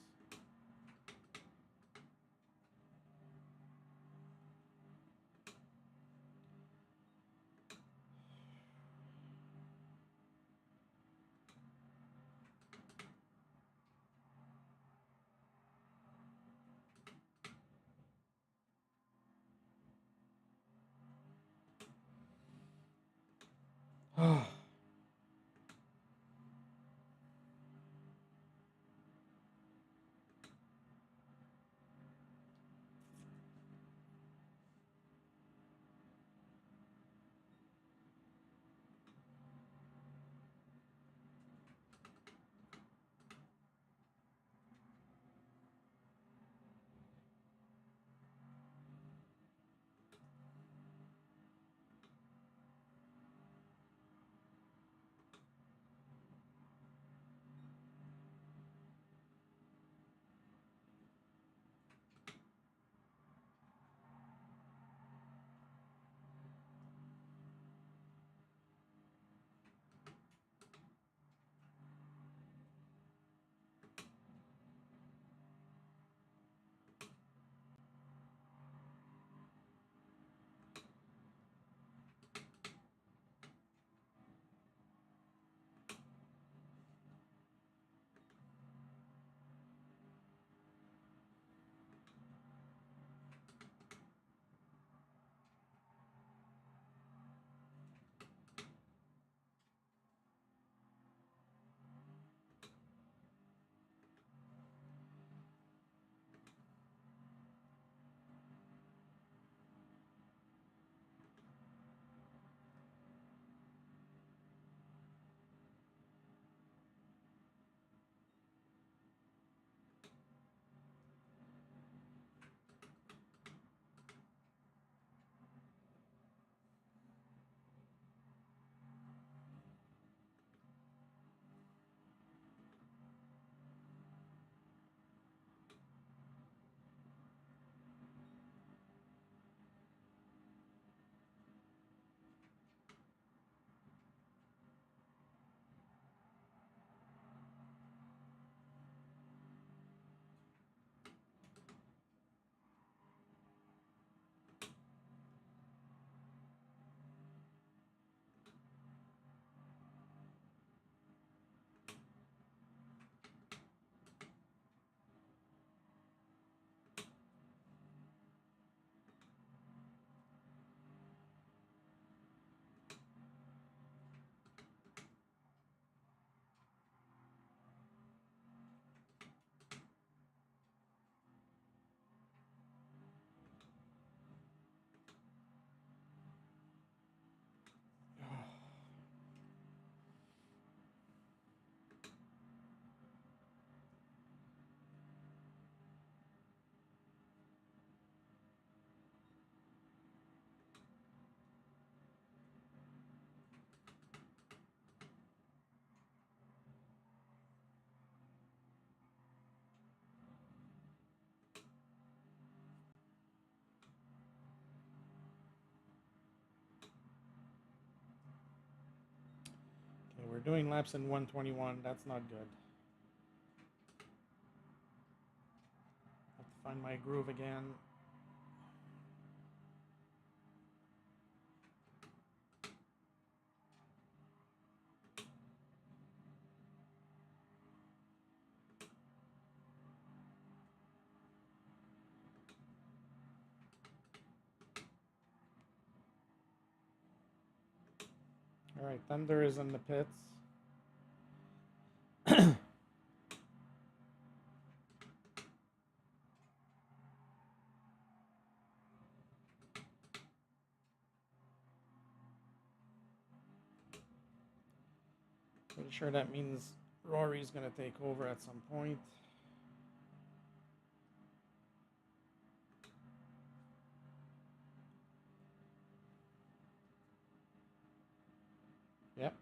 we're doing laps in 121. That's not good. Have to find my groove again. All right, Thunder is in the pits. Pretty sure that means Rory's going to take over at some point. Yep.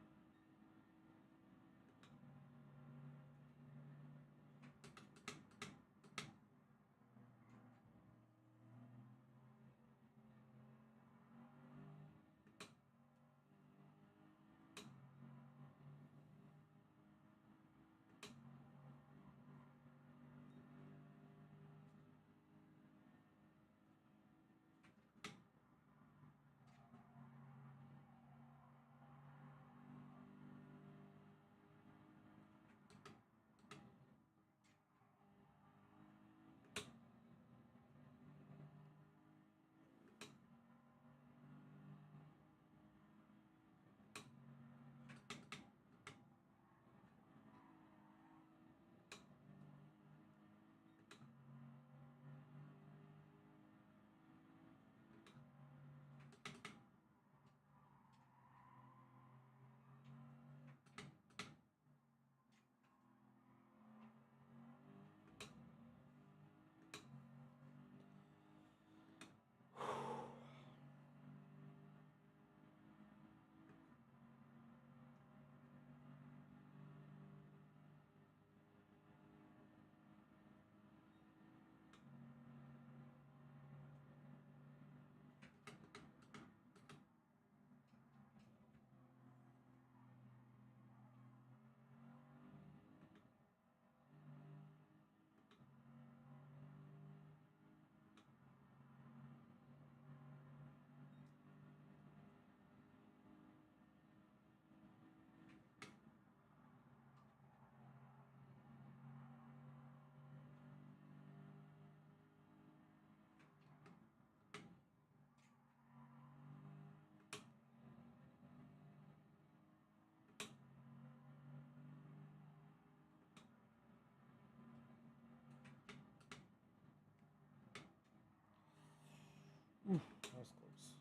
Oof, that was close.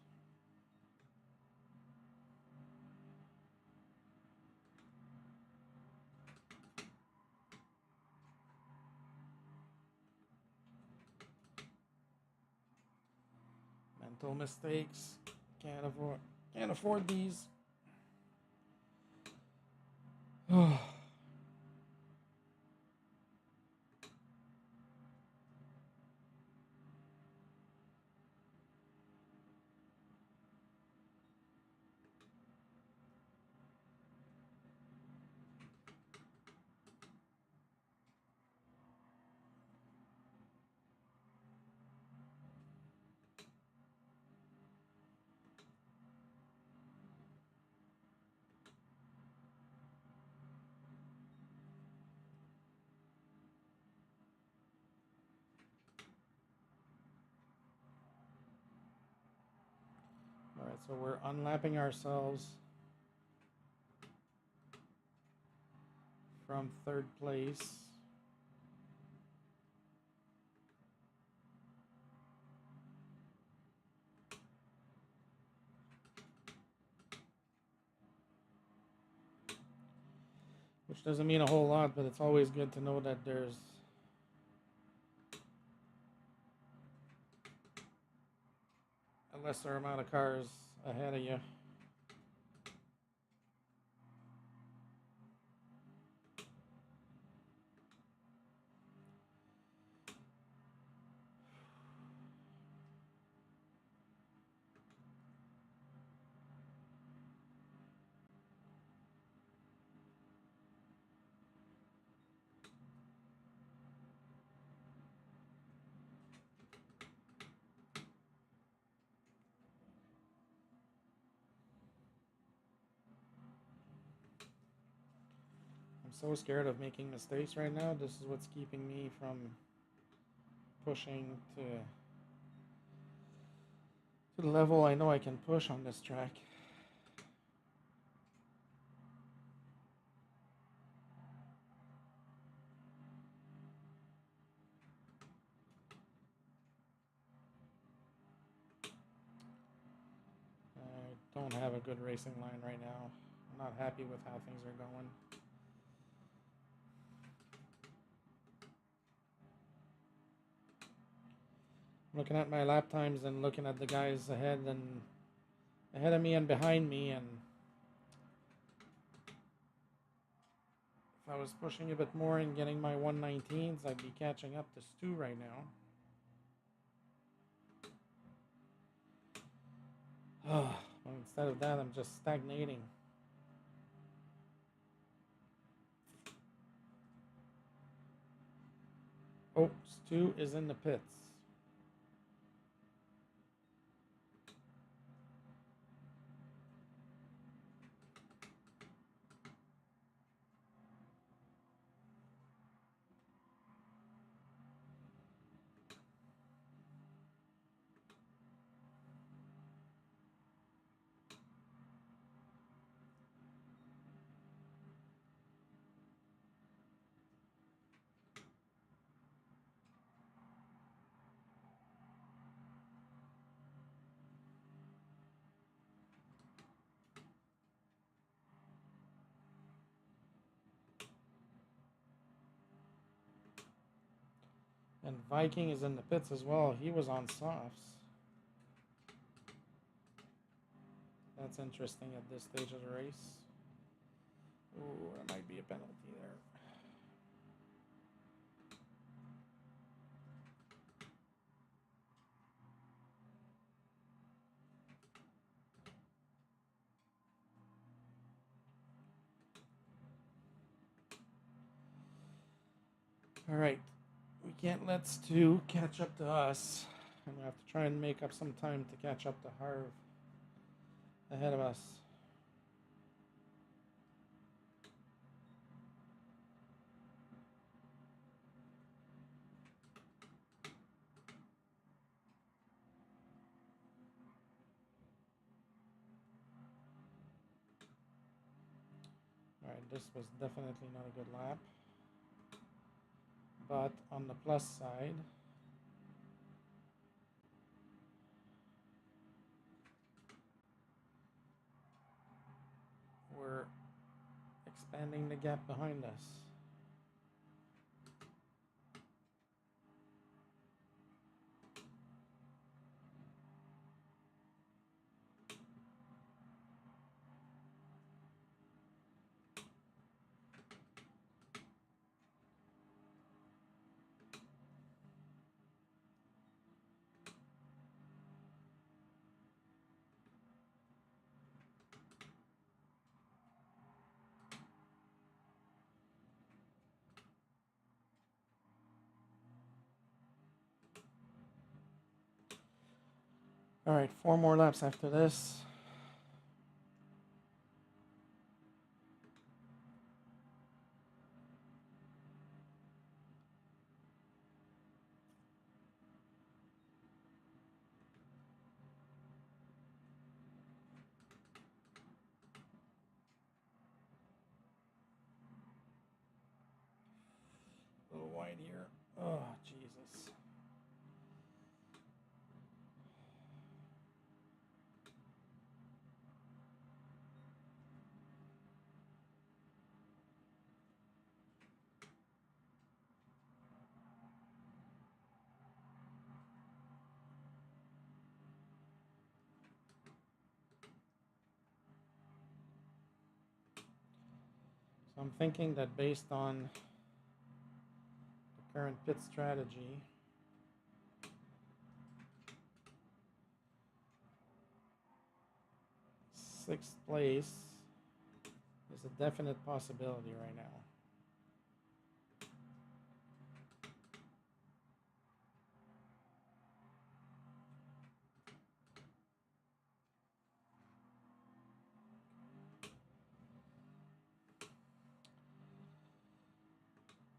Mental mistakes. Can't afford these. Alright, so we're unlapping ourselves from third place. Which doesn't mean a whole lot, but it's always good to know that there's a lesser amount of cars ahead of you. so scared of making mistakes right now. This is what's keeping me from pushing to the level I know I can push on this track. I don't have a good racing line right now. I'm not happy with how things are going. Looking at my lap times and looking at the guys ahead of me and behind me, and if I was pushing a bit more and getting my 119s, I'd be catching up to Stu right now. Well, instead of that, I'm just stagnating. Oh, Stu is in the pits. And Viking is in the pits as well. He was on softs. That's interesting at this stage of the race. Ooh, there might be a penalty there. All right. We can't let Stu catch up to us. And we have to try and make up some time to catch up to Harv ahead of us. All right, this was definitely not a good lap. But on the plus side, we're expanding the gap behind us. All right, 4 more laps after this. A little wide here. Oh, Jesus. So I'm thinking that based on the current pit strategy, 6th place is a definite possibility right now.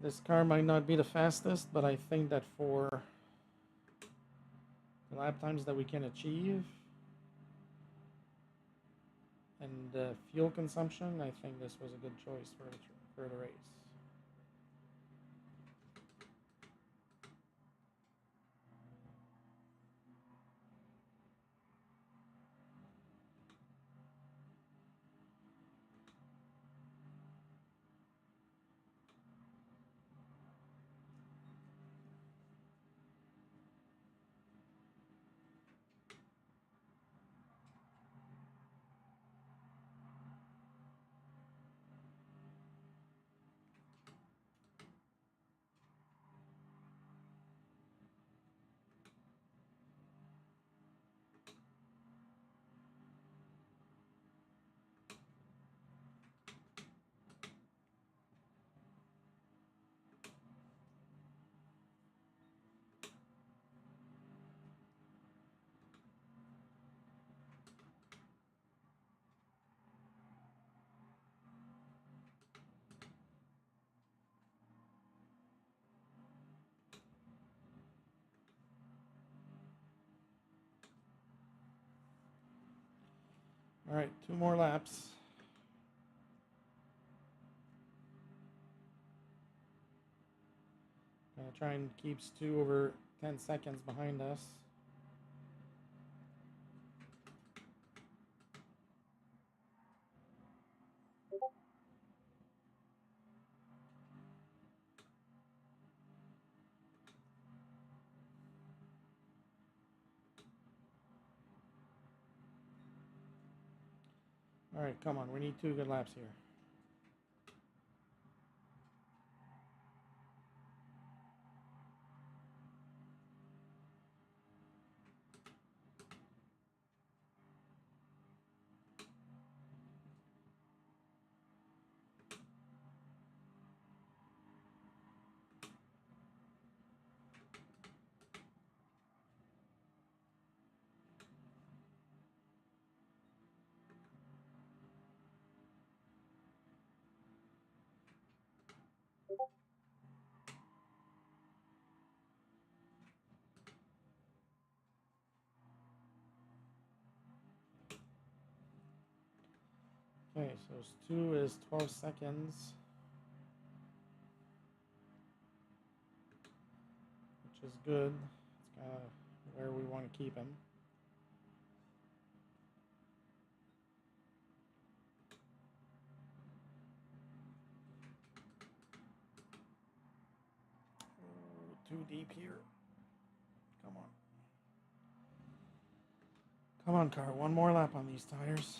This car might not be the fastest, but I think that for the lap times that we can achieve and fuel consumption, I think this was a good choice for the race. All right, 2 more laps. Gonna try and keep Stu over 10 seconds behind us. All right, come on. We need 2 good laps here. Okay, so Stu is 12 seconds, which is good. It's kind of where we want to keep him. Ooh, too deep here. Come on. Come on, car. 1 more lap on these tires.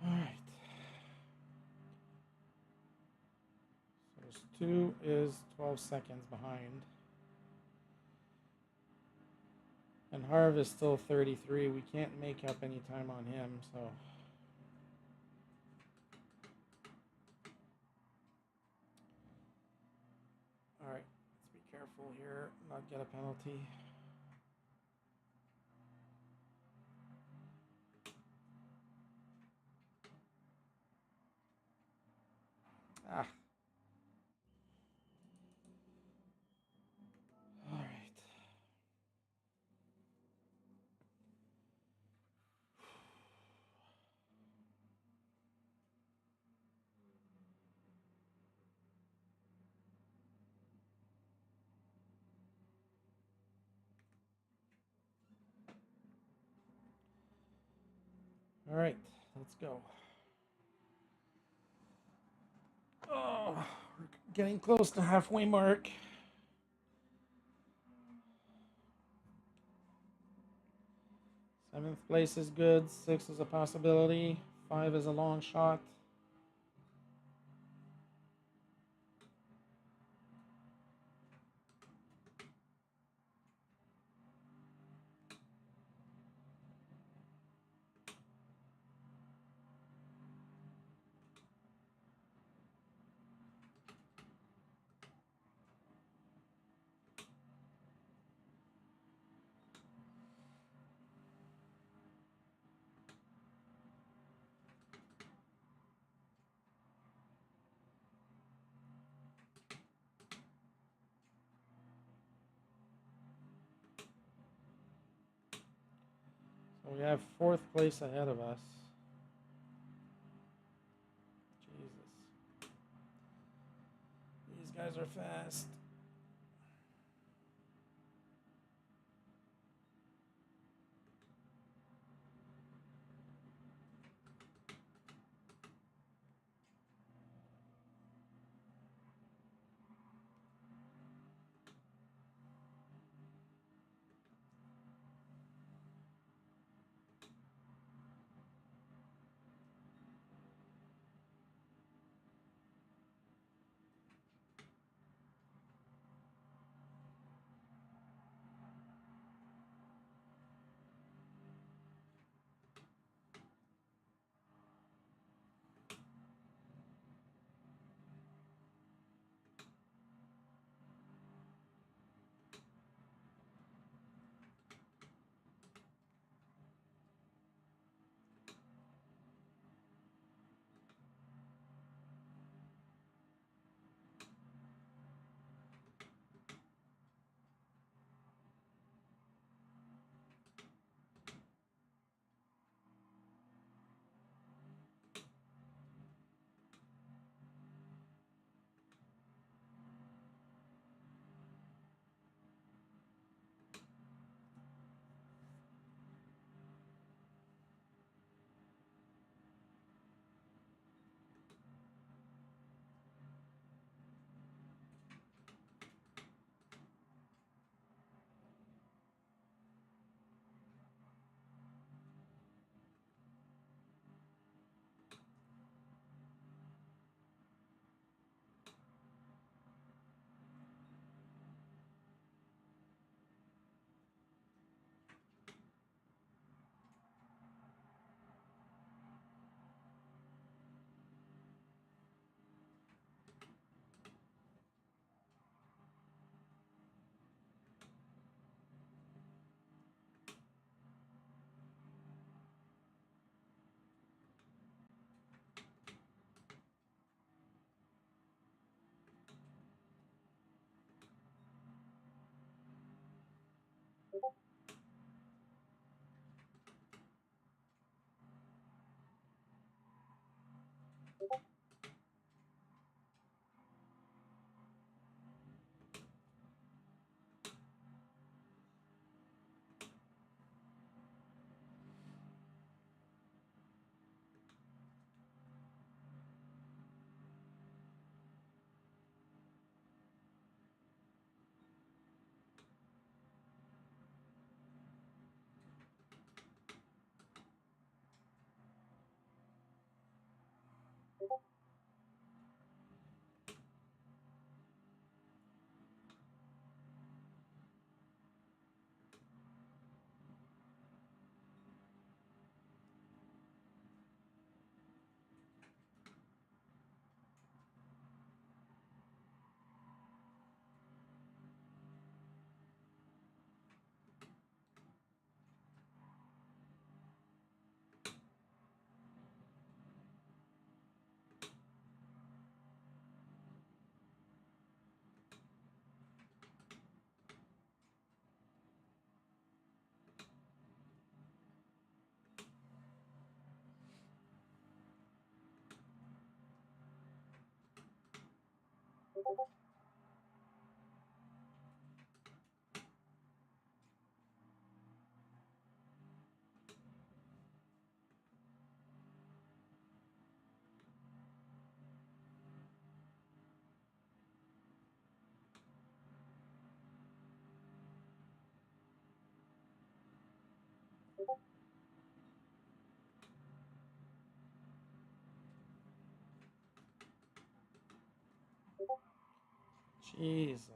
All right. So Stu is 12 seconds behind. And Harv is still 33. We can't make up any time on him, so. All right, let's be careful here, not get a penalty. Ah. All right. All right, let's go. Oh, we're getting close to halfway mark. Seventh place is good. 6 is a possibility. 5 is a long shot. So we have 4th place ahead of us. Jesus. These guys are fast. Jesus.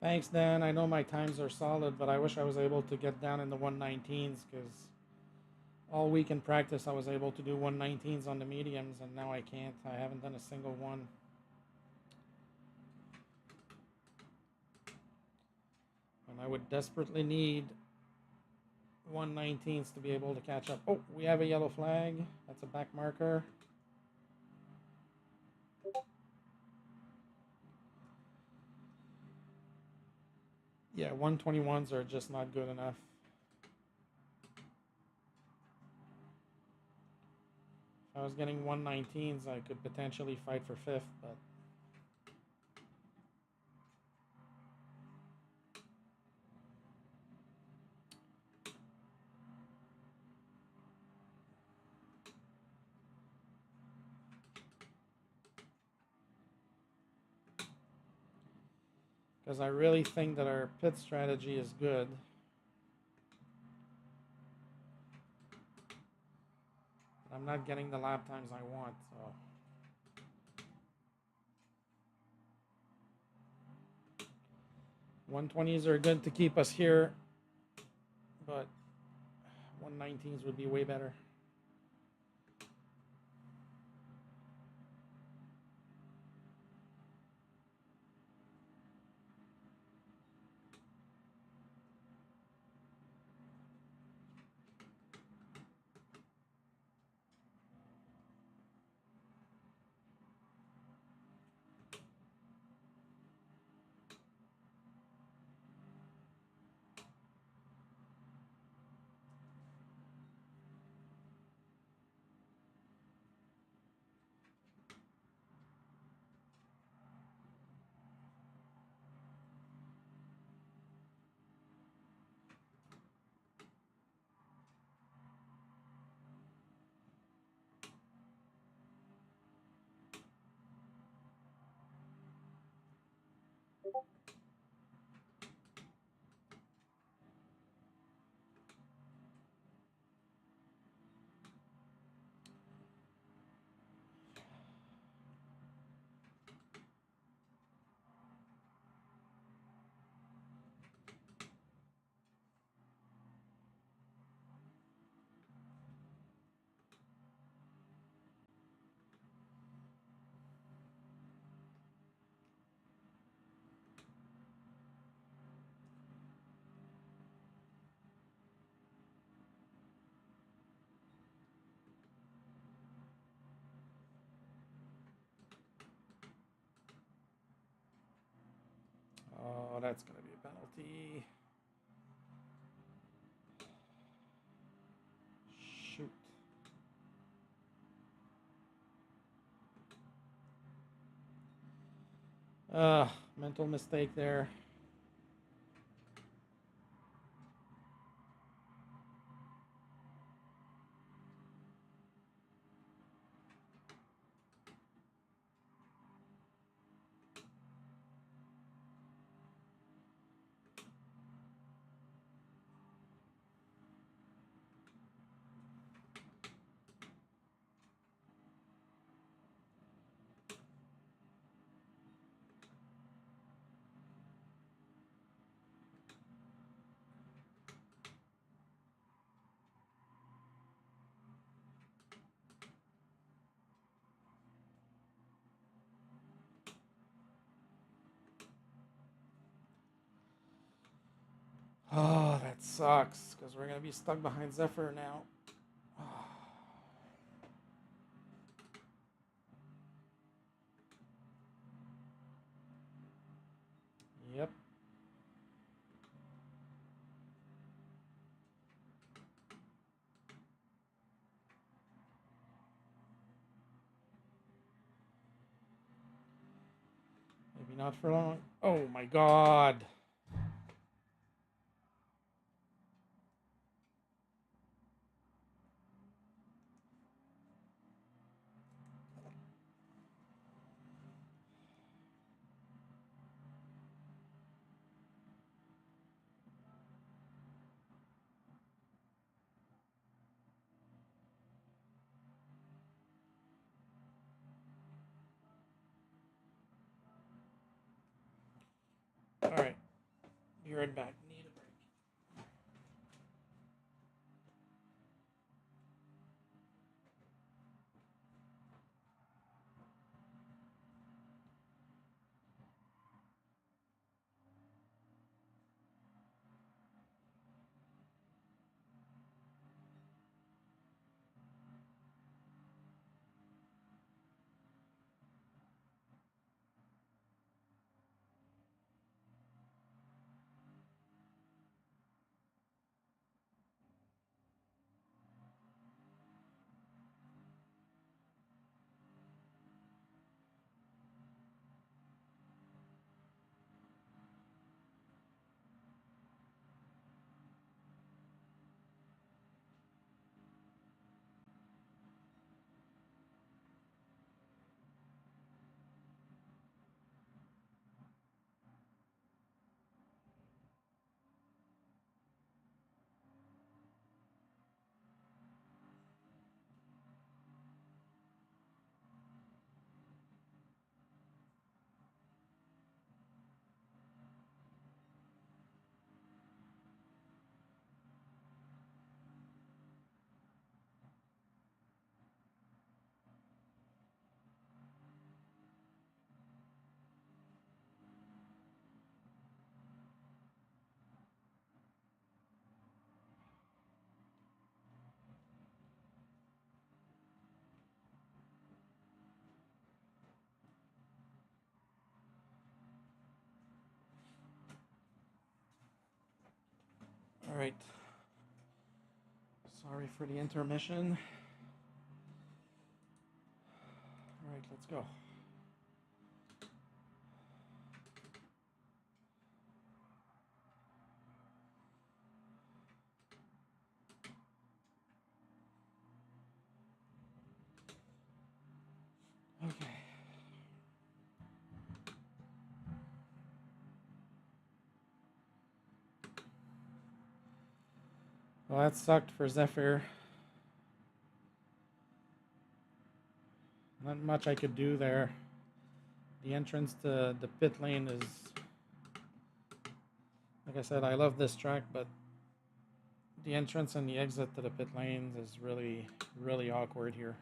Thanks, Dan. I know my times are solid, but I wish I was able to get down in the 119s because all week in practice I was able to do 119s on the mediums, and now I can't. I haven't done a single one. And I would desperately need 119s to be able to catch up. Oh, we have a yellow flag. That's a back marker. Yeah, 121s are just not good enough. If I was getting 119s, I could potentially fight for fifth, but because I really think that our pit strategy is good. I'm not getting the lap times I want, so 120s are good to keep us here, but 119s would be way better. Oh, that's going to be a penalty. Shoot. Mental mistake there. Oh, that sucks because we're going to be stuck behind Zephyr now. Yep. Maybe not for long. Oh my god. All right. Be right back. Need a break. All right. Sorry for the intermission. All right, let's go. Okay. Well, that sucked for Zephyr. Not much I could do there. The entrance to the pit lane is, like I said, I love this track, but the entrance and the exit to the pit lanes is really, really awkward here.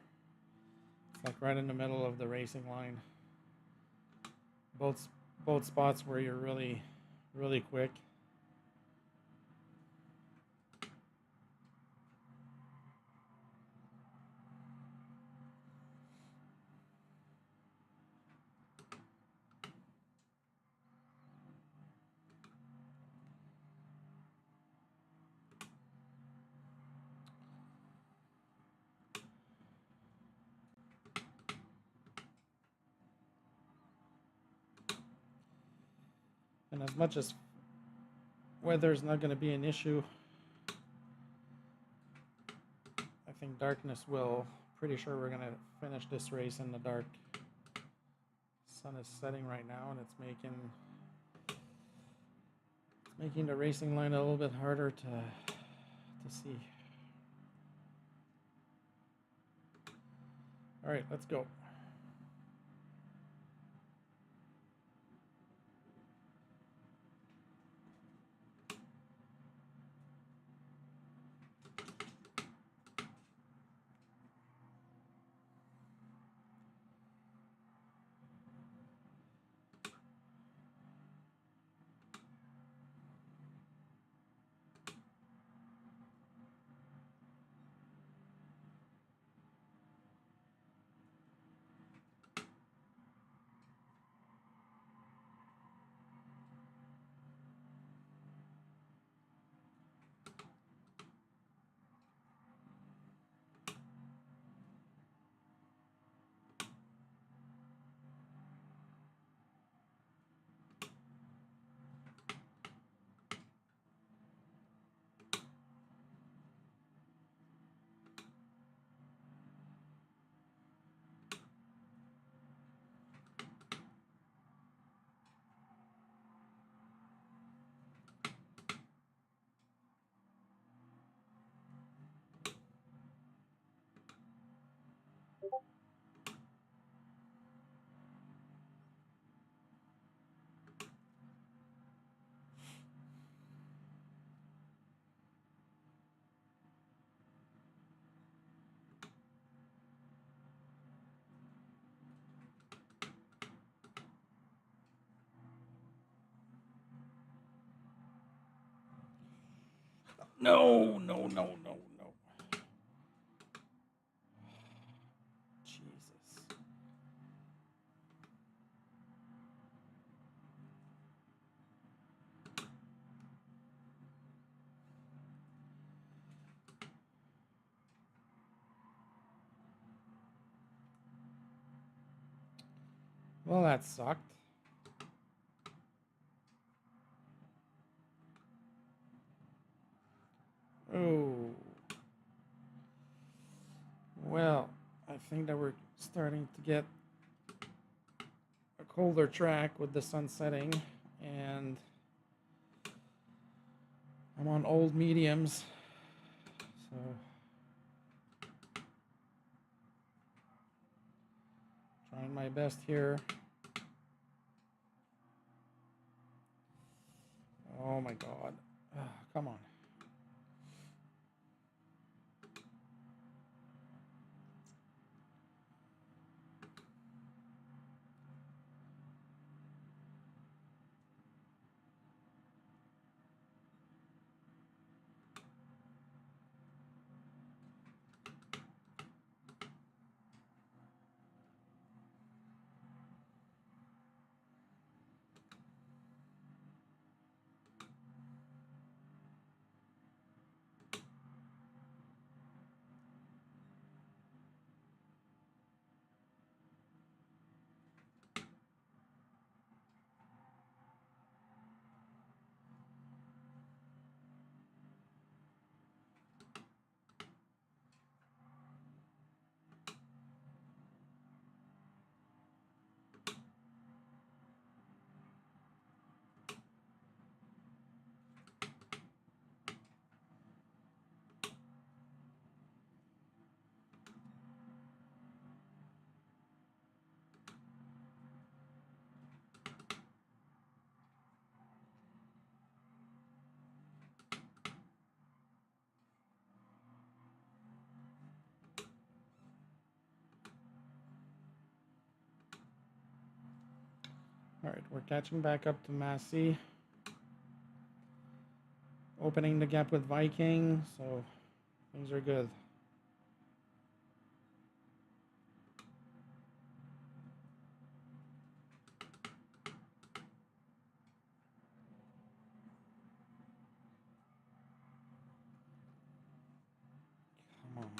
It's like right in the middle of the racing line. Both spots where you're really, really quick. as much as weather's not going to be an issue, I think darkness will. Pretty sure we're going to finish this race in the dark. Sun is setting right now, and it's making the racing line a little bit harder to see. All right, let's go. No. Jesus. Well, that sucked. Oh. Well, I think that we're starting to get a colder track with the sun setting, and I'm on old mediums, so trying my best here. Oh my God. Come on. All right, we're catching back up to Massey. Opening the gap with Viking, so things are good. Come on.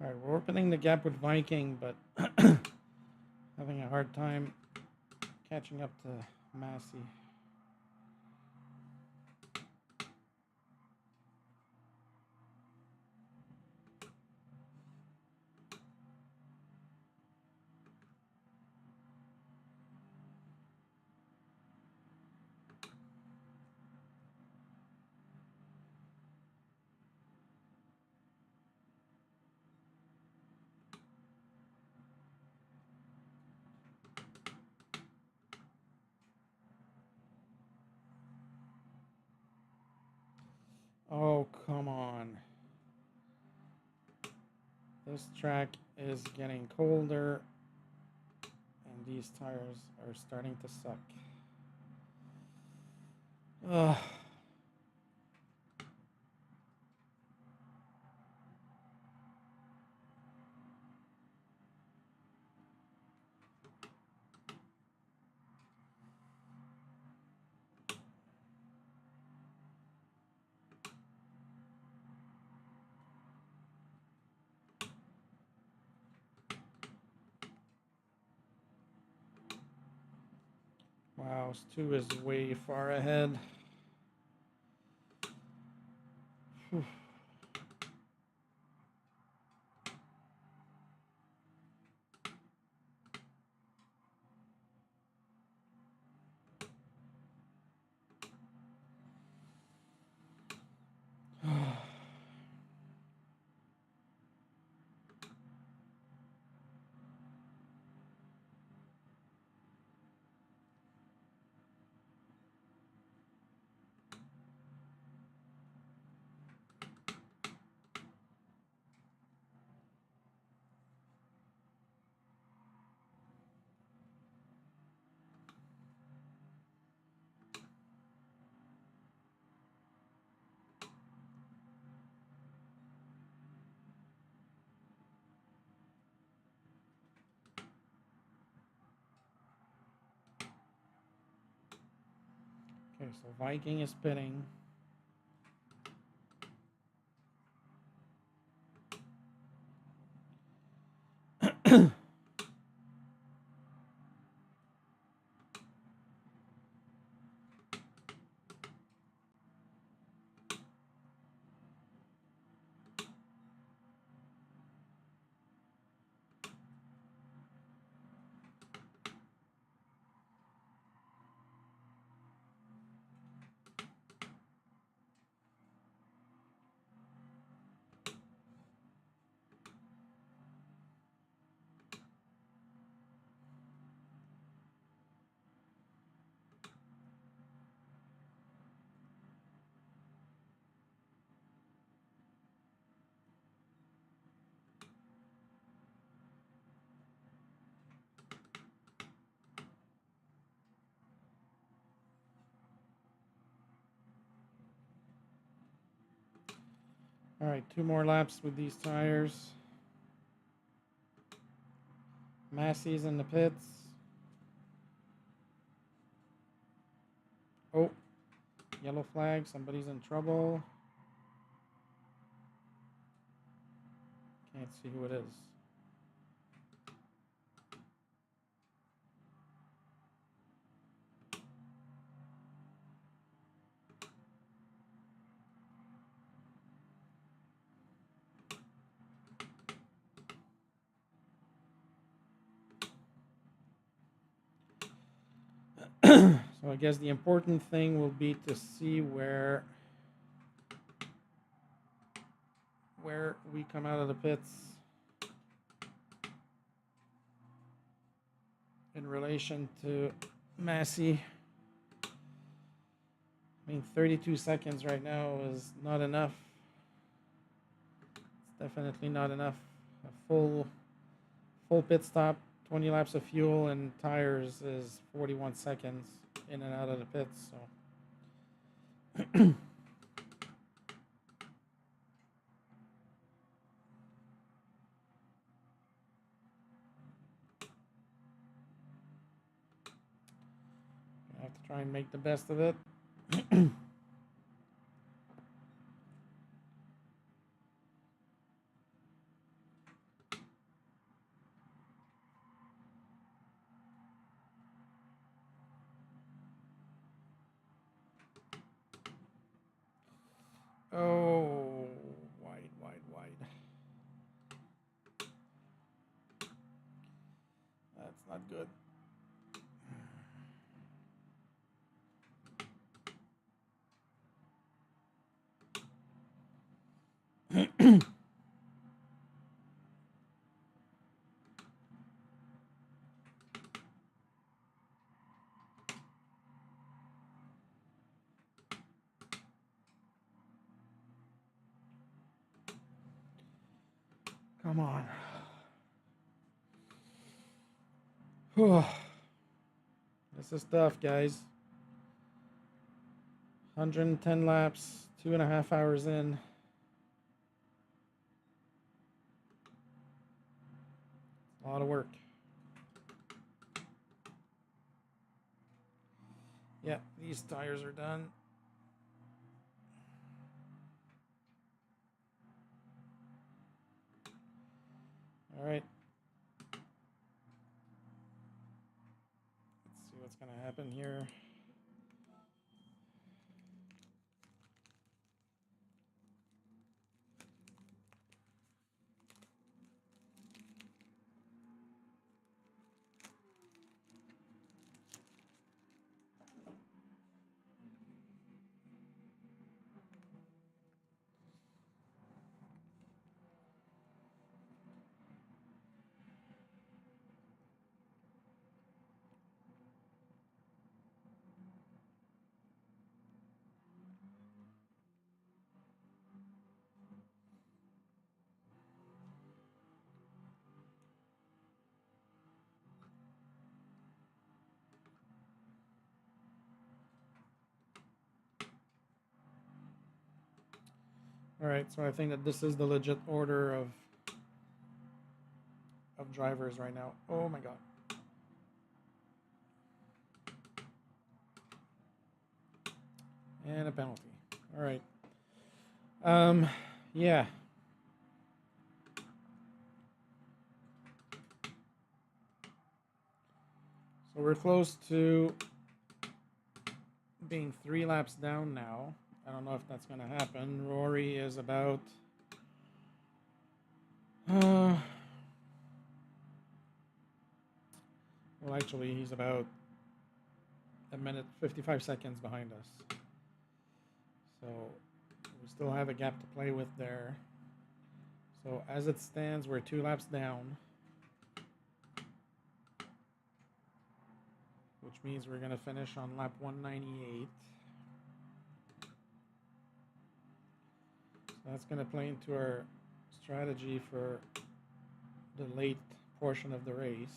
All right, we're opening the gap with Viking, but having a hard time catching up to Massey. Oh, come on. This track is getting colder, and these tires are starting to suck. Ugh. Wow, Stu is way far ahead. Whew. Okay, so Viking is spinning. All right, 2 more laps with these tires. Massey's in the pits. Oh, yellow flag. Somebody's in trouble. Can't see who it is. So I guess the important thing will be to see where we come out of the pits in relation to Massey. I mean, 32 seconds right now is not enough. It's definitely not enough. A full pit stop, 20 laps of fuel and tires is 41 seconds in and out of the pits. So I have to try and make the best of it. not good. Come on. This is tough, guys. 110 laps, 2.5 hours in. A lot of work. Yeah, these tires are done. All right. Let's see what's going to happen here. All right, so I think that this is the legit order of drivers right now. Oh my god. And a penalty. All right. Yeah. So we're close to being 3 laps down now. I don't know if that's going to happen. Rory is about well, actually, he's about 1 minute 55 seconds behind us. So we still have a gap to play with there. So as it stands, we're 2 laps down, which means we're going to finish on lap 198. So that's going to play into our strategy for the late portion of the race.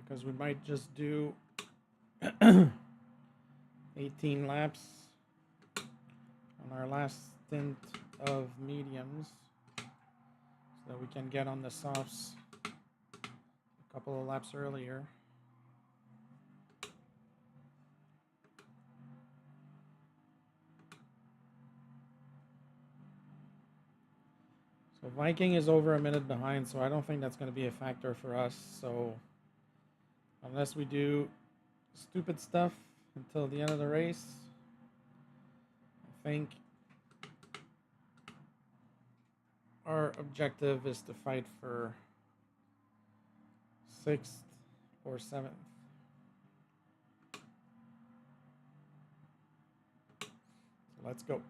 Because we might just do 18 laps on our last stint of mediums so that we can get on the softs a couple of laps earlier. So Viking is over 1 minute behind, so I don't think that's going to be a factor for us. So unless we do stupid stuff until the end of the race, I think our objective is to fight for 6th or 7th. So let's go.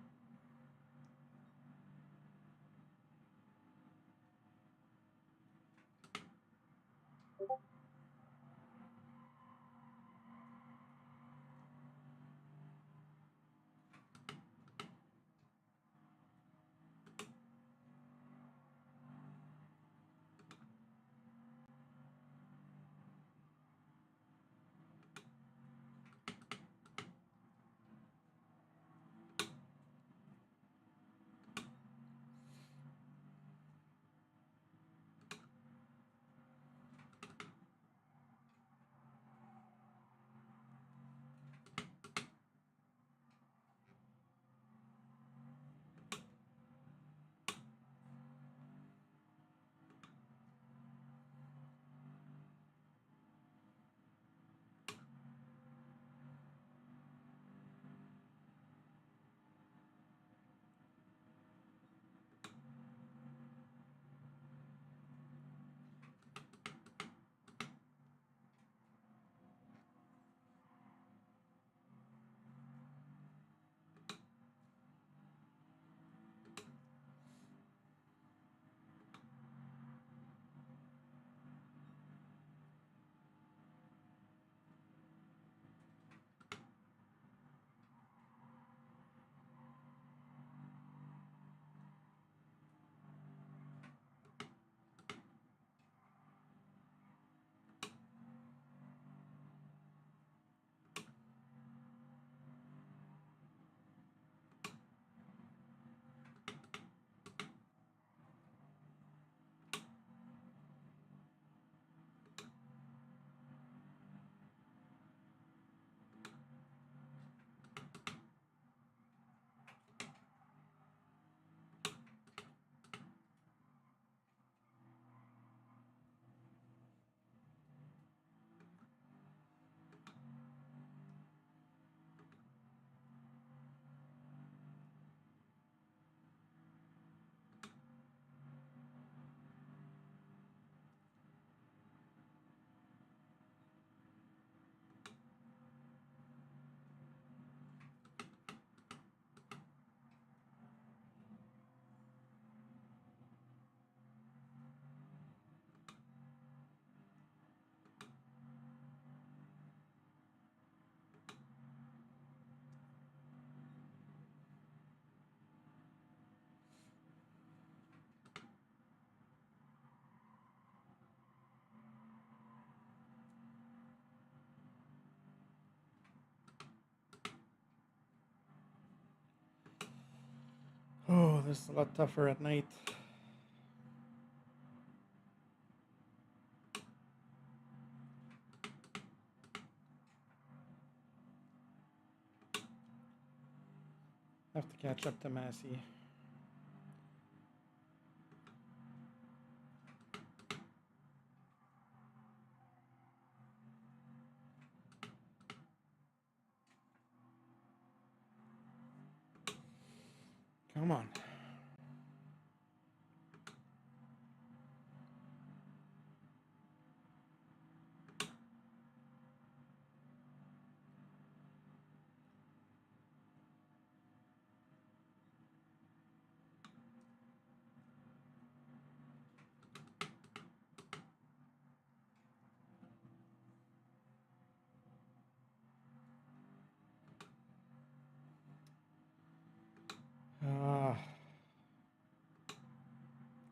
this is a lot tougher at night. Have to catch up to Massey. Come on.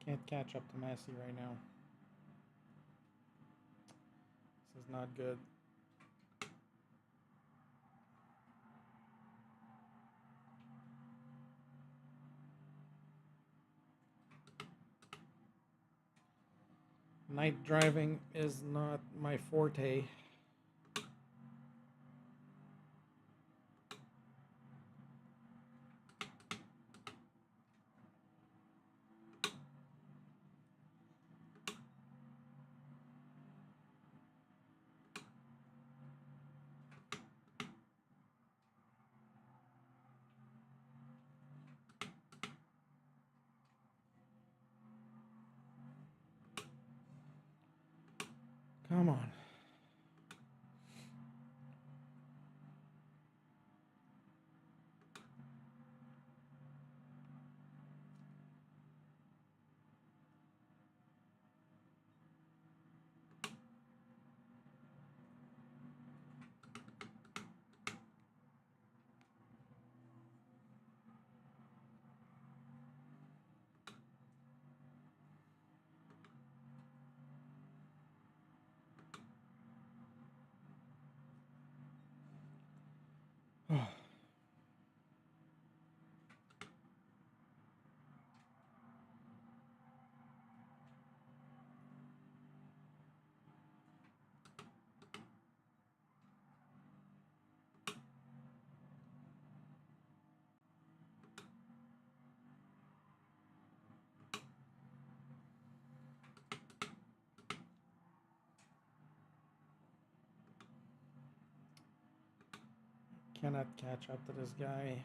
Can't catch up to Massey right now. This is not good. Night driving is not my forte. Come on. Cannot catch up to this guy.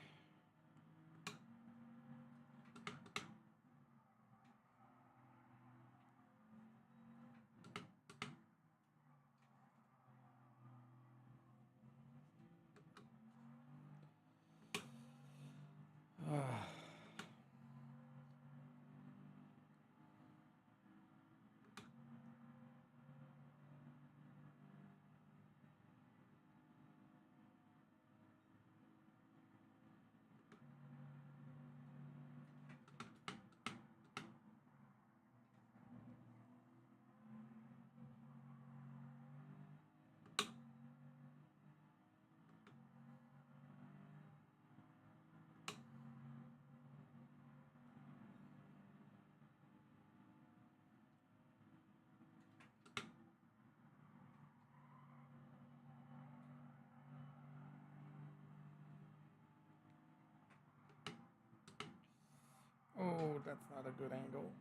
Oh, that's not a good angle.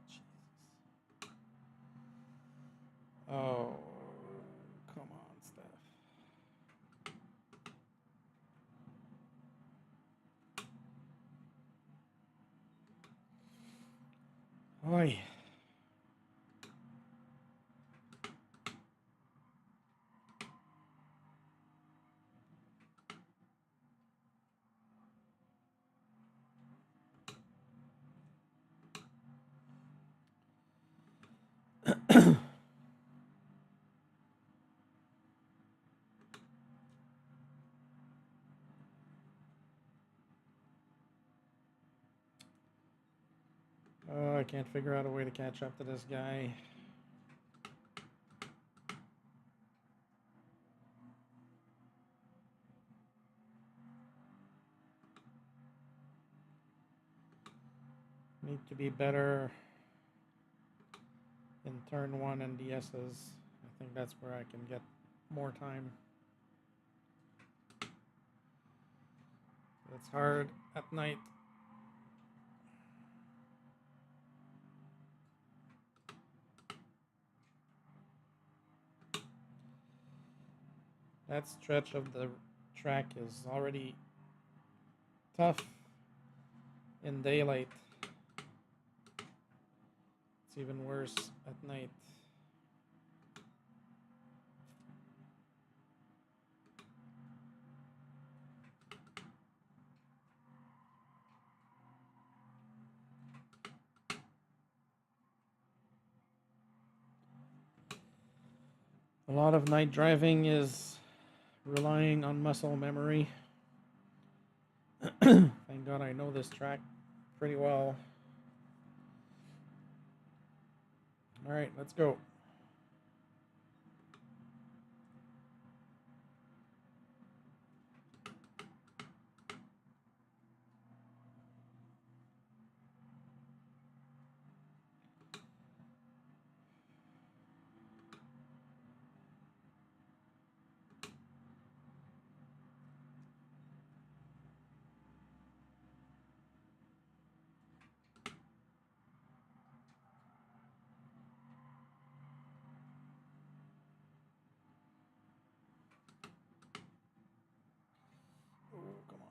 Jesus. Oh, come on, Steph. Oi. Oh, I can't figure out a way to catch up to this guy. Need to be better in turn 1 and DSs. I think that's where I can get more time. It's hard at night. That stretch of the track is already tough in daylight. It's even worse at night. A lot of night driving is relying on muscle memory. Thank God I know this track pretty well. All right, let's go. Oh, come on.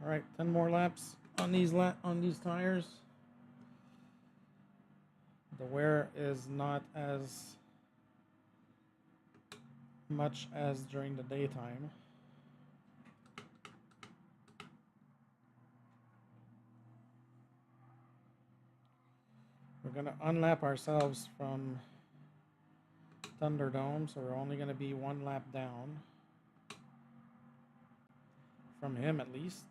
All right, 10 more laps on these tires. The wear is not as much as during the daytime. We're gonna unlap ourselves from Thunderdome, so we're only gonna be 1 lap down from him at least.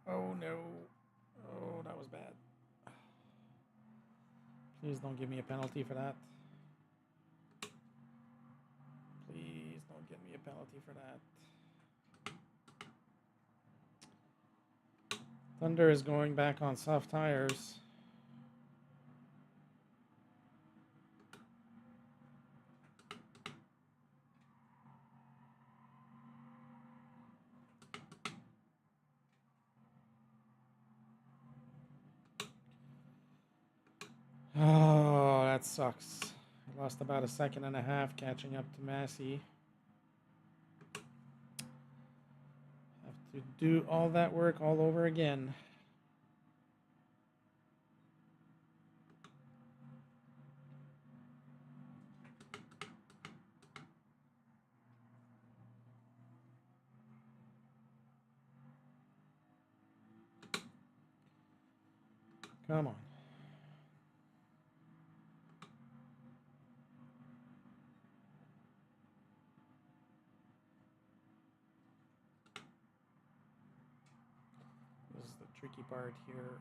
Oh no. Oh, that was bad. Please don't give me a penalty for that. Please don't give me a penalty for that. Thunder is going back on soft tires. Oh, that sucks. I lost about 1.5 seconds catching up to Massey. Have to do all that work all over again. Come on. This is the tricky part here.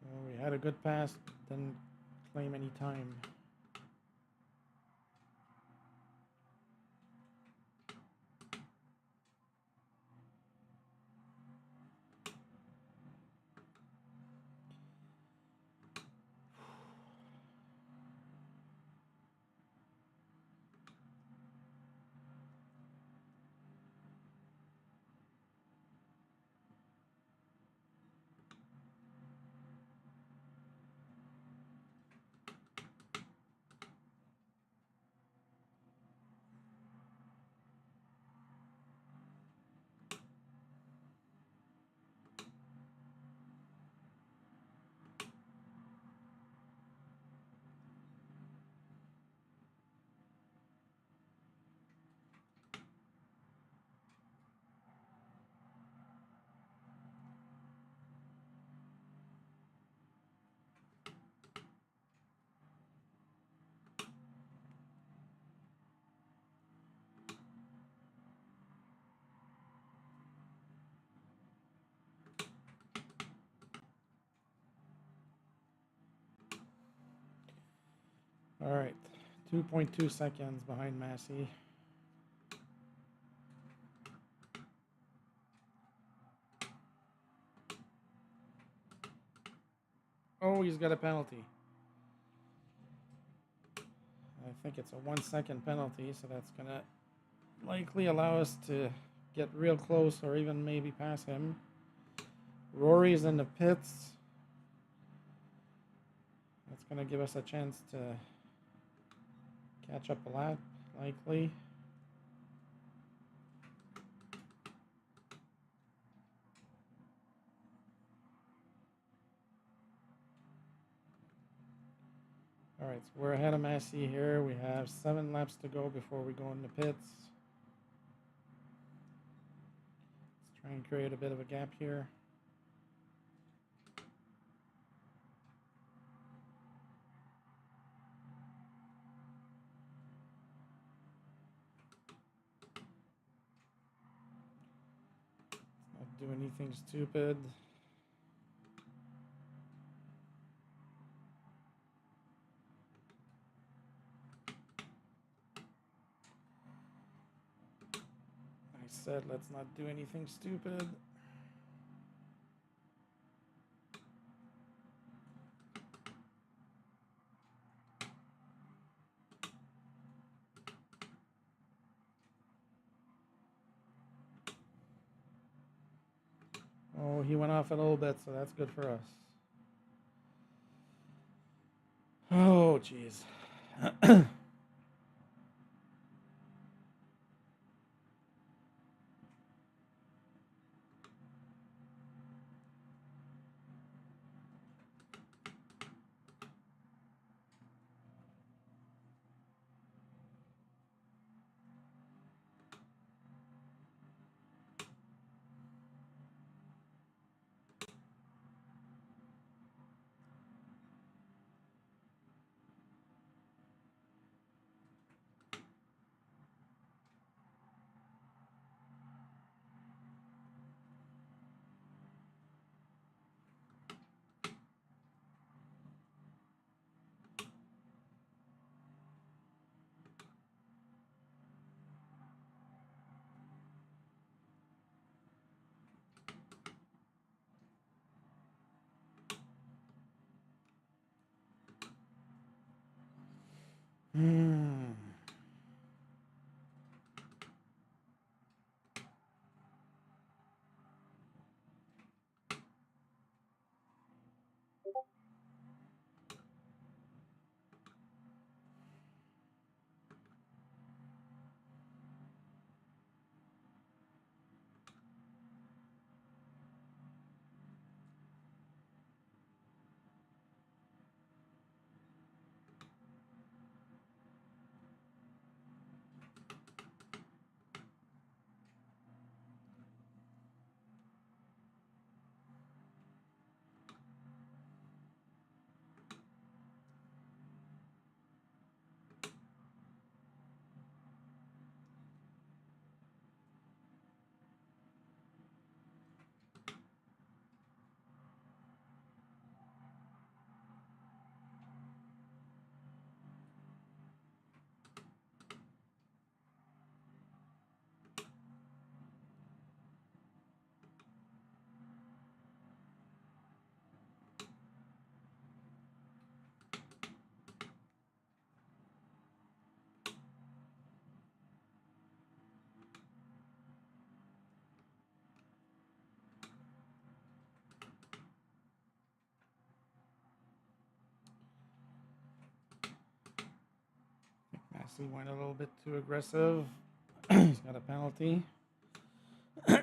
Well, we had a good pass, didn't claim any time. All right, 2.2 seconds behind Massey. Oh, he's got a penalty. I think it's a 1 second penalty, so that's going to likely allow us to get real close or even maybe pass him. Rory's in the pits. That's going to give us a chance to catch up a lap, likely. All right, so we're ahead of Massey here. We have 7 laps to go before we go in the pits. Let's try and create a bit of a gap here. Not do anything stupid. I said let's not do anything stupid. Oh, he went off a little bit, so that's good for us. Oh, jeez. Hmm. Massey went a little bit too aggressive. He's got a penalty. So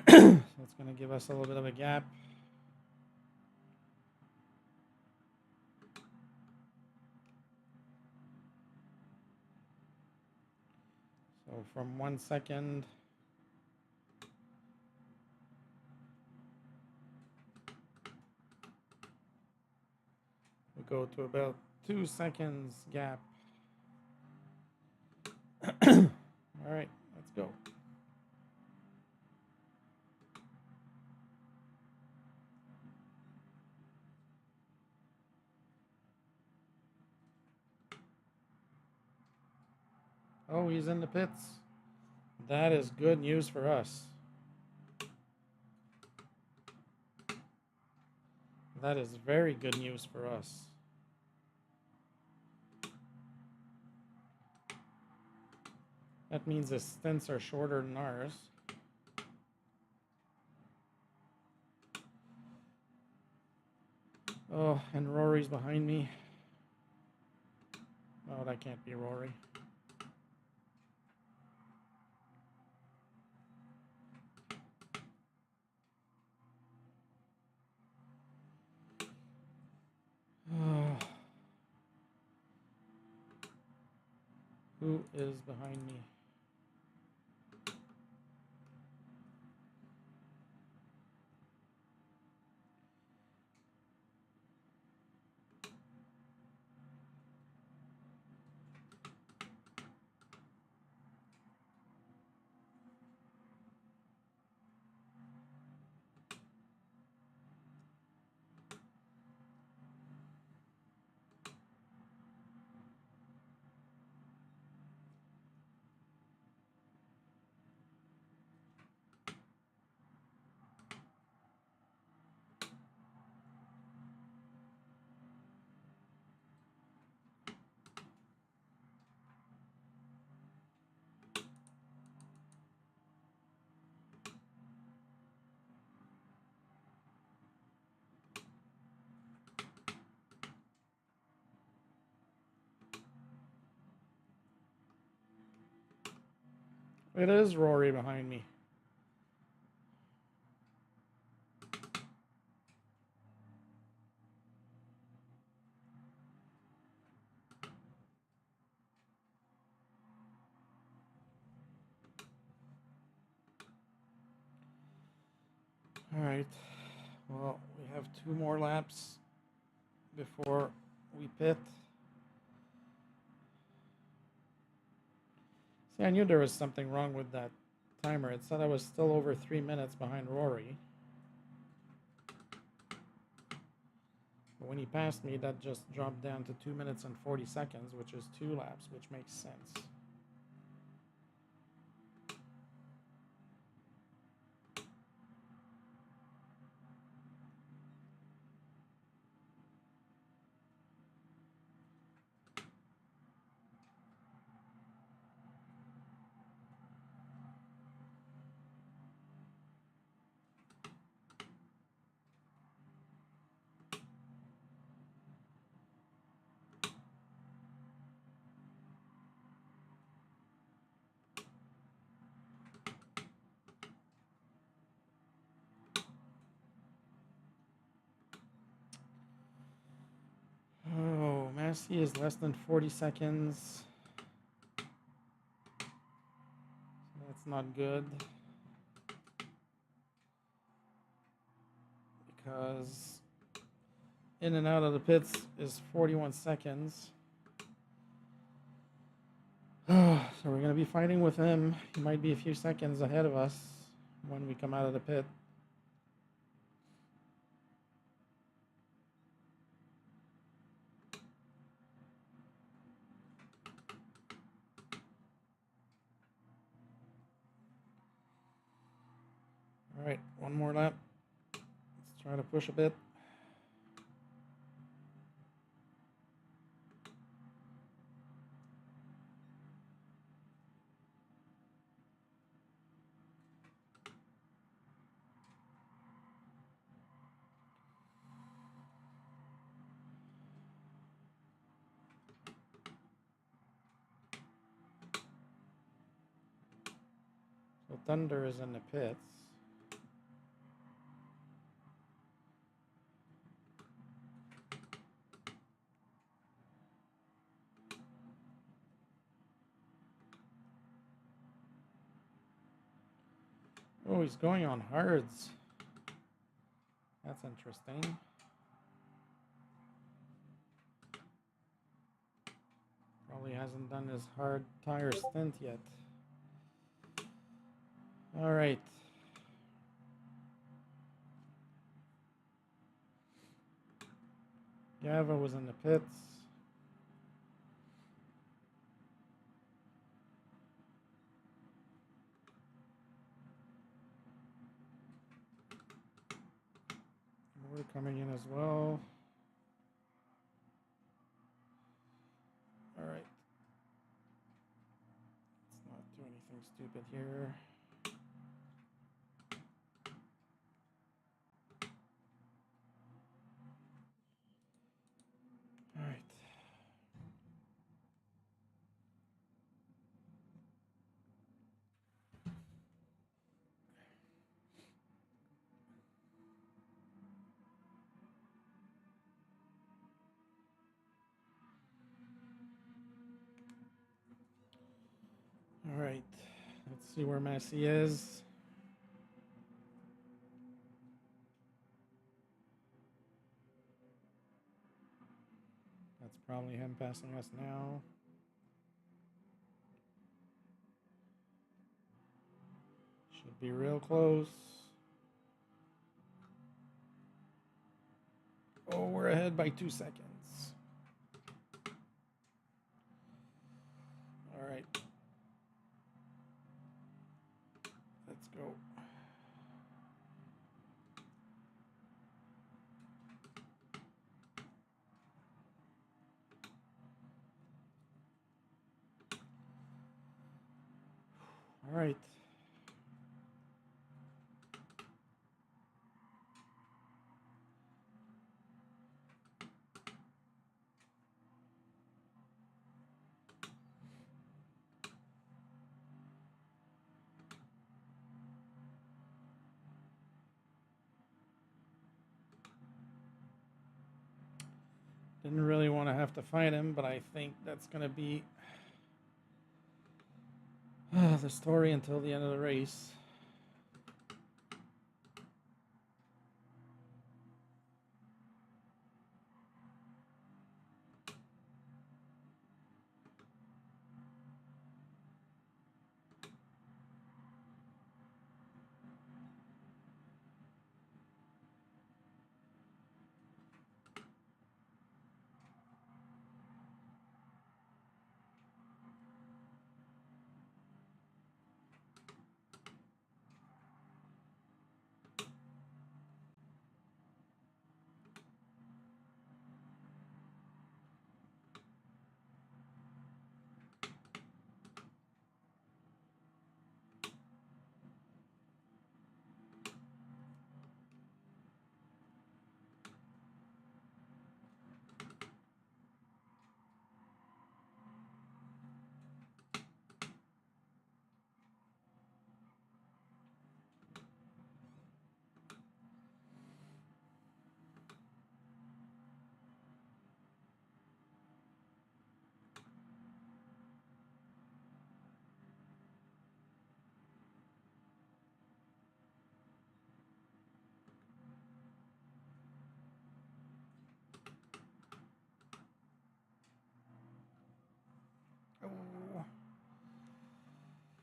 it's going to give us a little bit of a gap. So from 1 second, we go to about 2 seconds gap. All right, let's go. Oh, he's in the pits. That is good news for us. That is very good news for us. That means his stints are shorter than ours. Oh, and Rory's behind me. Oh, that can't be Rory. Oh. Who is behind me? It is Rory behind me. All right. Well, we have 2 more laps before we pit. See, I knew there was something wrong with that timer. It said I was still over 3 minutes behind Rory. But when he passed me, that just dropped down to 2 minutes and 40 seconds, which is 2 laps, which makes sense. Oh, Massey is less than 40 seconds. That's not good. Because in and out of the pits is 41 seconds. So we're going to be fighting with him. He might be a few seconds ahead of us when we come out of the pit. All right, one more lap. Let's try to push a bit. So Thunder is in the pits. Oh, he's going on hards. That's interesting. Probably hasn't done his hard tire stint yet. All right. Gava was in the pits. We're coming in as well. All right. Let's not do anything stupid here. All right. All right. Let's see where Messi is. That's probably him passing us now. Should be real close. Oh, we're ahead by 2 seconds. All right. Let's go. All right. Didn't really want to have to fight him, but I think that's going to be the story until the end of the race. Oh,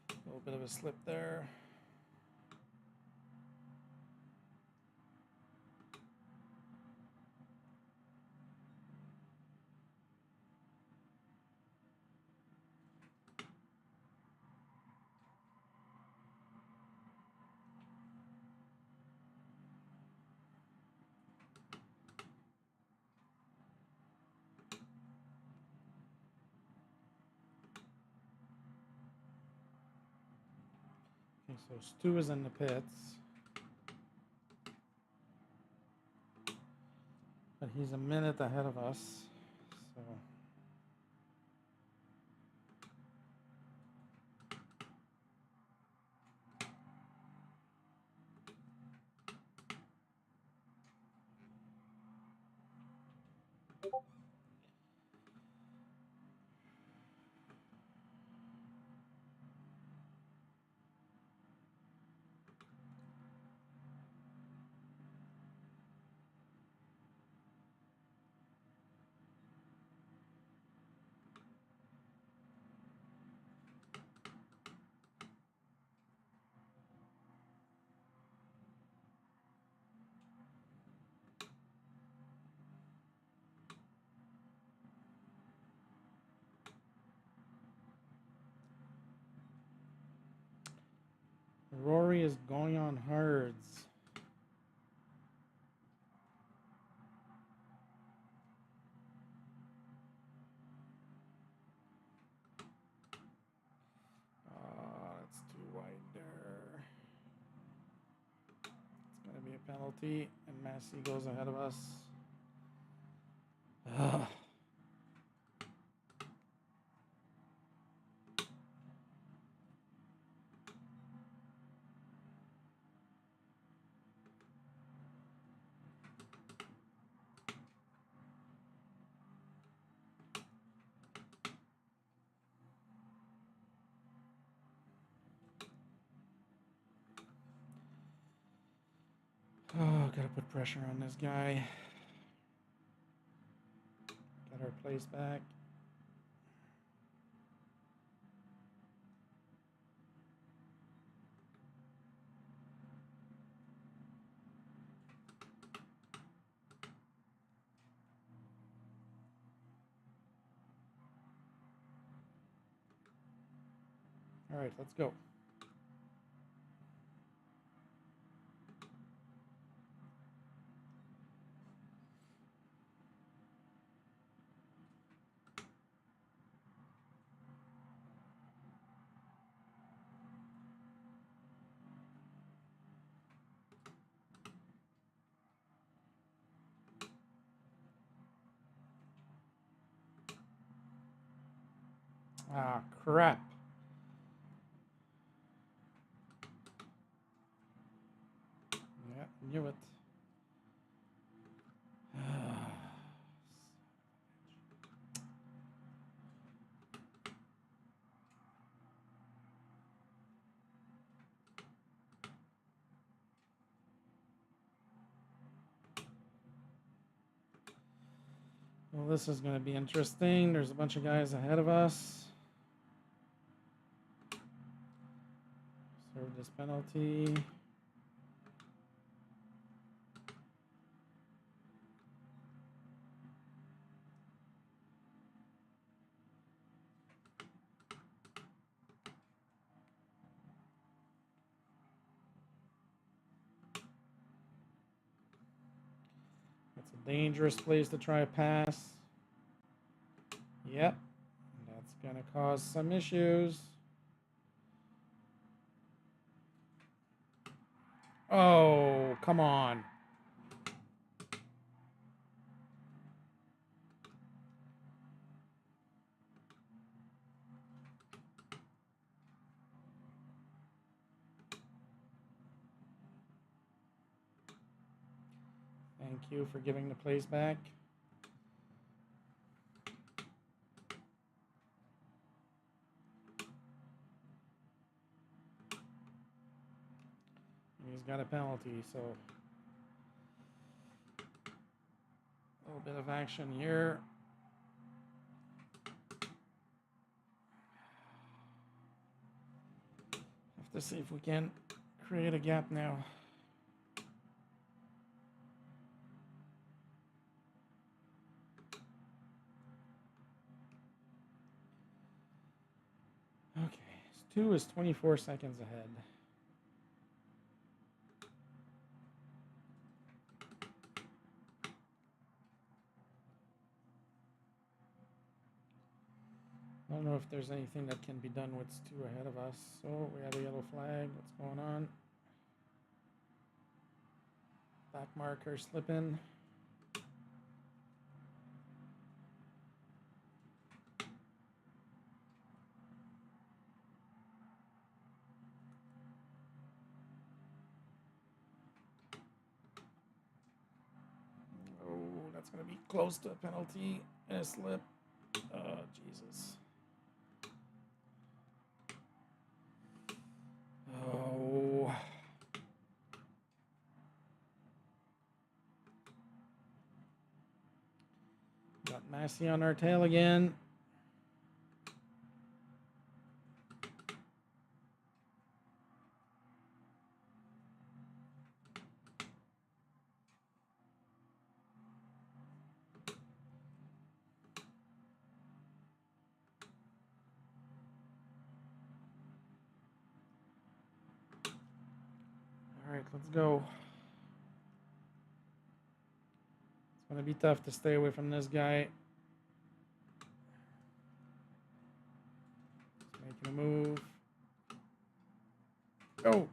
a little bit of a slip there. Okay, so Stu is in the pits. But he's a minute ahead of us. So Rory is going on hards. penalty, and Massey goes ahead of us. Ugh. Oh, gotta put pressure on this guy. Got our place back. All right, let's go. Ah, crap. Yeah, knew it. Well, this is going to be interesting. There's a bunch of guys ahead of us. Serve this penalty. That's a dangerous place to try a pass. Yep. That's going to cause some issues. Oh, come on. Thank you for giving the place back. He's got a penalty, so a little bit of action here. Have to see if we can create a gap now. Okay, 2 is 24 seconds ahead. I don't know if there's anything that can be done with 2 ahead of us. So we have a yellow flag. What's going on? Back marker slipping. Oh, that's going to be close to a penalty and a slip. Oh, Jesus. Oh. Got Massey on our tail again. All right, let's go. It's going to be tough to stay away from this guy. Making a move. Go.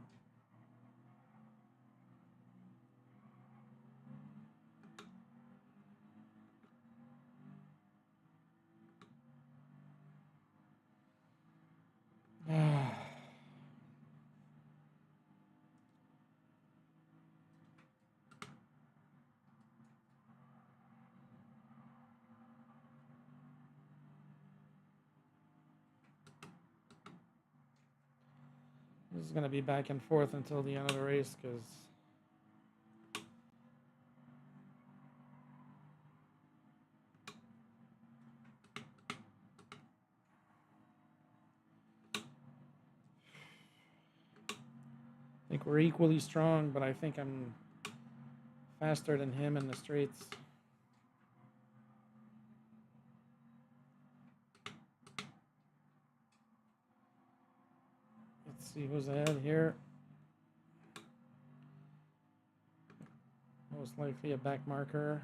This is going to be back and forth until the end of the race because I think we're equally strong, but I think I'm faster than him in the straights. Let's see who's ahead here. Most likely a back marker.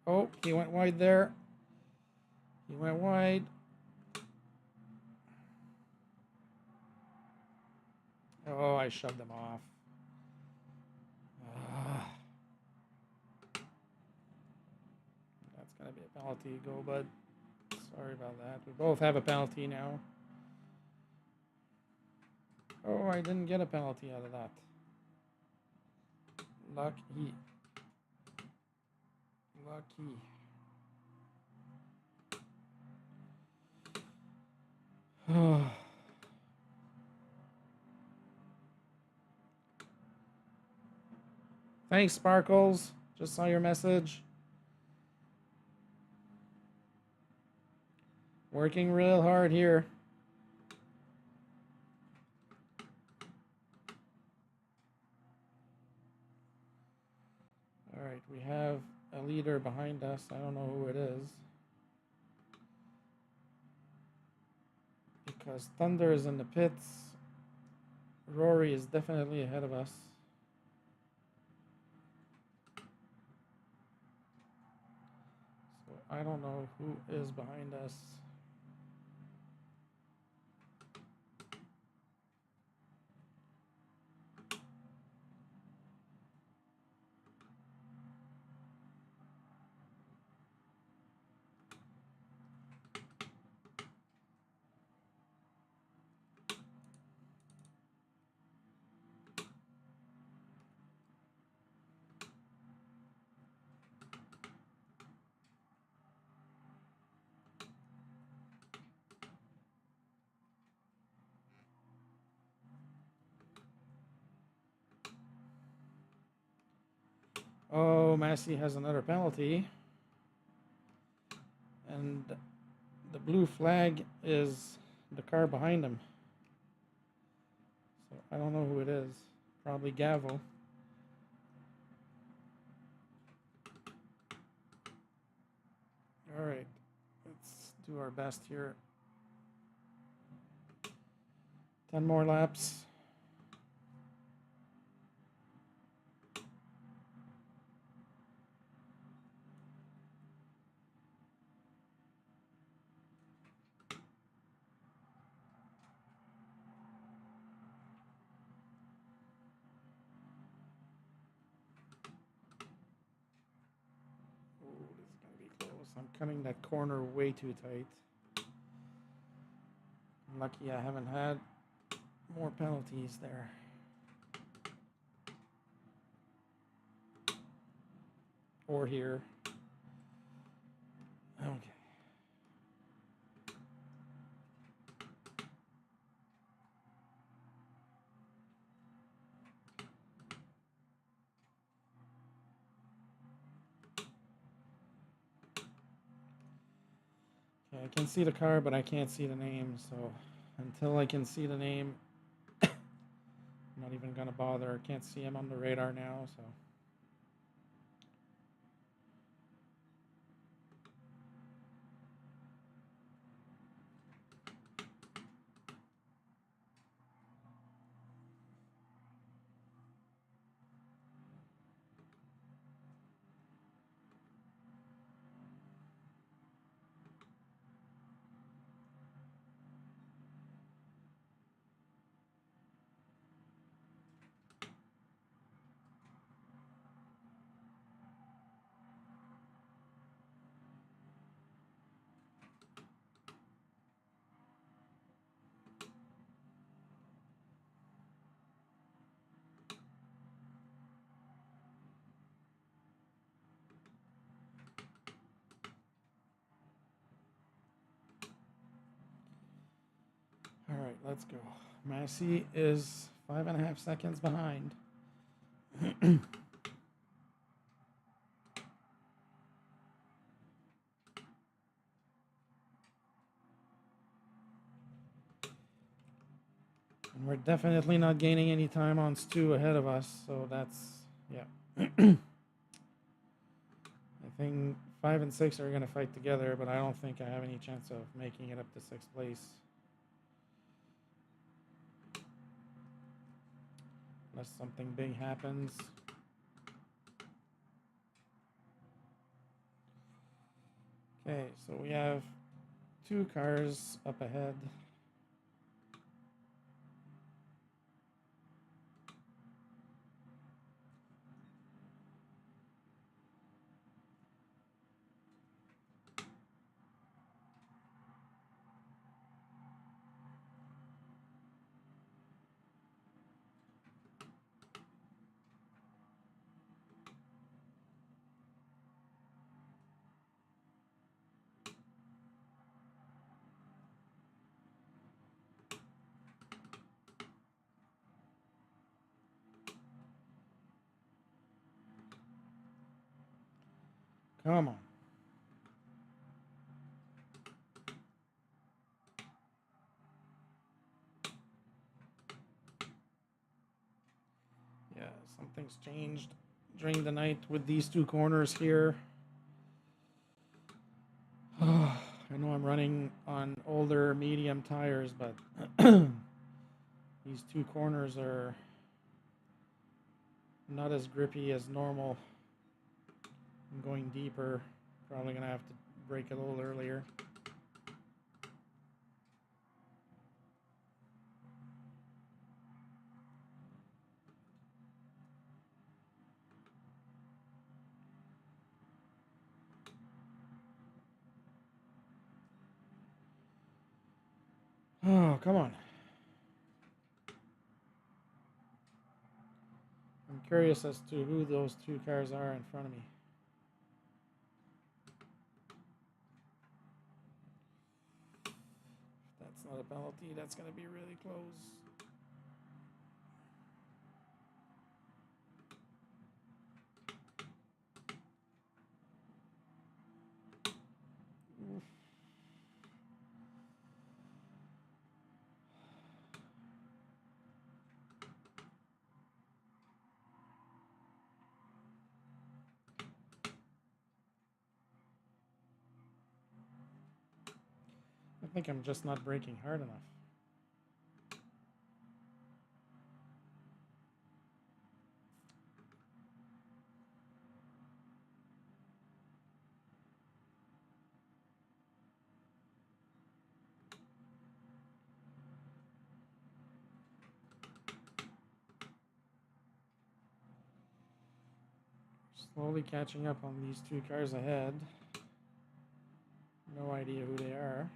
Oh, he went wide there. He went wide. Oh, I shoved him off. That's going to be a penalty. Go, bud. Sorry about that. We both have a penalty now. Oh, I didn't get a penalty out of that. Lucky. Lucky. Thanks, Sparkles. Just saw your message. Working real hard here. All right, we have a leader behind us. I don't know who it is. Because Thunder is in the pits. Rory is definitely ahead of us. So I don't know who is behind us. Oh, Massey has another penalty. And the blue flag is the car behind him. So I don't know who it is. Probably Gavel. All right, let's do our best here. 10 more laps. I'm cutting that corner way too tight. I'm lucky I haven't had more penalties there. Or here. Okay. Okay, I can see the car, but I can't see the name, so until I can see the name, I'm not even gonna bother. I can't see him on the radar now, so. let's go. Massey is 5.5 seconds behind. And we're definitely not gaining any time on Stu ahead of us, so that's, yeah. I think 5 and 6 are going to fight together, but I don't think I have any chance of making it up to 6th place. Unless something big happens. Okay, so we have 2 cars up ahead. Come on. Yeah, something's changed during the night with these 2 corners here. I know I'm running on older medium tires, but these 2 corners are not as grippy as normal. I'm going deeper. Probably going to have to brake a little earlier. Oh, come on. I'm curious as to who those 2 cars are in front of me. If that's not a penalty, that's going to be really close. Oof. I think I'm just not braking hard enough. Slowly catching up on these 2 cars ahead. No idea who they are.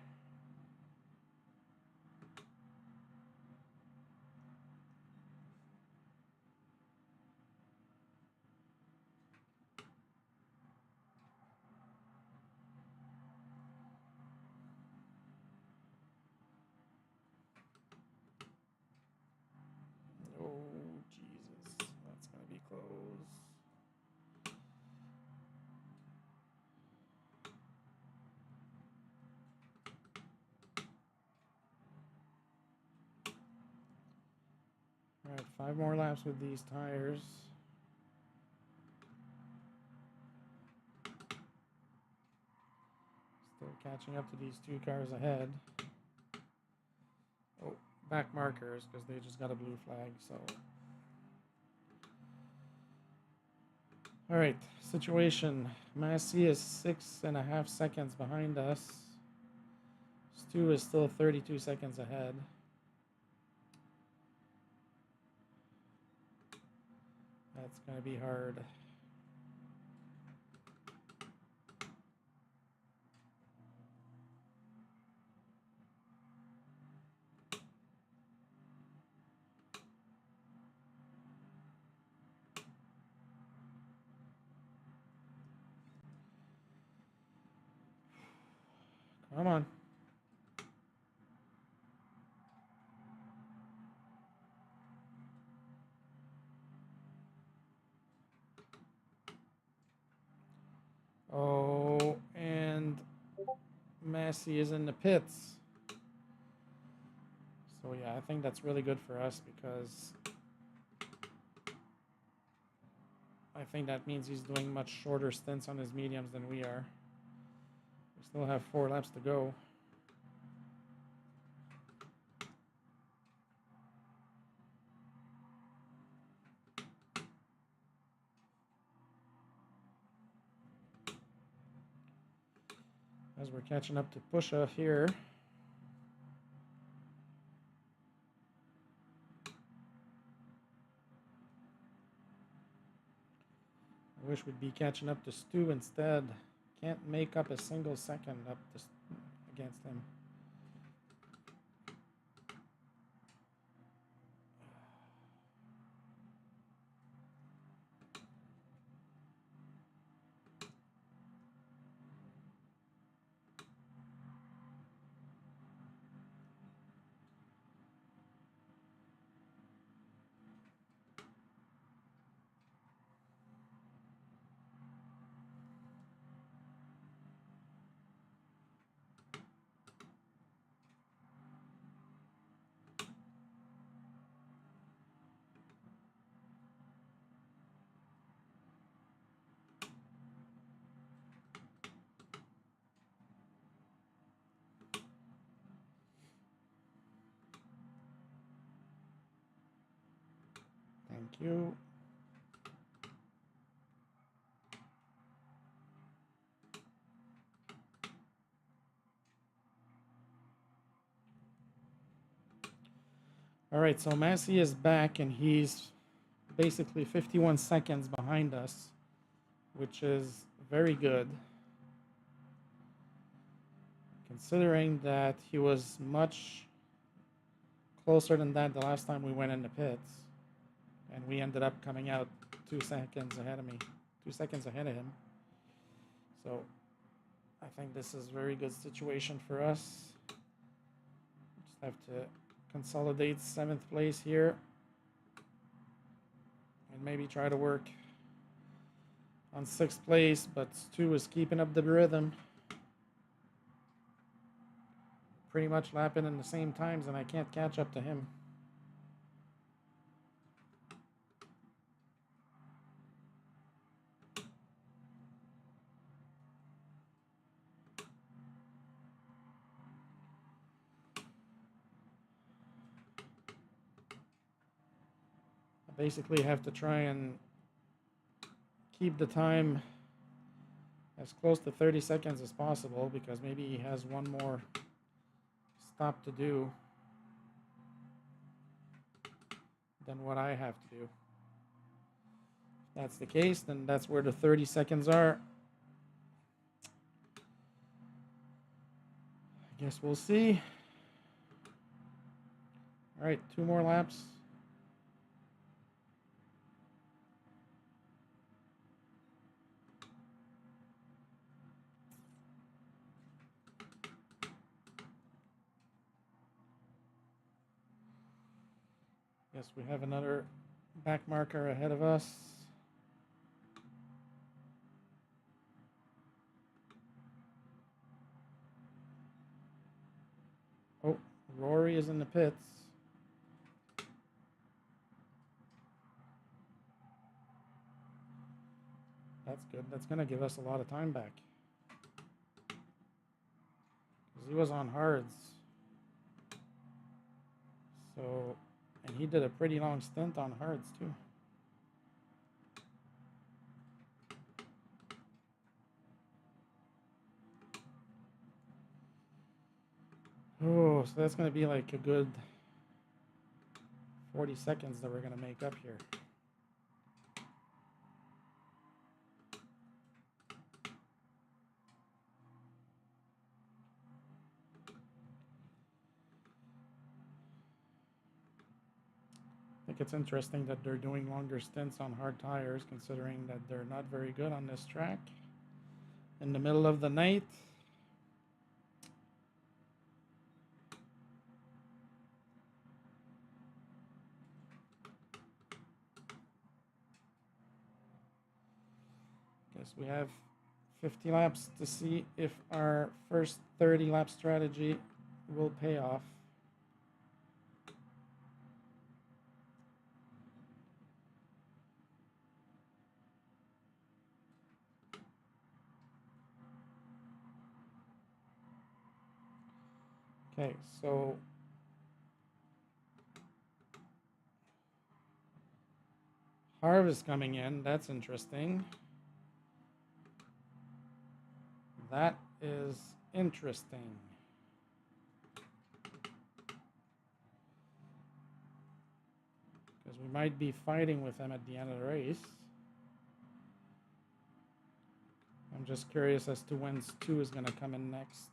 Oh, Jesus. That's going to be close. All right, 5 more laps with these tires. Still catching up to these 2 cars ahead. Oh, back markers because they just got a blue flag, so. All right, situation. Massey is 6.5 seconds behind us. Stu is still 32 seconds ahead. That's going to be hard. Come on. Massey is in the pits. So yeah, I think that's really good for us because I think that means he's doing much shorter stints on his mediums than we are. We still have 4 laps to go. As we're catching up to Pusha here. I wish we'd be catching up to Stu instead. Can't make up a single second up against him. Thank you. All right, so Massey is back and he's basically 51 seconds behind us, which is very good. Considering that he was much closer than that the last time we went in the pits. And we ended up coming out 2 seconds ahead of me. 2 seconds ahead of him. So I think this is a very good situation for us. Just have to consolidate 7th place here. And maybe try to work on 6th place, but Stu is keeping up the rhythm. Pretty much lapping in the same times, and I can't catch up to him. I basically have to try and keep the time as close to 30 seconds as possible, because maybe he has one more stop to do than what I have to do. If that's the case, then that's where the 30 seconds are. I guess we'll see. All right, 2 more laps. Yes, we have another back marker ahead of us. Oh, Rory is in the pits. That's good. That's going to give us a lot of time back. Because he was on hards. So, and he did a pretty long stint on hards too. Oh, so that's going to be like a good 40 seconds that we're going to make up here. I think it's interesting that they're doing longer stints on hard tires, considering that they're not very good on this track. In the middle of the night. Guess we have 50 laps to see if our first 30 lap strategy will pay off. Okay, so Harv is coming in. That's interesting. That is interesting. Because we might be fighting with them at the end of the race. I'm just curious as to when Stu is going to come in next.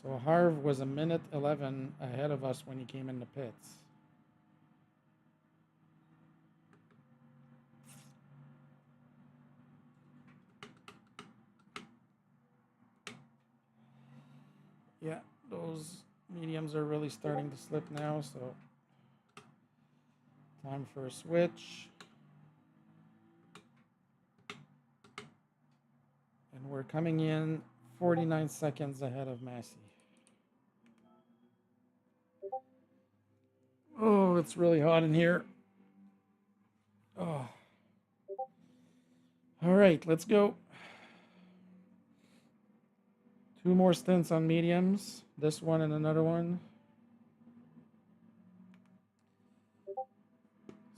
So Harv was a minute 11 ahead of us when he came in the pits. Yeah, those mediums are really starting to slip now, so time for a switch. And we're coming in 49 seconds ahead of Massey. Oh, it's really hot in here. Oh. All right, let's go. 2 more stints on mediums. This one and another one.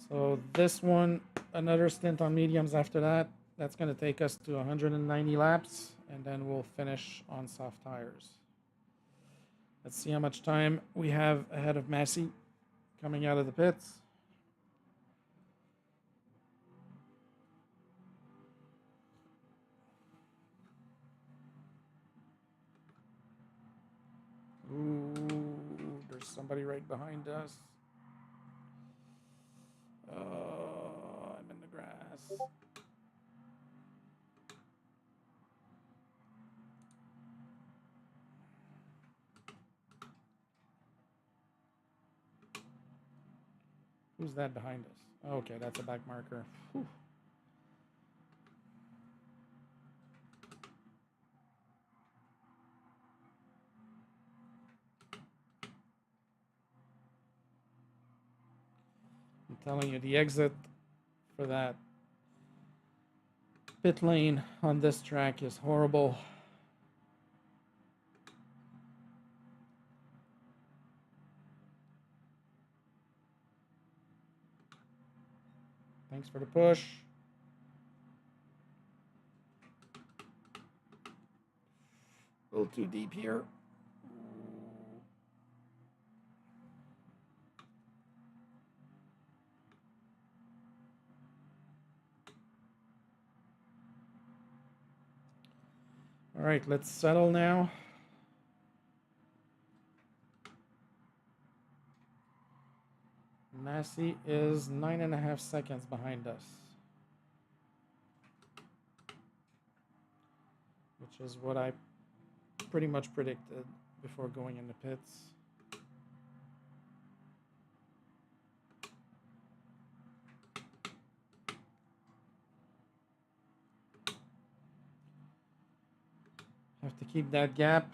So this one, another stint on mediums after that. That's going to take us to 190 laps, and then we'll finish on soft tires. Let's see how much time we have ahead of Massey coming out of the pits. Ooh, there's somebody right behind us. I'm in the grass. Who's that behind us? Okay, that's a back marker. Whew. I'm telling you, the exit for that pit lane on this track is horrible. Thanks for the push. A little too deep here. All right, let's settle now. Massey is 9.5 seconds behind us, which is what I pretty much predicted before going in the pits. Have to keep that gap.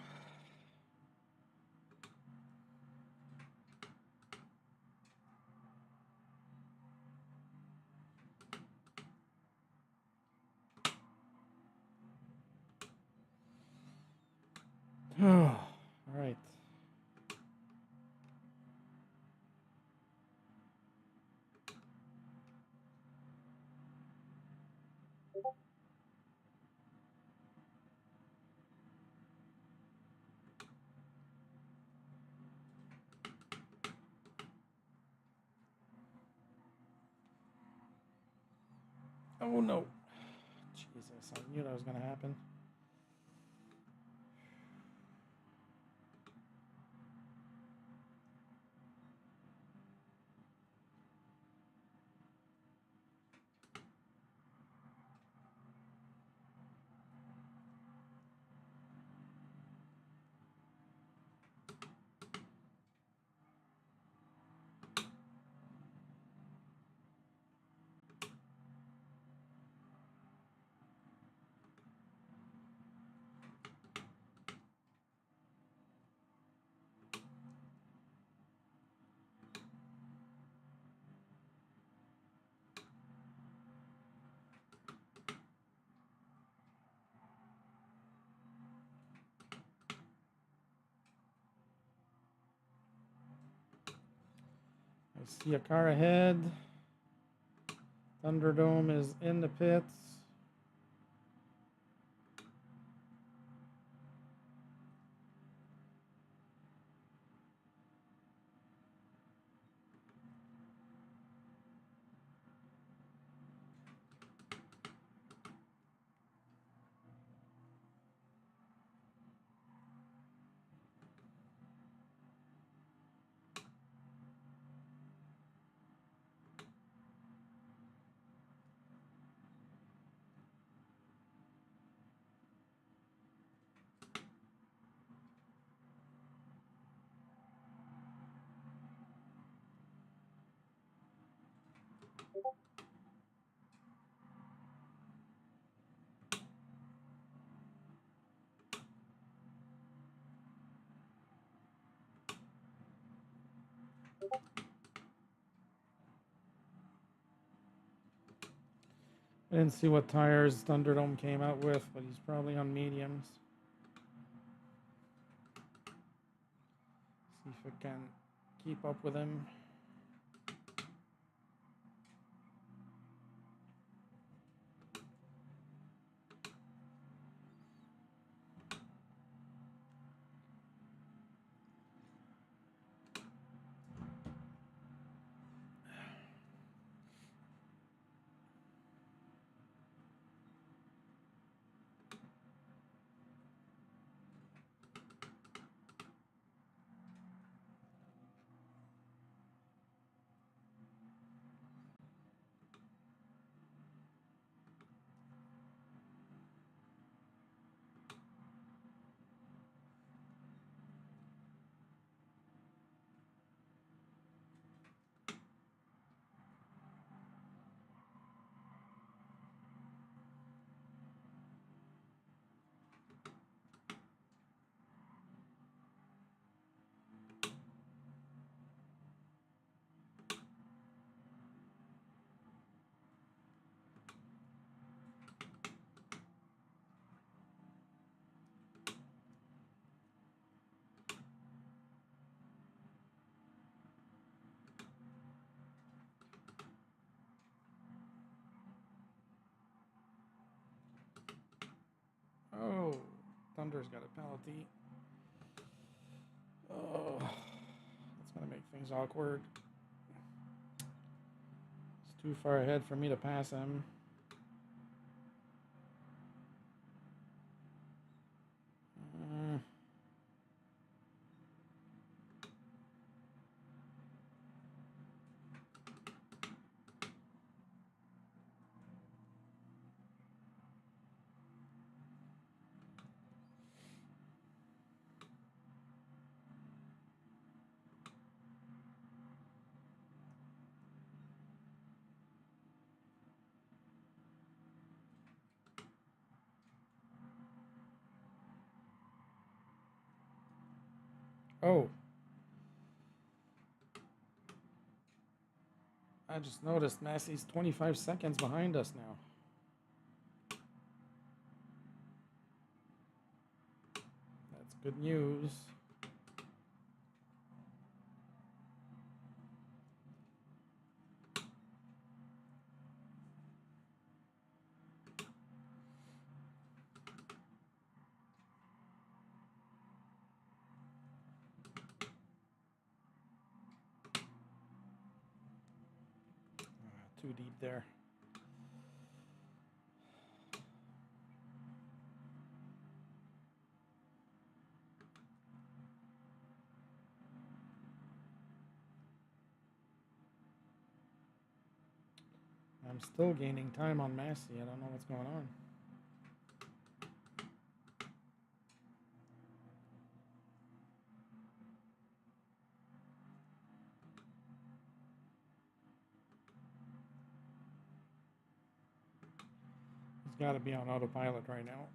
All right. Oh no. Jesus, I knew that was going to happen. I see a car ahead. Thunderdome is in the pits. I didn't see what tires Thunderdome came out with, but he's probably on mediums. See if I can keep up with him. Oh, Thunder's got a penalty. Oh, that's going to make things awkward. It's too far ahead for me to pass him. Oh. I just noticed Massey's 25 seconds behind us now. That's good news. Too deep there. I'm still gaining time on Massey. I don't know what's going on. He's got to be on autopilot right now.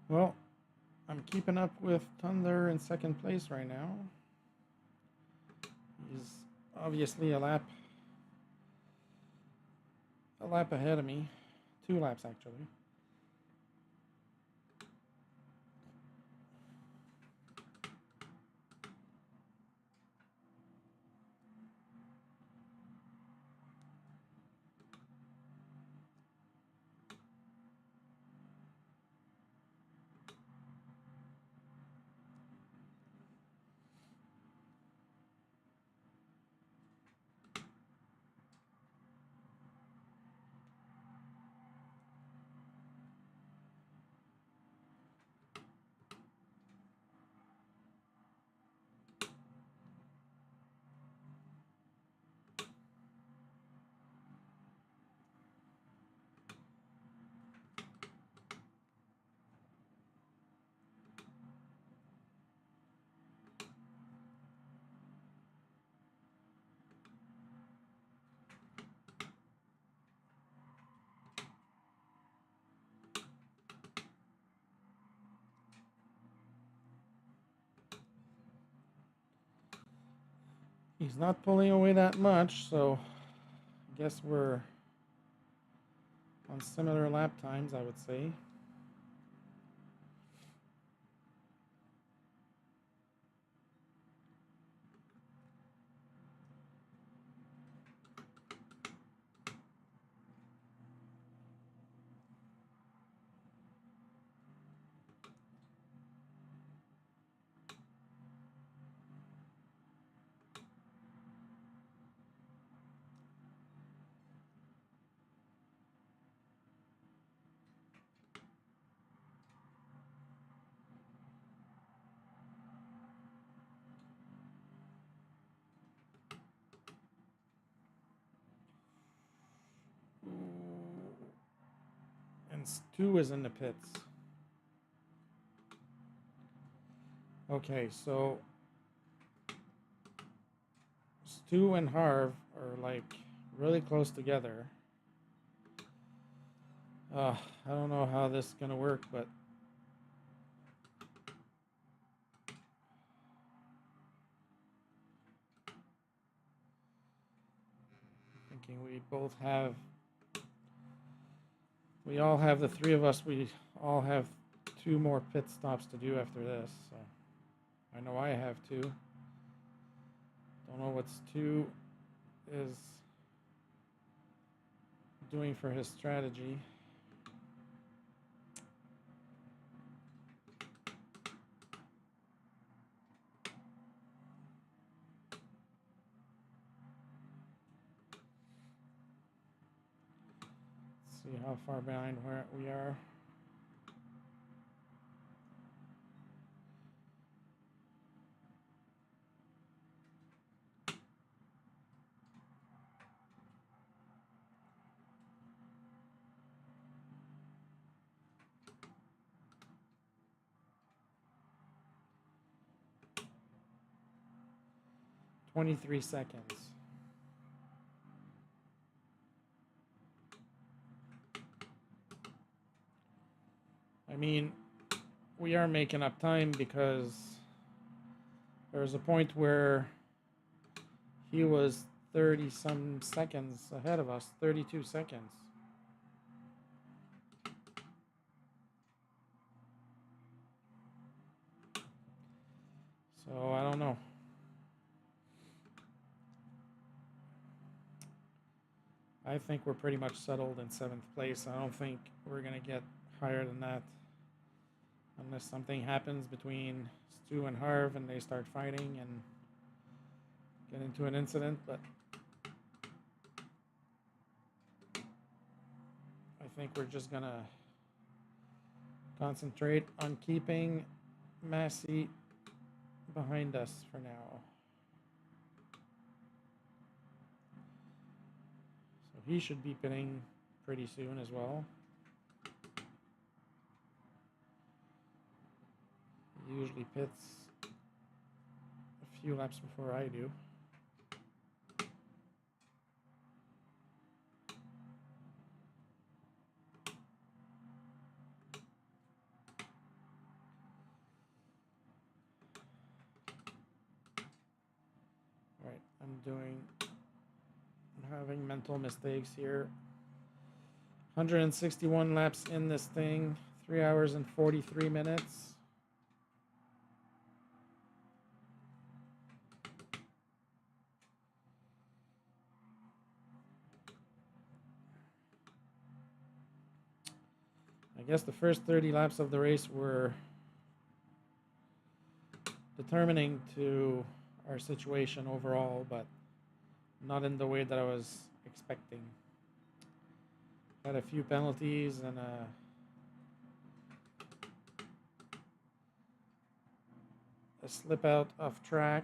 Well, I'm keeping up with Thunder in second place right now. He's obviously a lap ahead of me. 2 laps actually. He's not pulling away that much, so I guess we're on similar lap times, I would say. And Stu is in the pits. Okay, so Stu and Harv are like really close together. I don't know how this is gonna work, but thinking we all have, the 3 of us, we all have 2 more pit stops to do after this. So I know I have 2. Don't know what Stu is doing for his strategy. Let's see how far behind we are. "23 seconds. I mean, we are making up time because there's a point where he was 30 some seconds ahead of us, 32 seconds. So I don't know. I think we're pretty much settled in 7th place. I don't think we're going to get higher than that unless something happens between Stu and Harv and they start fighting and get into an incident. But I think we're just going to concentrate on keeping Massey behind us for now. So he should be pitting pretty soon as well. He usually pits a few laps before I do. I'm having mental mistakes here. 161 laps in this thing, 3 hours and 43 minutes. I guess the first 30 laps of the race were determining to our situation overall, but not in the way that I was expecting. Had a few penalties and a slip out of track.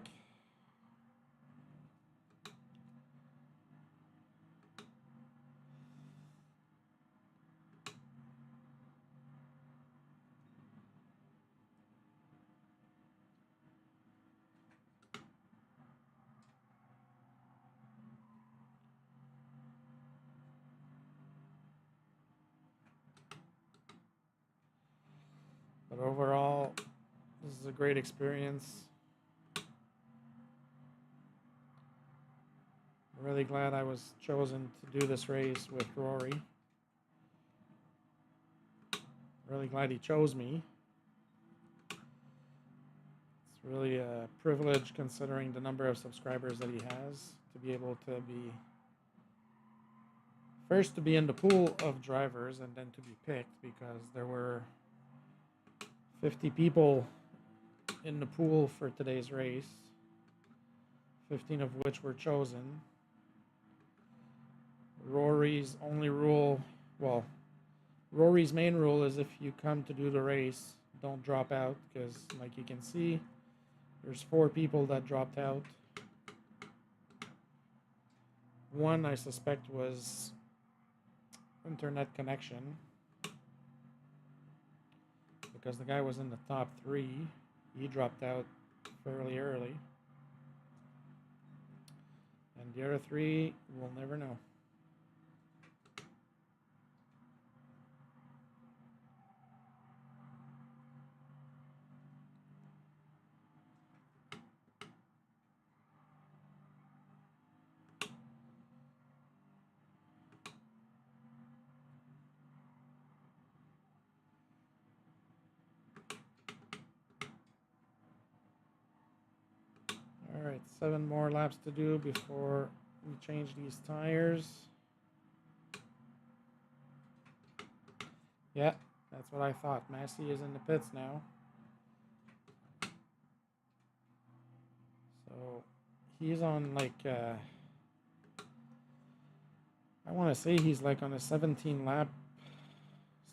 But overall, this is a great experience. I'm really glad I was chosen to do this race with Rory. Really glad he chose me. It's really a privilege considering the number of subscribers that he has to be able to be first to be in the pool of drivers and then to be picked, because there were 50 people in the pool for today's race, 15 of which were chosen. Rory's only rule, well, Rory's main rule is if you come to do the race, don't drop out, because like you can see, there's 4 people that dropped out. One I suspect was internet connection, because the guy was in the top 3. He dropped out fairly early. And the other 3, we'll never know. All right, 7 more laps to do before we change these tires. Yeah, that's what I thought. Massey is in the pits now. So he's on like, I want to say he's like on a 17 lap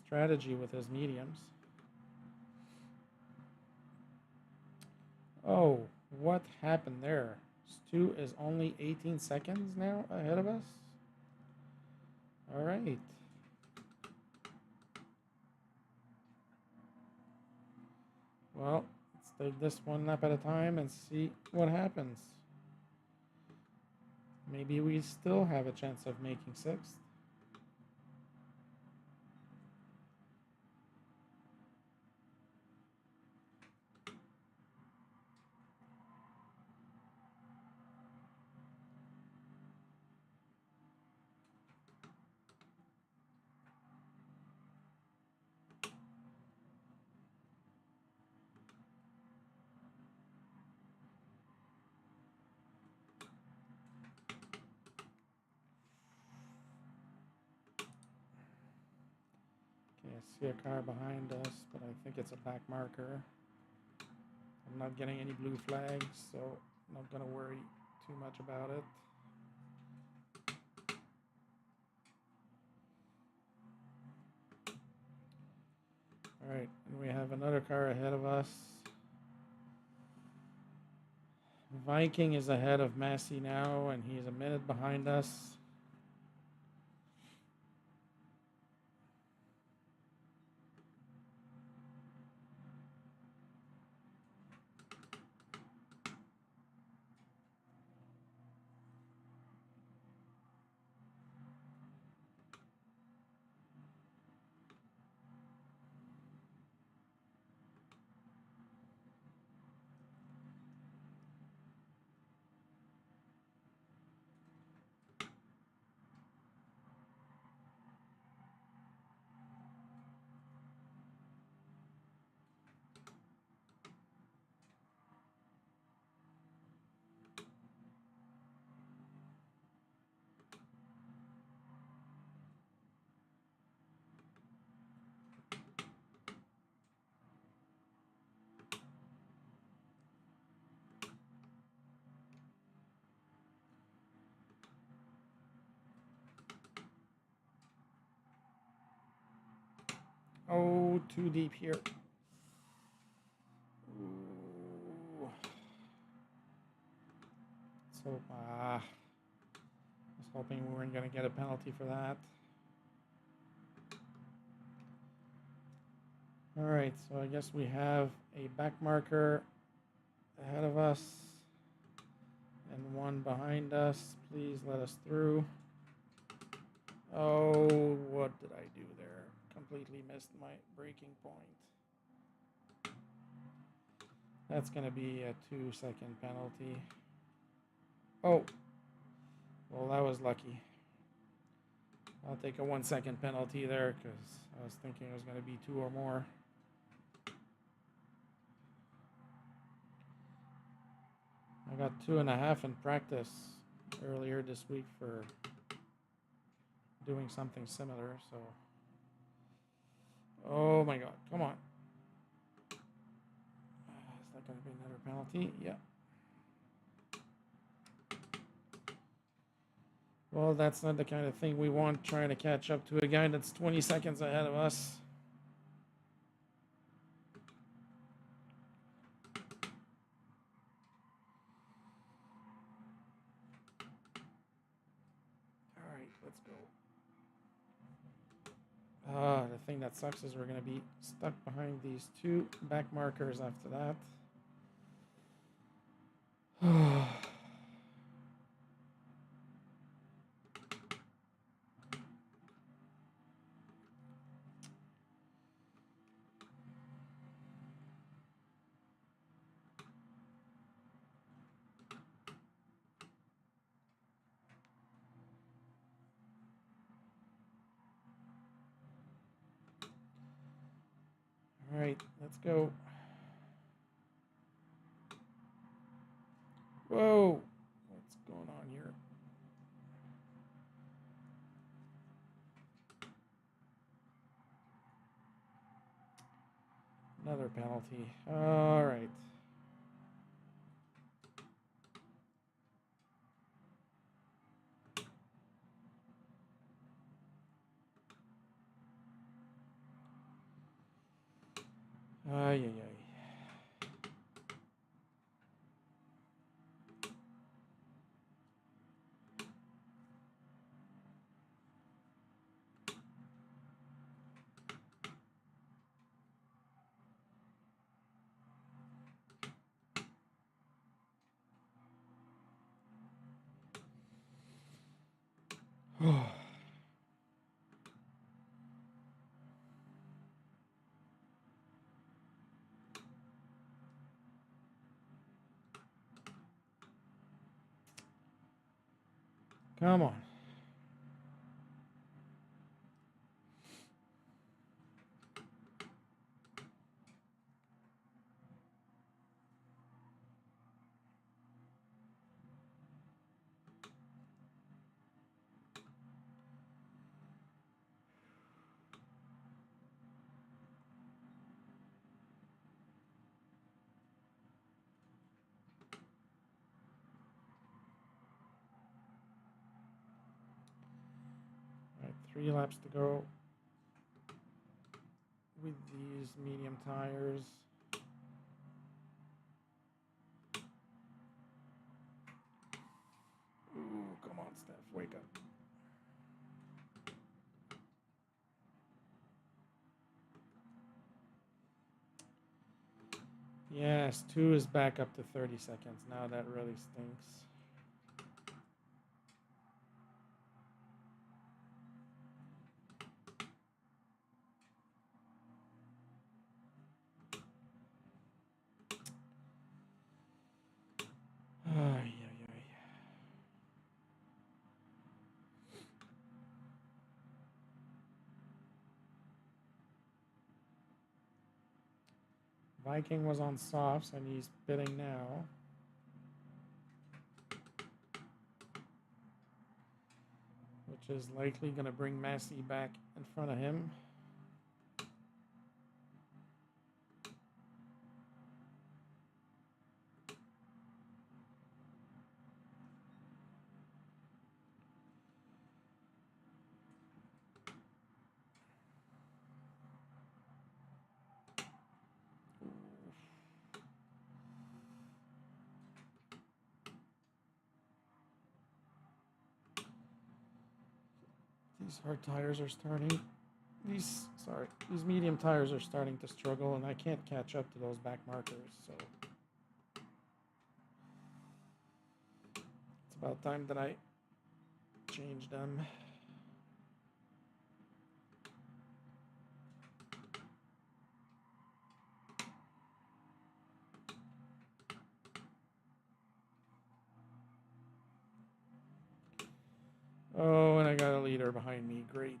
strategy with his mediums. Oh, what happened there? Stu is only 18 seconds now ahead of us. All right. Well, let's take this one lap at a time and see what happens. Maybe we still have a chance of making 6th. Okay, I see a car behind us, but I think it's a back marker. I'm not getting any blue flags, so I'm not going to worry too much about it. All right, and we have another car ahead of us. Viking is ahead of Massey now, and he's a minute behind us. go too deep here. Ooh. So, I was hoping we weren't going to get a penalty for that. All right, so I guess we have a back marker ahead of us and one behind us. Please let us through. Oh, what did I do there? Completely missed my breaking point. That's going to be a 2-second penalty. Oh, well, that was lucky. I'll take a 1-second penalty there because I was thinking it was going to be 2 or more. I got 2.5 in practice earlier this week for doing something similar, so. Oh my God, come on. Is that going to be another penalty? Yeah. Well, that's not the kind of thing we want, trying to catch up to a guy that's 20 seconds ahead of us. All right, let's go. The thing that sucks is we're going to be stuck behind these 2 back markers after that. All right, let's go. Whoa, what's going on here? Another penalty. All right. Ay, ay, ay. Come on. All right, 3 laps to go with these medium tires. Ooh, come on, Steph, wake up. Yes, 2 is back up to 30 seconds. Now that really stinks. Ay, ay, ay. Viking was on softs and he's pitting now. Which is likely going to bring Massey back in front of him. These hard tires are starting. These medium tires are starting to struggle, and I can't catch up to those back markers. So it's about time that I change them. Oh, and I got a leader behind me. Great.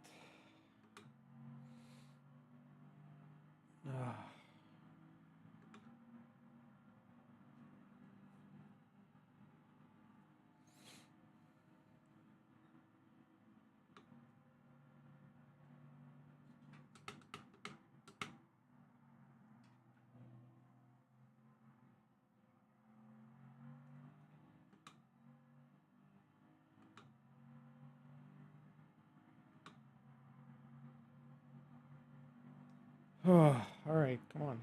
Oh, all right, come on.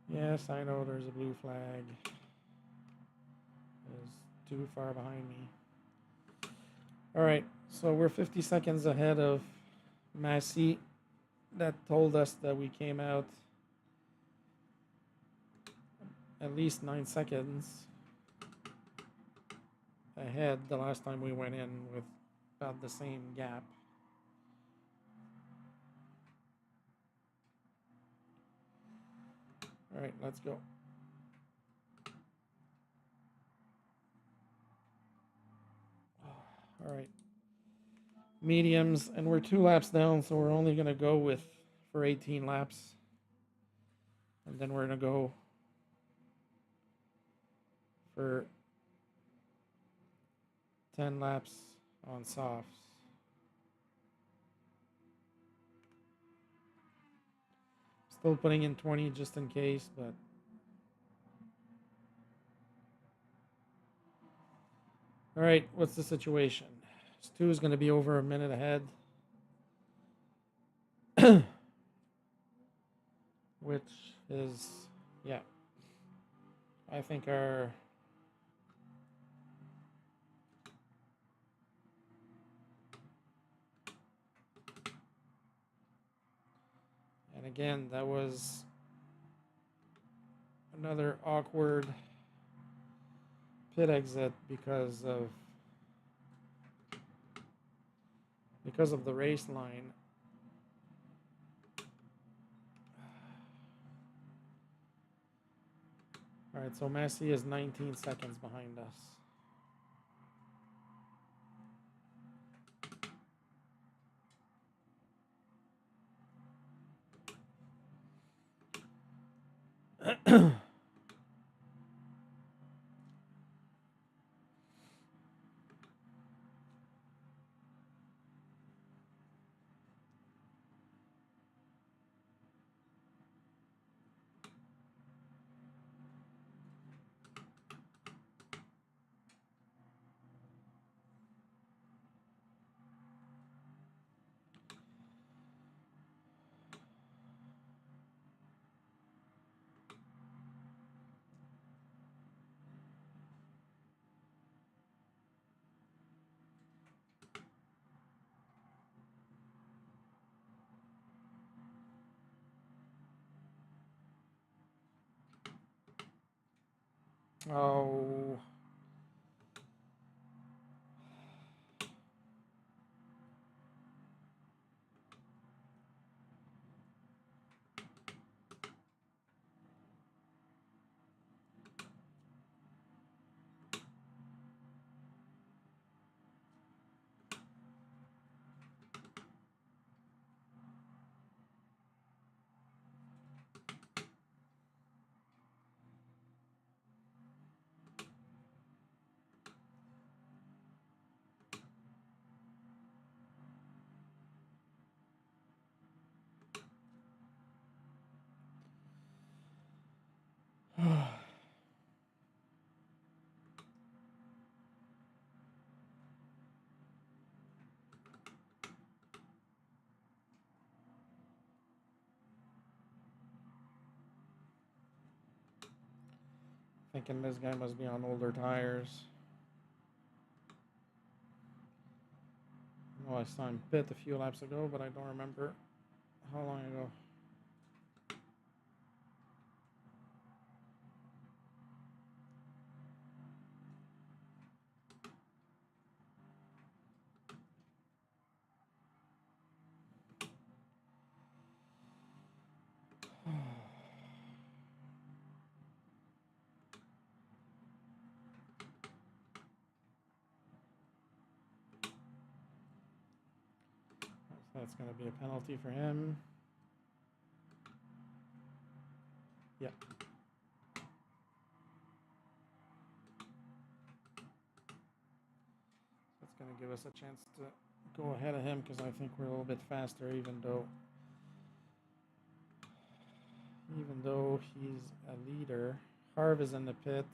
Yes, I know there's a blue flag. It's too far behind me. All right, so we're 50 seconds ahead of Massey. That told us that we came out at least 9 seconds ahead the last time we went in with about the same gap. All right, let's go. All right. Mediums, and we're 2 laps down, so we're only going to go with for 18 laps. And then we're going to go for 10 laps on softs. Still putting in 20 just in case, but all right, what's the situation? Stu is going to be over a minute ahead, which is, yeah, I think our and again, that was another awkward pit exit because of the race line. All right, so Massey is 19 seconds behind us. Oh. thinking this guy must be on older tires. Well, I saw him pit a few laps ago, but I don't remember how long ago. That's going to be a penalty for him. Yep. That's going to give us a chance to go ahead of him because I think we're a little bit faster, even though he's a leader. Harv is in the pits.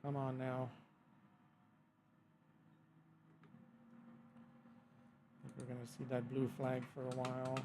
Come on now. I think we're going to see that blue flag for a while.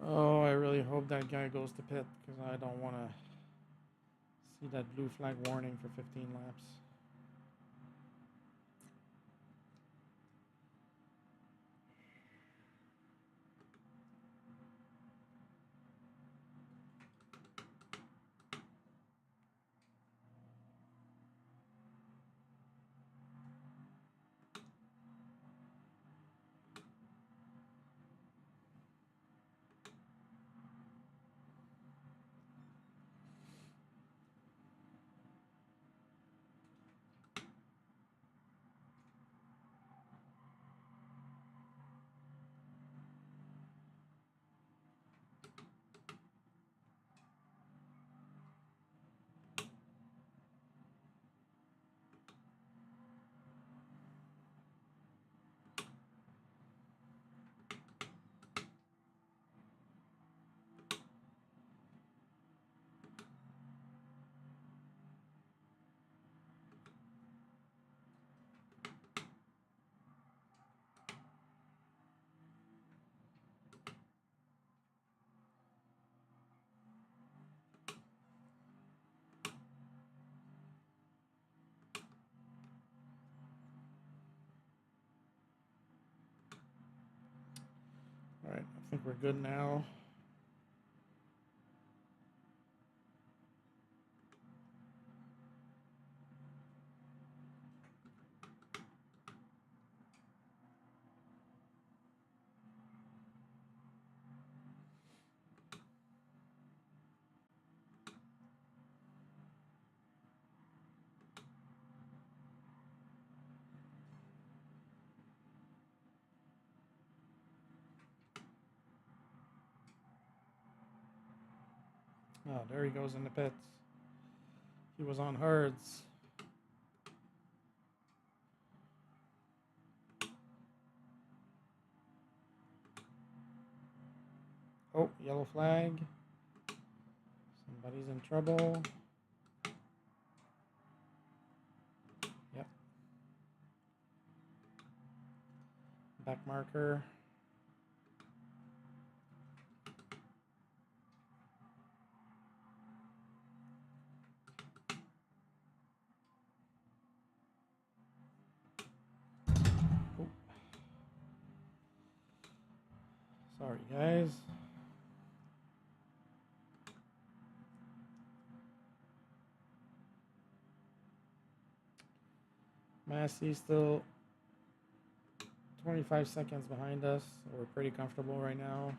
Oh, I really hope that guy goes to pit because I don't want to see that blue flag warning for 15 laps. All right, I think we're good now. Oh, there he goes in the pits. He was on hards. Oh, yellow flag. Somebody's in trouble. Yep. Back marker. Sorry, guys. Massey still 25 seconds behind us. We're pretty comfortable right now.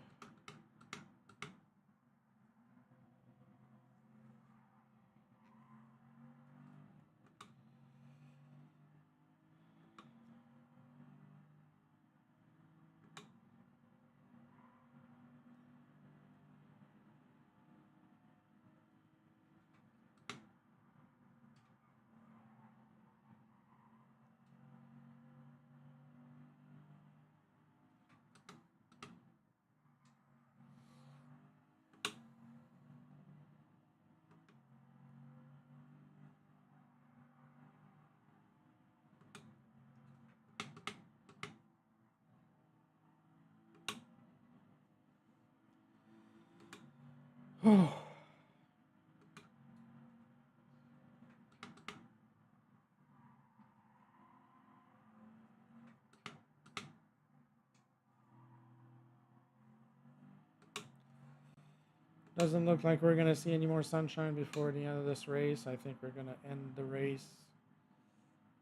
Doesn't look like we're going to see any more sunshine before the end of this race. I think we're going to end the race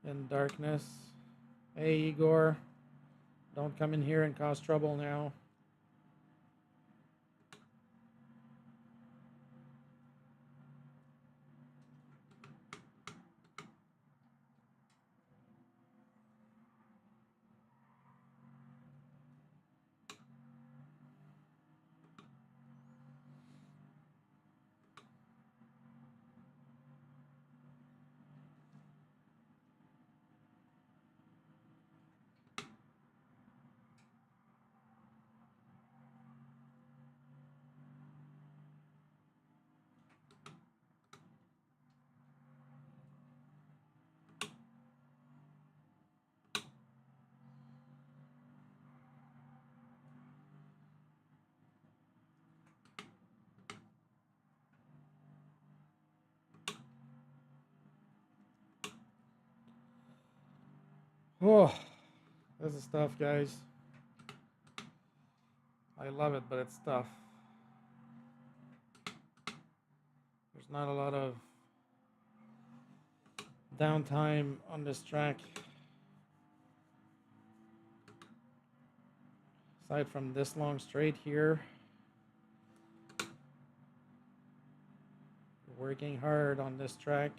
in darkness. Hey, Igor. Don't come in here and cause trouble now. Oh, this is tough, guys. I love it, but it's tough. There's not a lot of downtime on this track. Aside from this long straight here. Working hard on this track.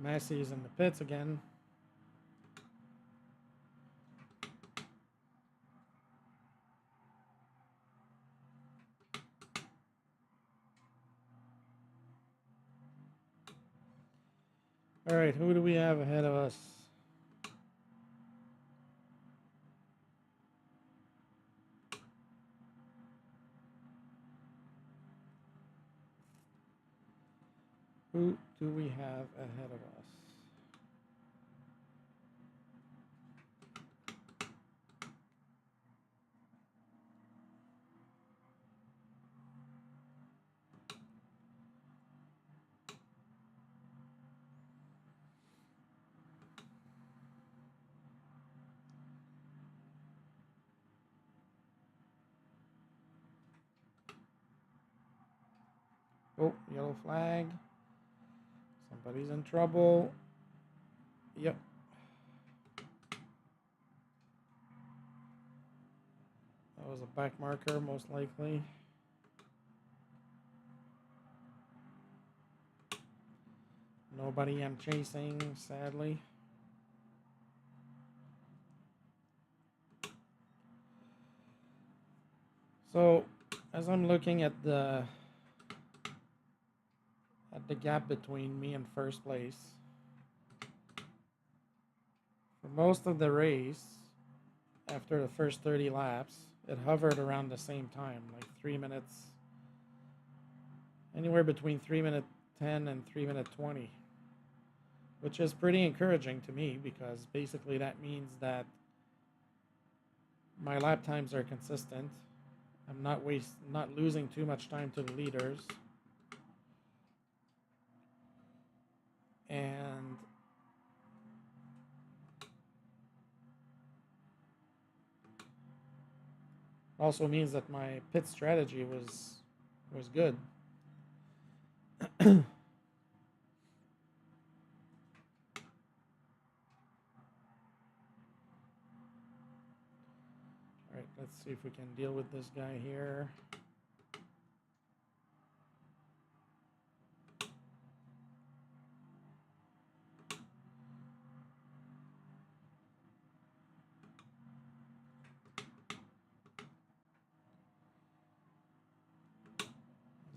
Massey's in the pits again. All right, who do we have ahead of us? Who do we have ahead of us? Oh, yellow flag. Somebody's in trouble. Yep. That was a back marker, most likely. Nobody I'm chasing, sadly. So, as I'm looking at the gap between me and first place, for most of the race, after the first 30 laps, it hovered around the same time, like 3 minutes, anywhere between 3 minute 10 and 3 minute 20, which is pretty encouraging to me because basically that means that my lap times are consistent. I'm not losing too much time to the leaders. And also means that my pit strategy was good. All right, let's see if we can deal with this guy here.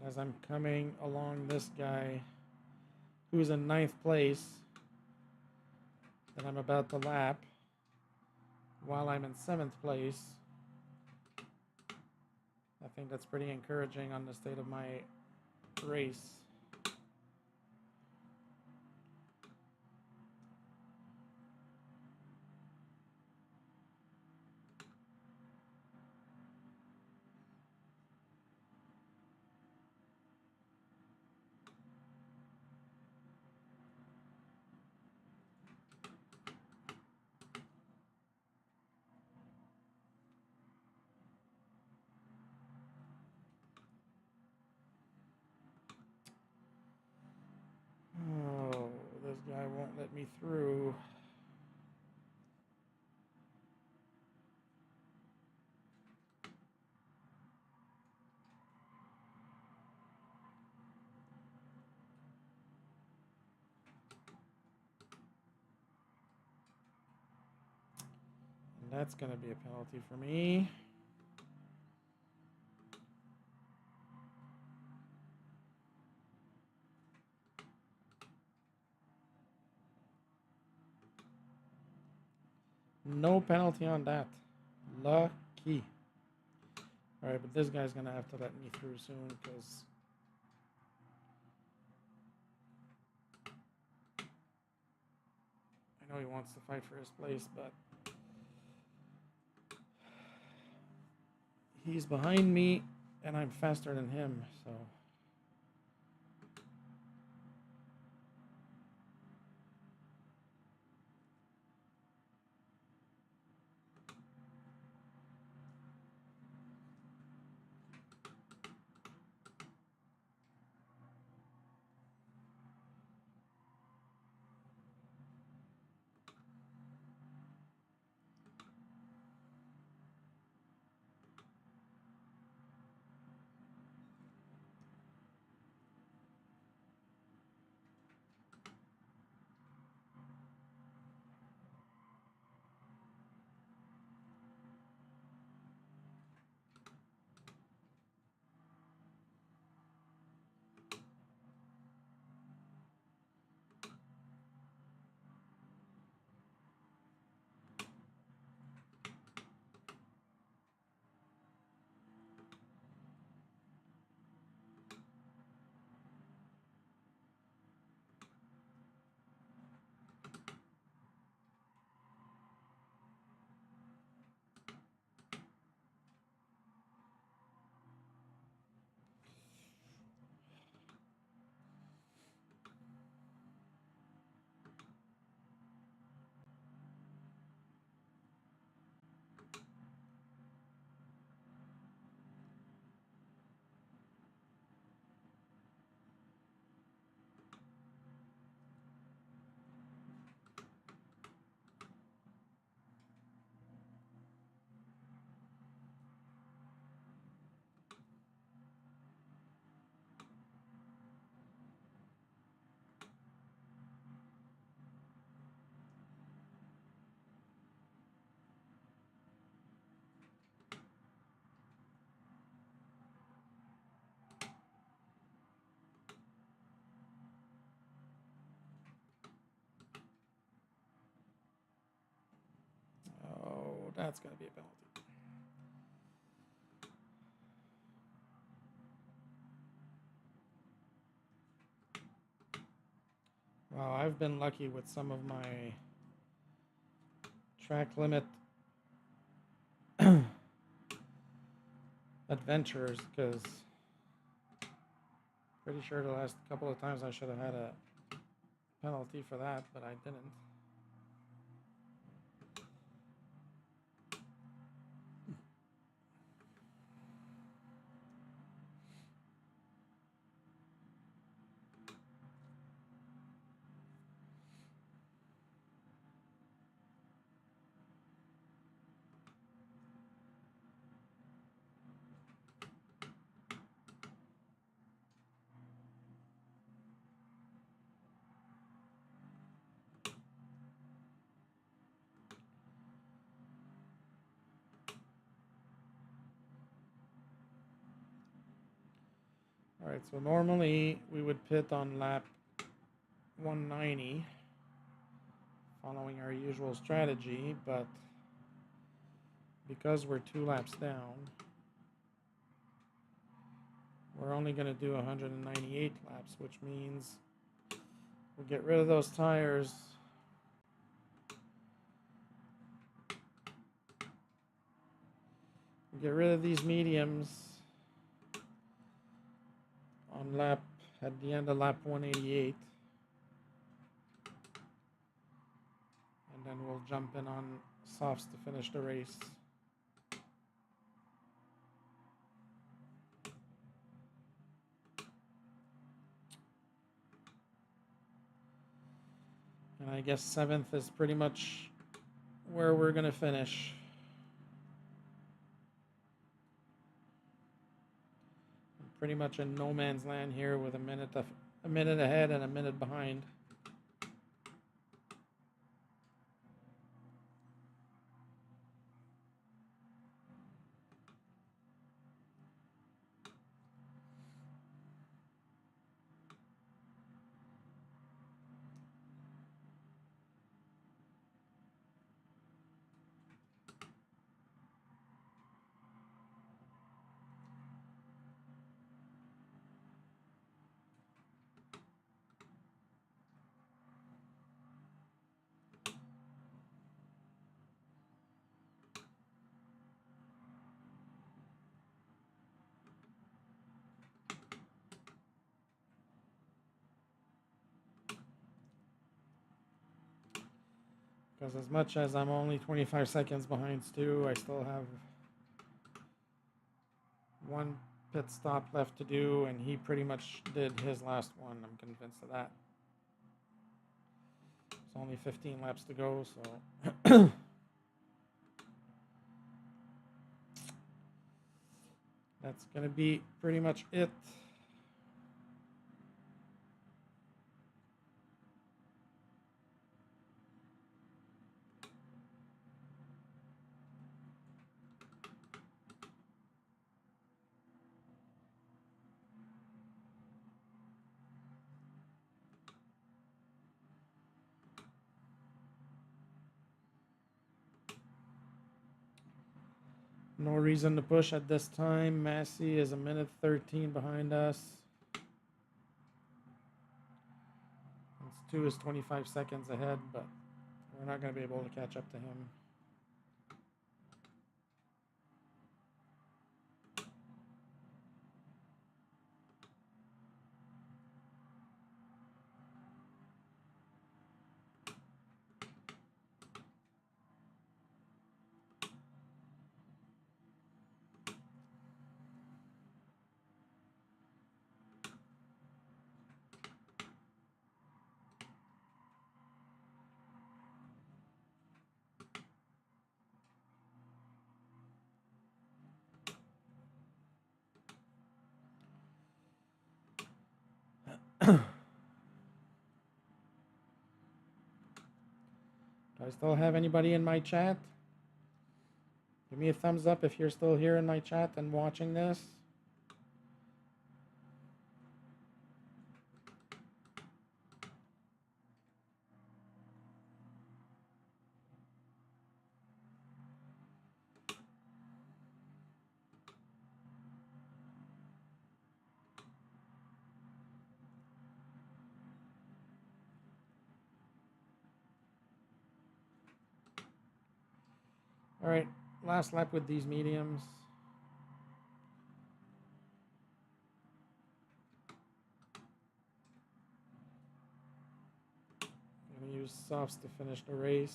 As I'm coming along this guy who's in 9th place that I'm about to lap while I'm in 7th place. I think that's pretty encouraging on the state of my race. Oh, this guy won't let me through. And that's going to be a penalty for me. No penalty on that. Lucky. Alright, but this guy's going to have to let me through soon because I know he wants to fight for his place, but he's behind me and I'm faster than him, so... that's going to be a penalty. Well, I've been lucky with some of my track limit adventures, because pretty sure the last couple of times I should have had a penalty for that, but I didn't. All right, so normally we would pit on lap 190 following our usual strategy, but because we're 2 laps down, we're only going to do 198 laps, which means we'll get rid of those tires. We'll get rid of these mediums on at the end of lap 188. And then we'll jump in on softs to finish the race. And I guess 7th is pretty much where we're going to finish. I'm pretty much in no man's land here with a minute ahead and a minute behind. Because as much as I'm only 25 seconds behind Stu, I still have one pit stop left to do, and he pretty much did his last one. I'm convinced of that. It's only 15 laps to go, so that's going to be pretty much it. No reason to push at this time. Massey is a minute 13 behind us. Stu is 25 seconds ahead, but we're not going to be able to catch up to him. Do I still have anybody in my chat? Give me a thumbs up if you're still here in my chat and watching this. All right, last lap with these mediums. I'm gonna use softs to finish the race.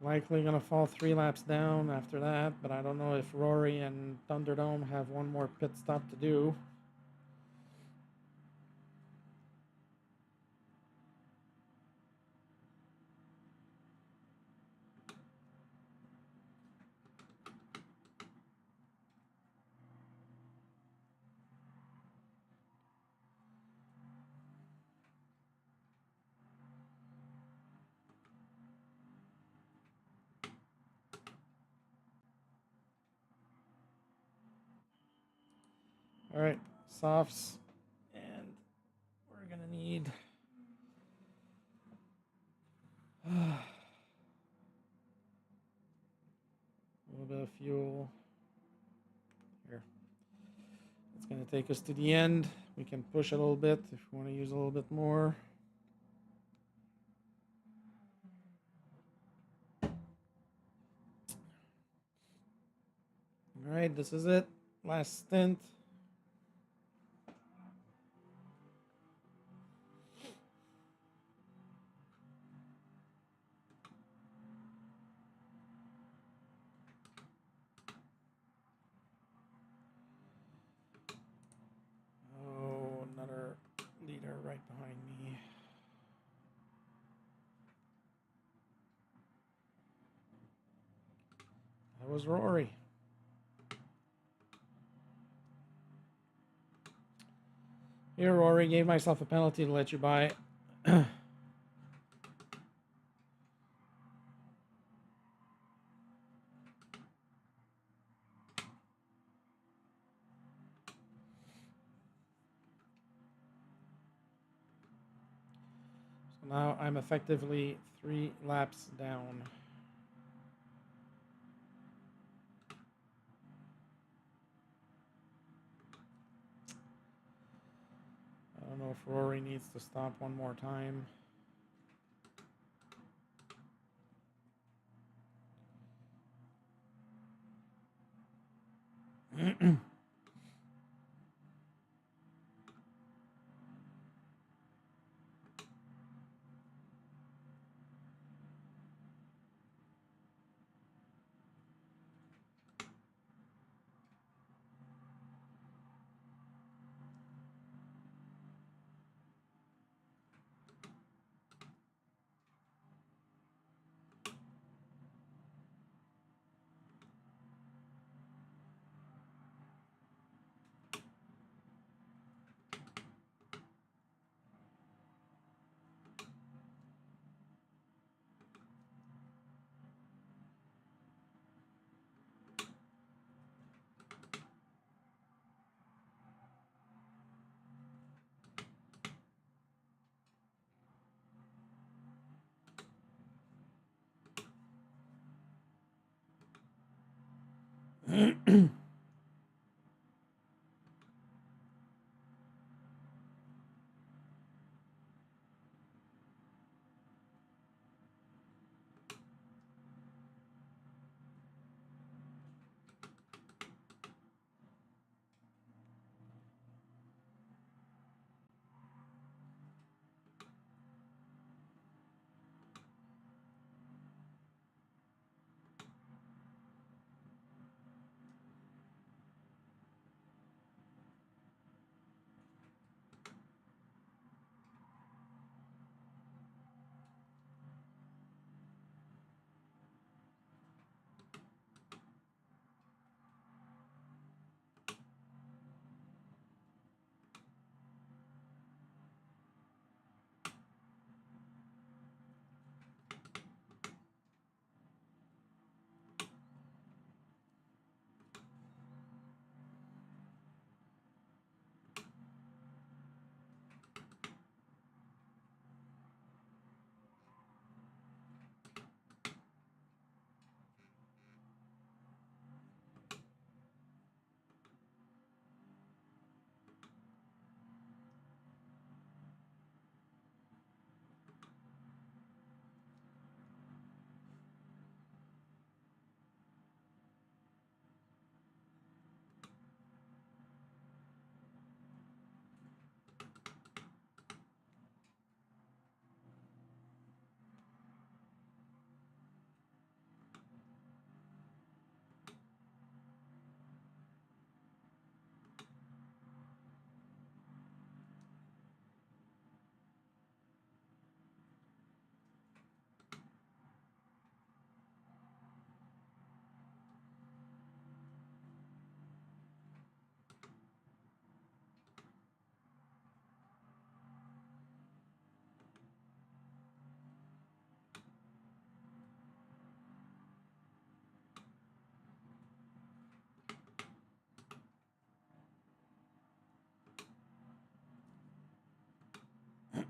Likely gonna fall 3 laps down after that, but I don't know if Rory and Thunderdome have one more pit stop to do. All right, softs, and we're gonna need a little bit of fuel here. It's gonna take us to the end. We can push a little bit if we want to use a little bit more. All right, this is it. Last stint. Oh, another leader right behind me. That was Rory. Here, Rory, gave myself a penalty to let you by. So now I'm effectively 3 laps down. I don't know if Rory needs to stop one more time.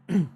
Stop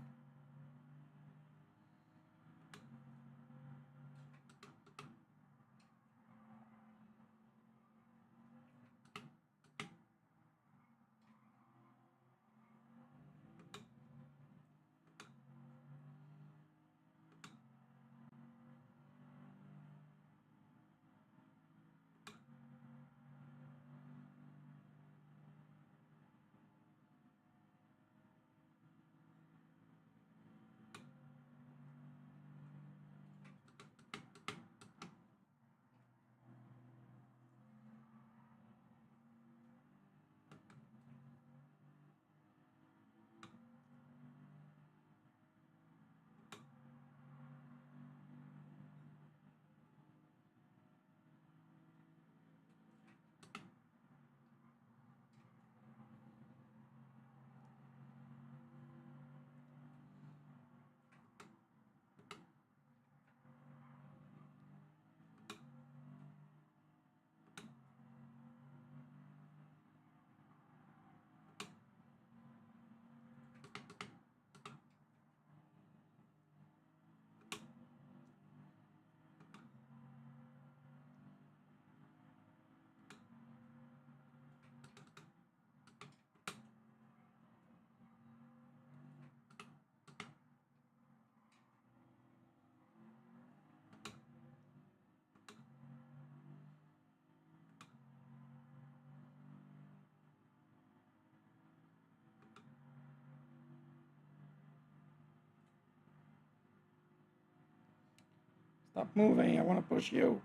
moving. I want to push you.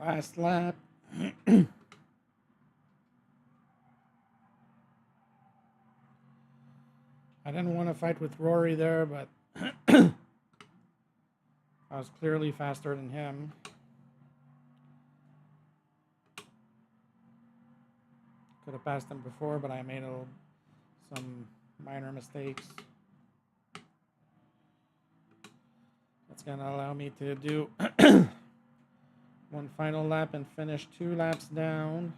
Last lap. I didn't want to fight with Rory there, but I was clearly faster than him. Could have passed him before, but I made some minor mistakes. That's going to allow me to do one final lap and finish 2 laps down.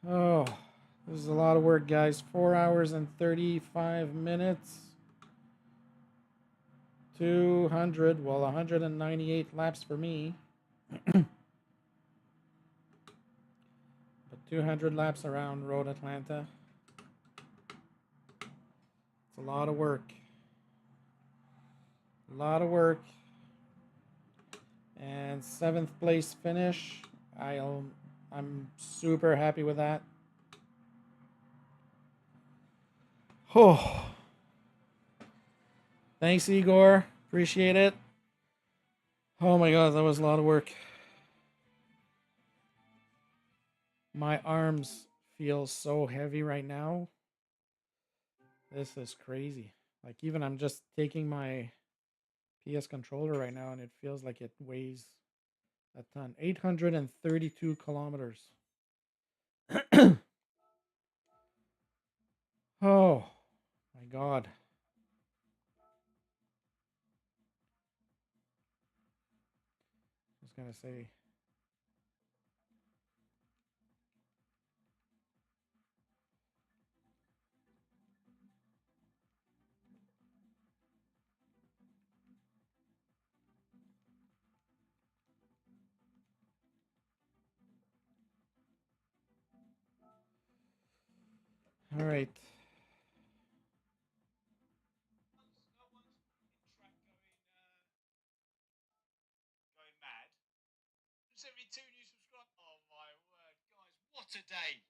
Oh, this is a lot of work, guys. 4 hours and 35 minutes. 200, well, 198 laps for me. But 200 laps around Road Atlanta. It's a lot of work. A lot of work. And 7th place finish. I'm super happy with that. Oh. Thanks, Igor. Appreciate it. Oh my god, that was a lot of work. My arms feel so heavy right now. This is crazy. Like, even I'm just taking my PS controller right now and it feels like it weighs a ton. 832 kilometers. Oh my god. I was gonna say. All right. Going mad. 72 new subscribers. Oh my word, guys! What a day!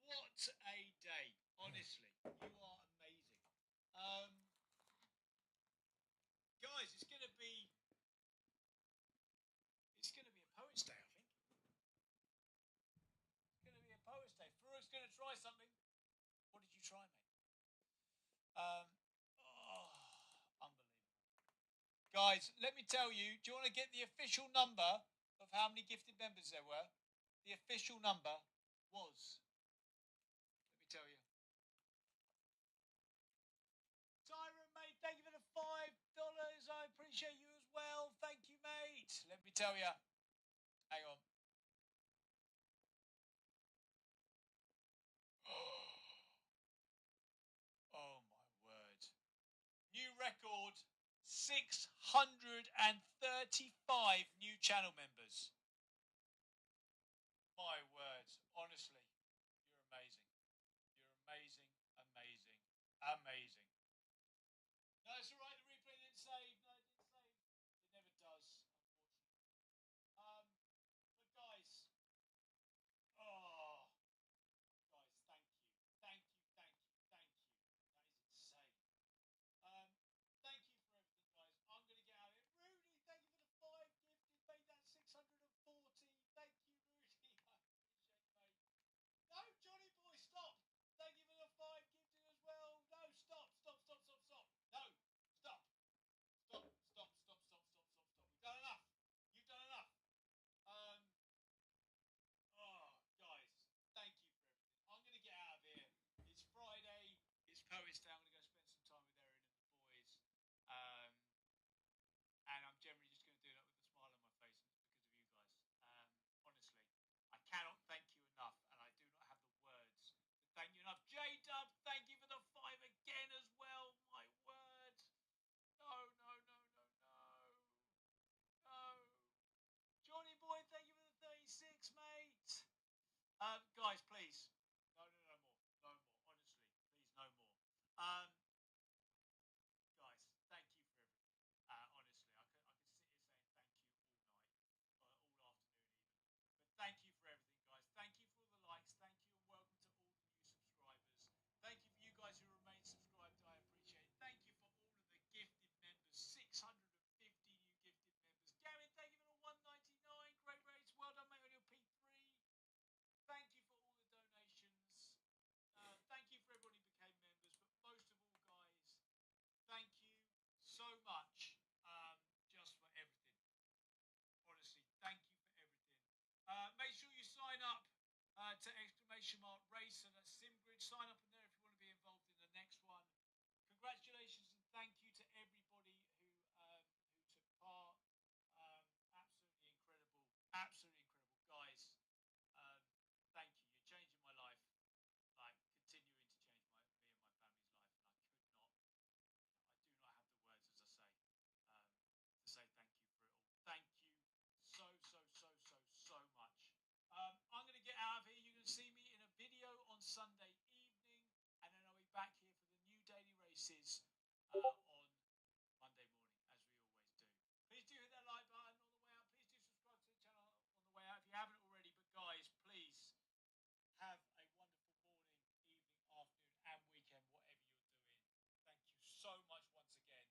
What a day! Honestly, you are amazing. Guys, it's gonna be a poet's day, I think. It's gonna be a poet's day. Farouk's gonna try something. What did you try, mate? Unbelievable. Guys, let me tell you, do you want to get the official number of how many gifted members there were? The official number was, let me tell you. Tyron, mate, thank you for the $5. I appreciate you as well. Thank you, mate. Let me tell you. Hang on. Oh, my word. New record, 635 new channel members. My word, honestly, you're amazing. You're amazing, amazing, amazing. No, it's all right. The replay didn't save. No, it didn't save. It never does, unfortunately. But guys, oh, guys, thank you, thank you, thank you, thank you. That is insane. Thank you for everything, guys. I'm gonna get out of it. Rudy, thank you for the 5 gifted. Made that 640. Thank you, Rudy. I appreciate, mate. No, Johnny boy, stop. Thank you for the 5 gifted as well. No, stop. to !racer. That's SimGrid. Sign up in there if you want to be involved in the next one. Congratulations and thank you to everybody who took part. Absolutely incredible. Absolutely incredible. Guys, um, thank you. You're changing my life. Like, continuing to change me and my family's life. And I do not have the words, as I say, to say thank you for it all. Thank you so much. I'm going to get out of here. You're going to see me in a video on Sunday evening, and then I'll be back here for the new daily races on Monday morning, as we always do. Please do hit that like button on the way out. Please do subscribe to the channel on the way out if you haven't already. But guys, please have a wonderful morning, evening, afternoon, and weekend, whatever you're doing. Thank you so much once again,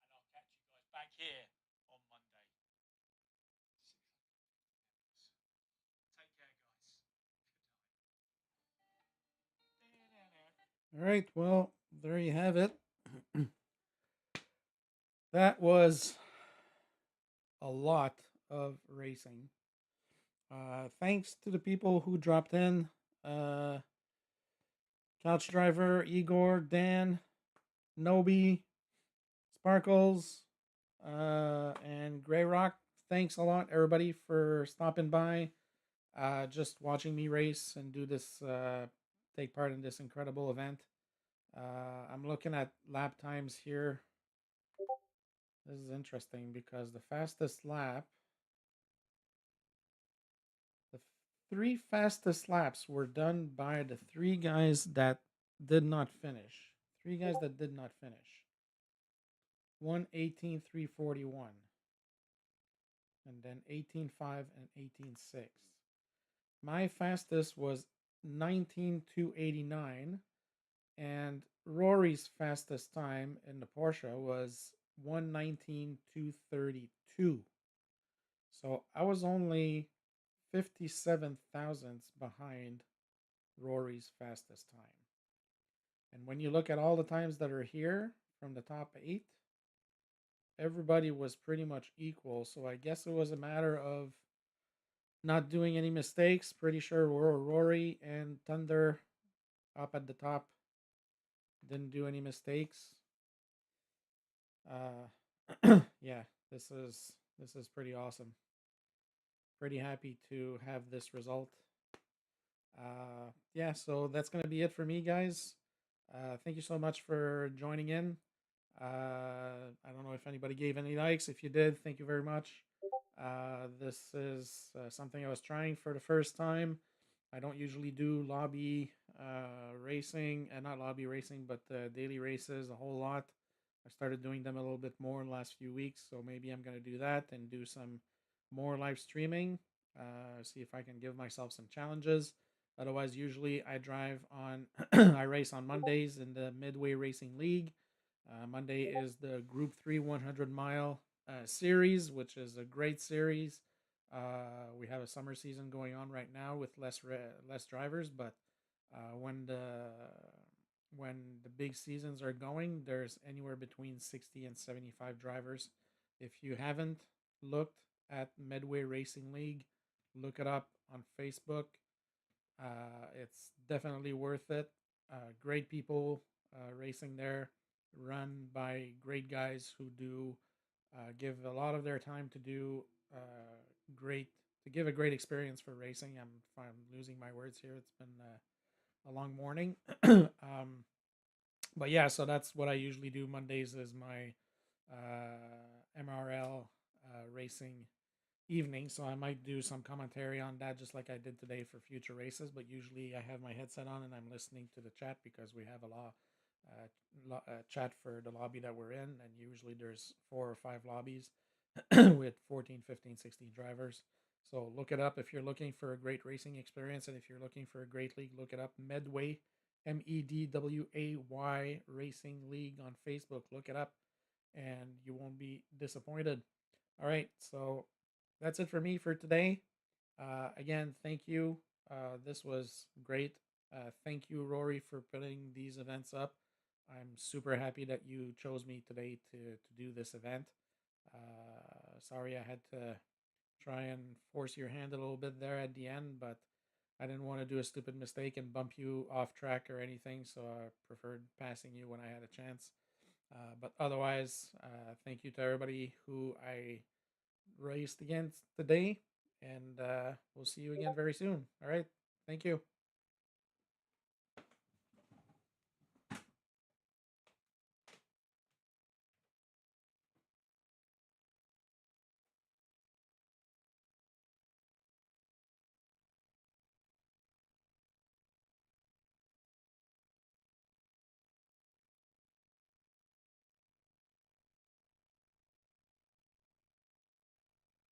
and I'll catch you guys back here on Monday. Take care, guys. All right. Well, there you have it. That was a lot of racing. Thanks to the people who dropped in. Couch Driver, Igor, Dan, Nobi, Sparkles, and Grey Rock. Thanks a lot, everybody, for stopping by, just watching me race and do this, take part in this incredible event. I'm looking at lap times here. This is interesting because the fastest lap, the three fastest laps were done by the three guys that did not finish. Three guys that did not finish. 1:18:341, and then 18:5 and 18:6. My fastest was 19:289, and Rory's fastest time in the Porsche was 1:19:232. So I was only 57 thousandths behind Rory's fastest time. And when you look at all the times that are here from the top 8, everybody was pretty much equal. So I guess it was a matter of not doing any mistakes. Pretty sure Rory and Thunder up at the top didn't do any mistakes. Yeah, this is pretty awesome. Pretty happy to have this result. Yeah, so that's gonna be it for me, guys. Thank you so much for joining in. I don't know if anybody gave any likes. If you did, thank you very much. This is something I was trying for the first time. I don't usually do lobby racing, and not lobby racing, but daily races a whole lot. I started doing them a little bit more in the last few weeks, so maybe I'm going to do that and do some more live streaming. See if I can give myself some challenges. Otherwise, usually I drive on, I race on Mondays in the Midway Racing League. Monday is the Group 3 100-mile series, which is a great series. We have a summer season going on right now with less drivers, but when the big seasons are going, there's anywhere between 60 and 75 drivers. If you haven't looked at Medway Racing League, look it up on Facebook. It's definitely worth it. Great people racing there, run by great guys who do give a lot of their time to do give a great experience for racing. I'm losing my words here. It's been a long morning. But yeah, so that's what I usually do. Mondays is my MRL racing evening, so I might do some commentary on that just like I did today for future races. But usually I have my headset on and I'm listening to the chat because we have a chat for the lobby that we're in, and usually there's 4 or 5 lobbies with 14, 15, 16 drivers. So look it up if you're looking for a great racing experience, and if you're looking for a great league, look it up. Medway, MEDWAY Racing League on Facebook. Look it up and you won't be disappointed. All right, so that's it for me for today. Again, thank you. This was great. Thank you, Rory, for putting these events up. I'm super happy that you chose me today to do this event. Sorry I had to try and force your hand a little bit there at the end, but I didn't want to do a stupid mistake and bump you off track or anything, so I preferred passing you when I had a chance. But otherwise, thank you to everybody who I raced against today, and we'll see you again very soon. All right. Thank you.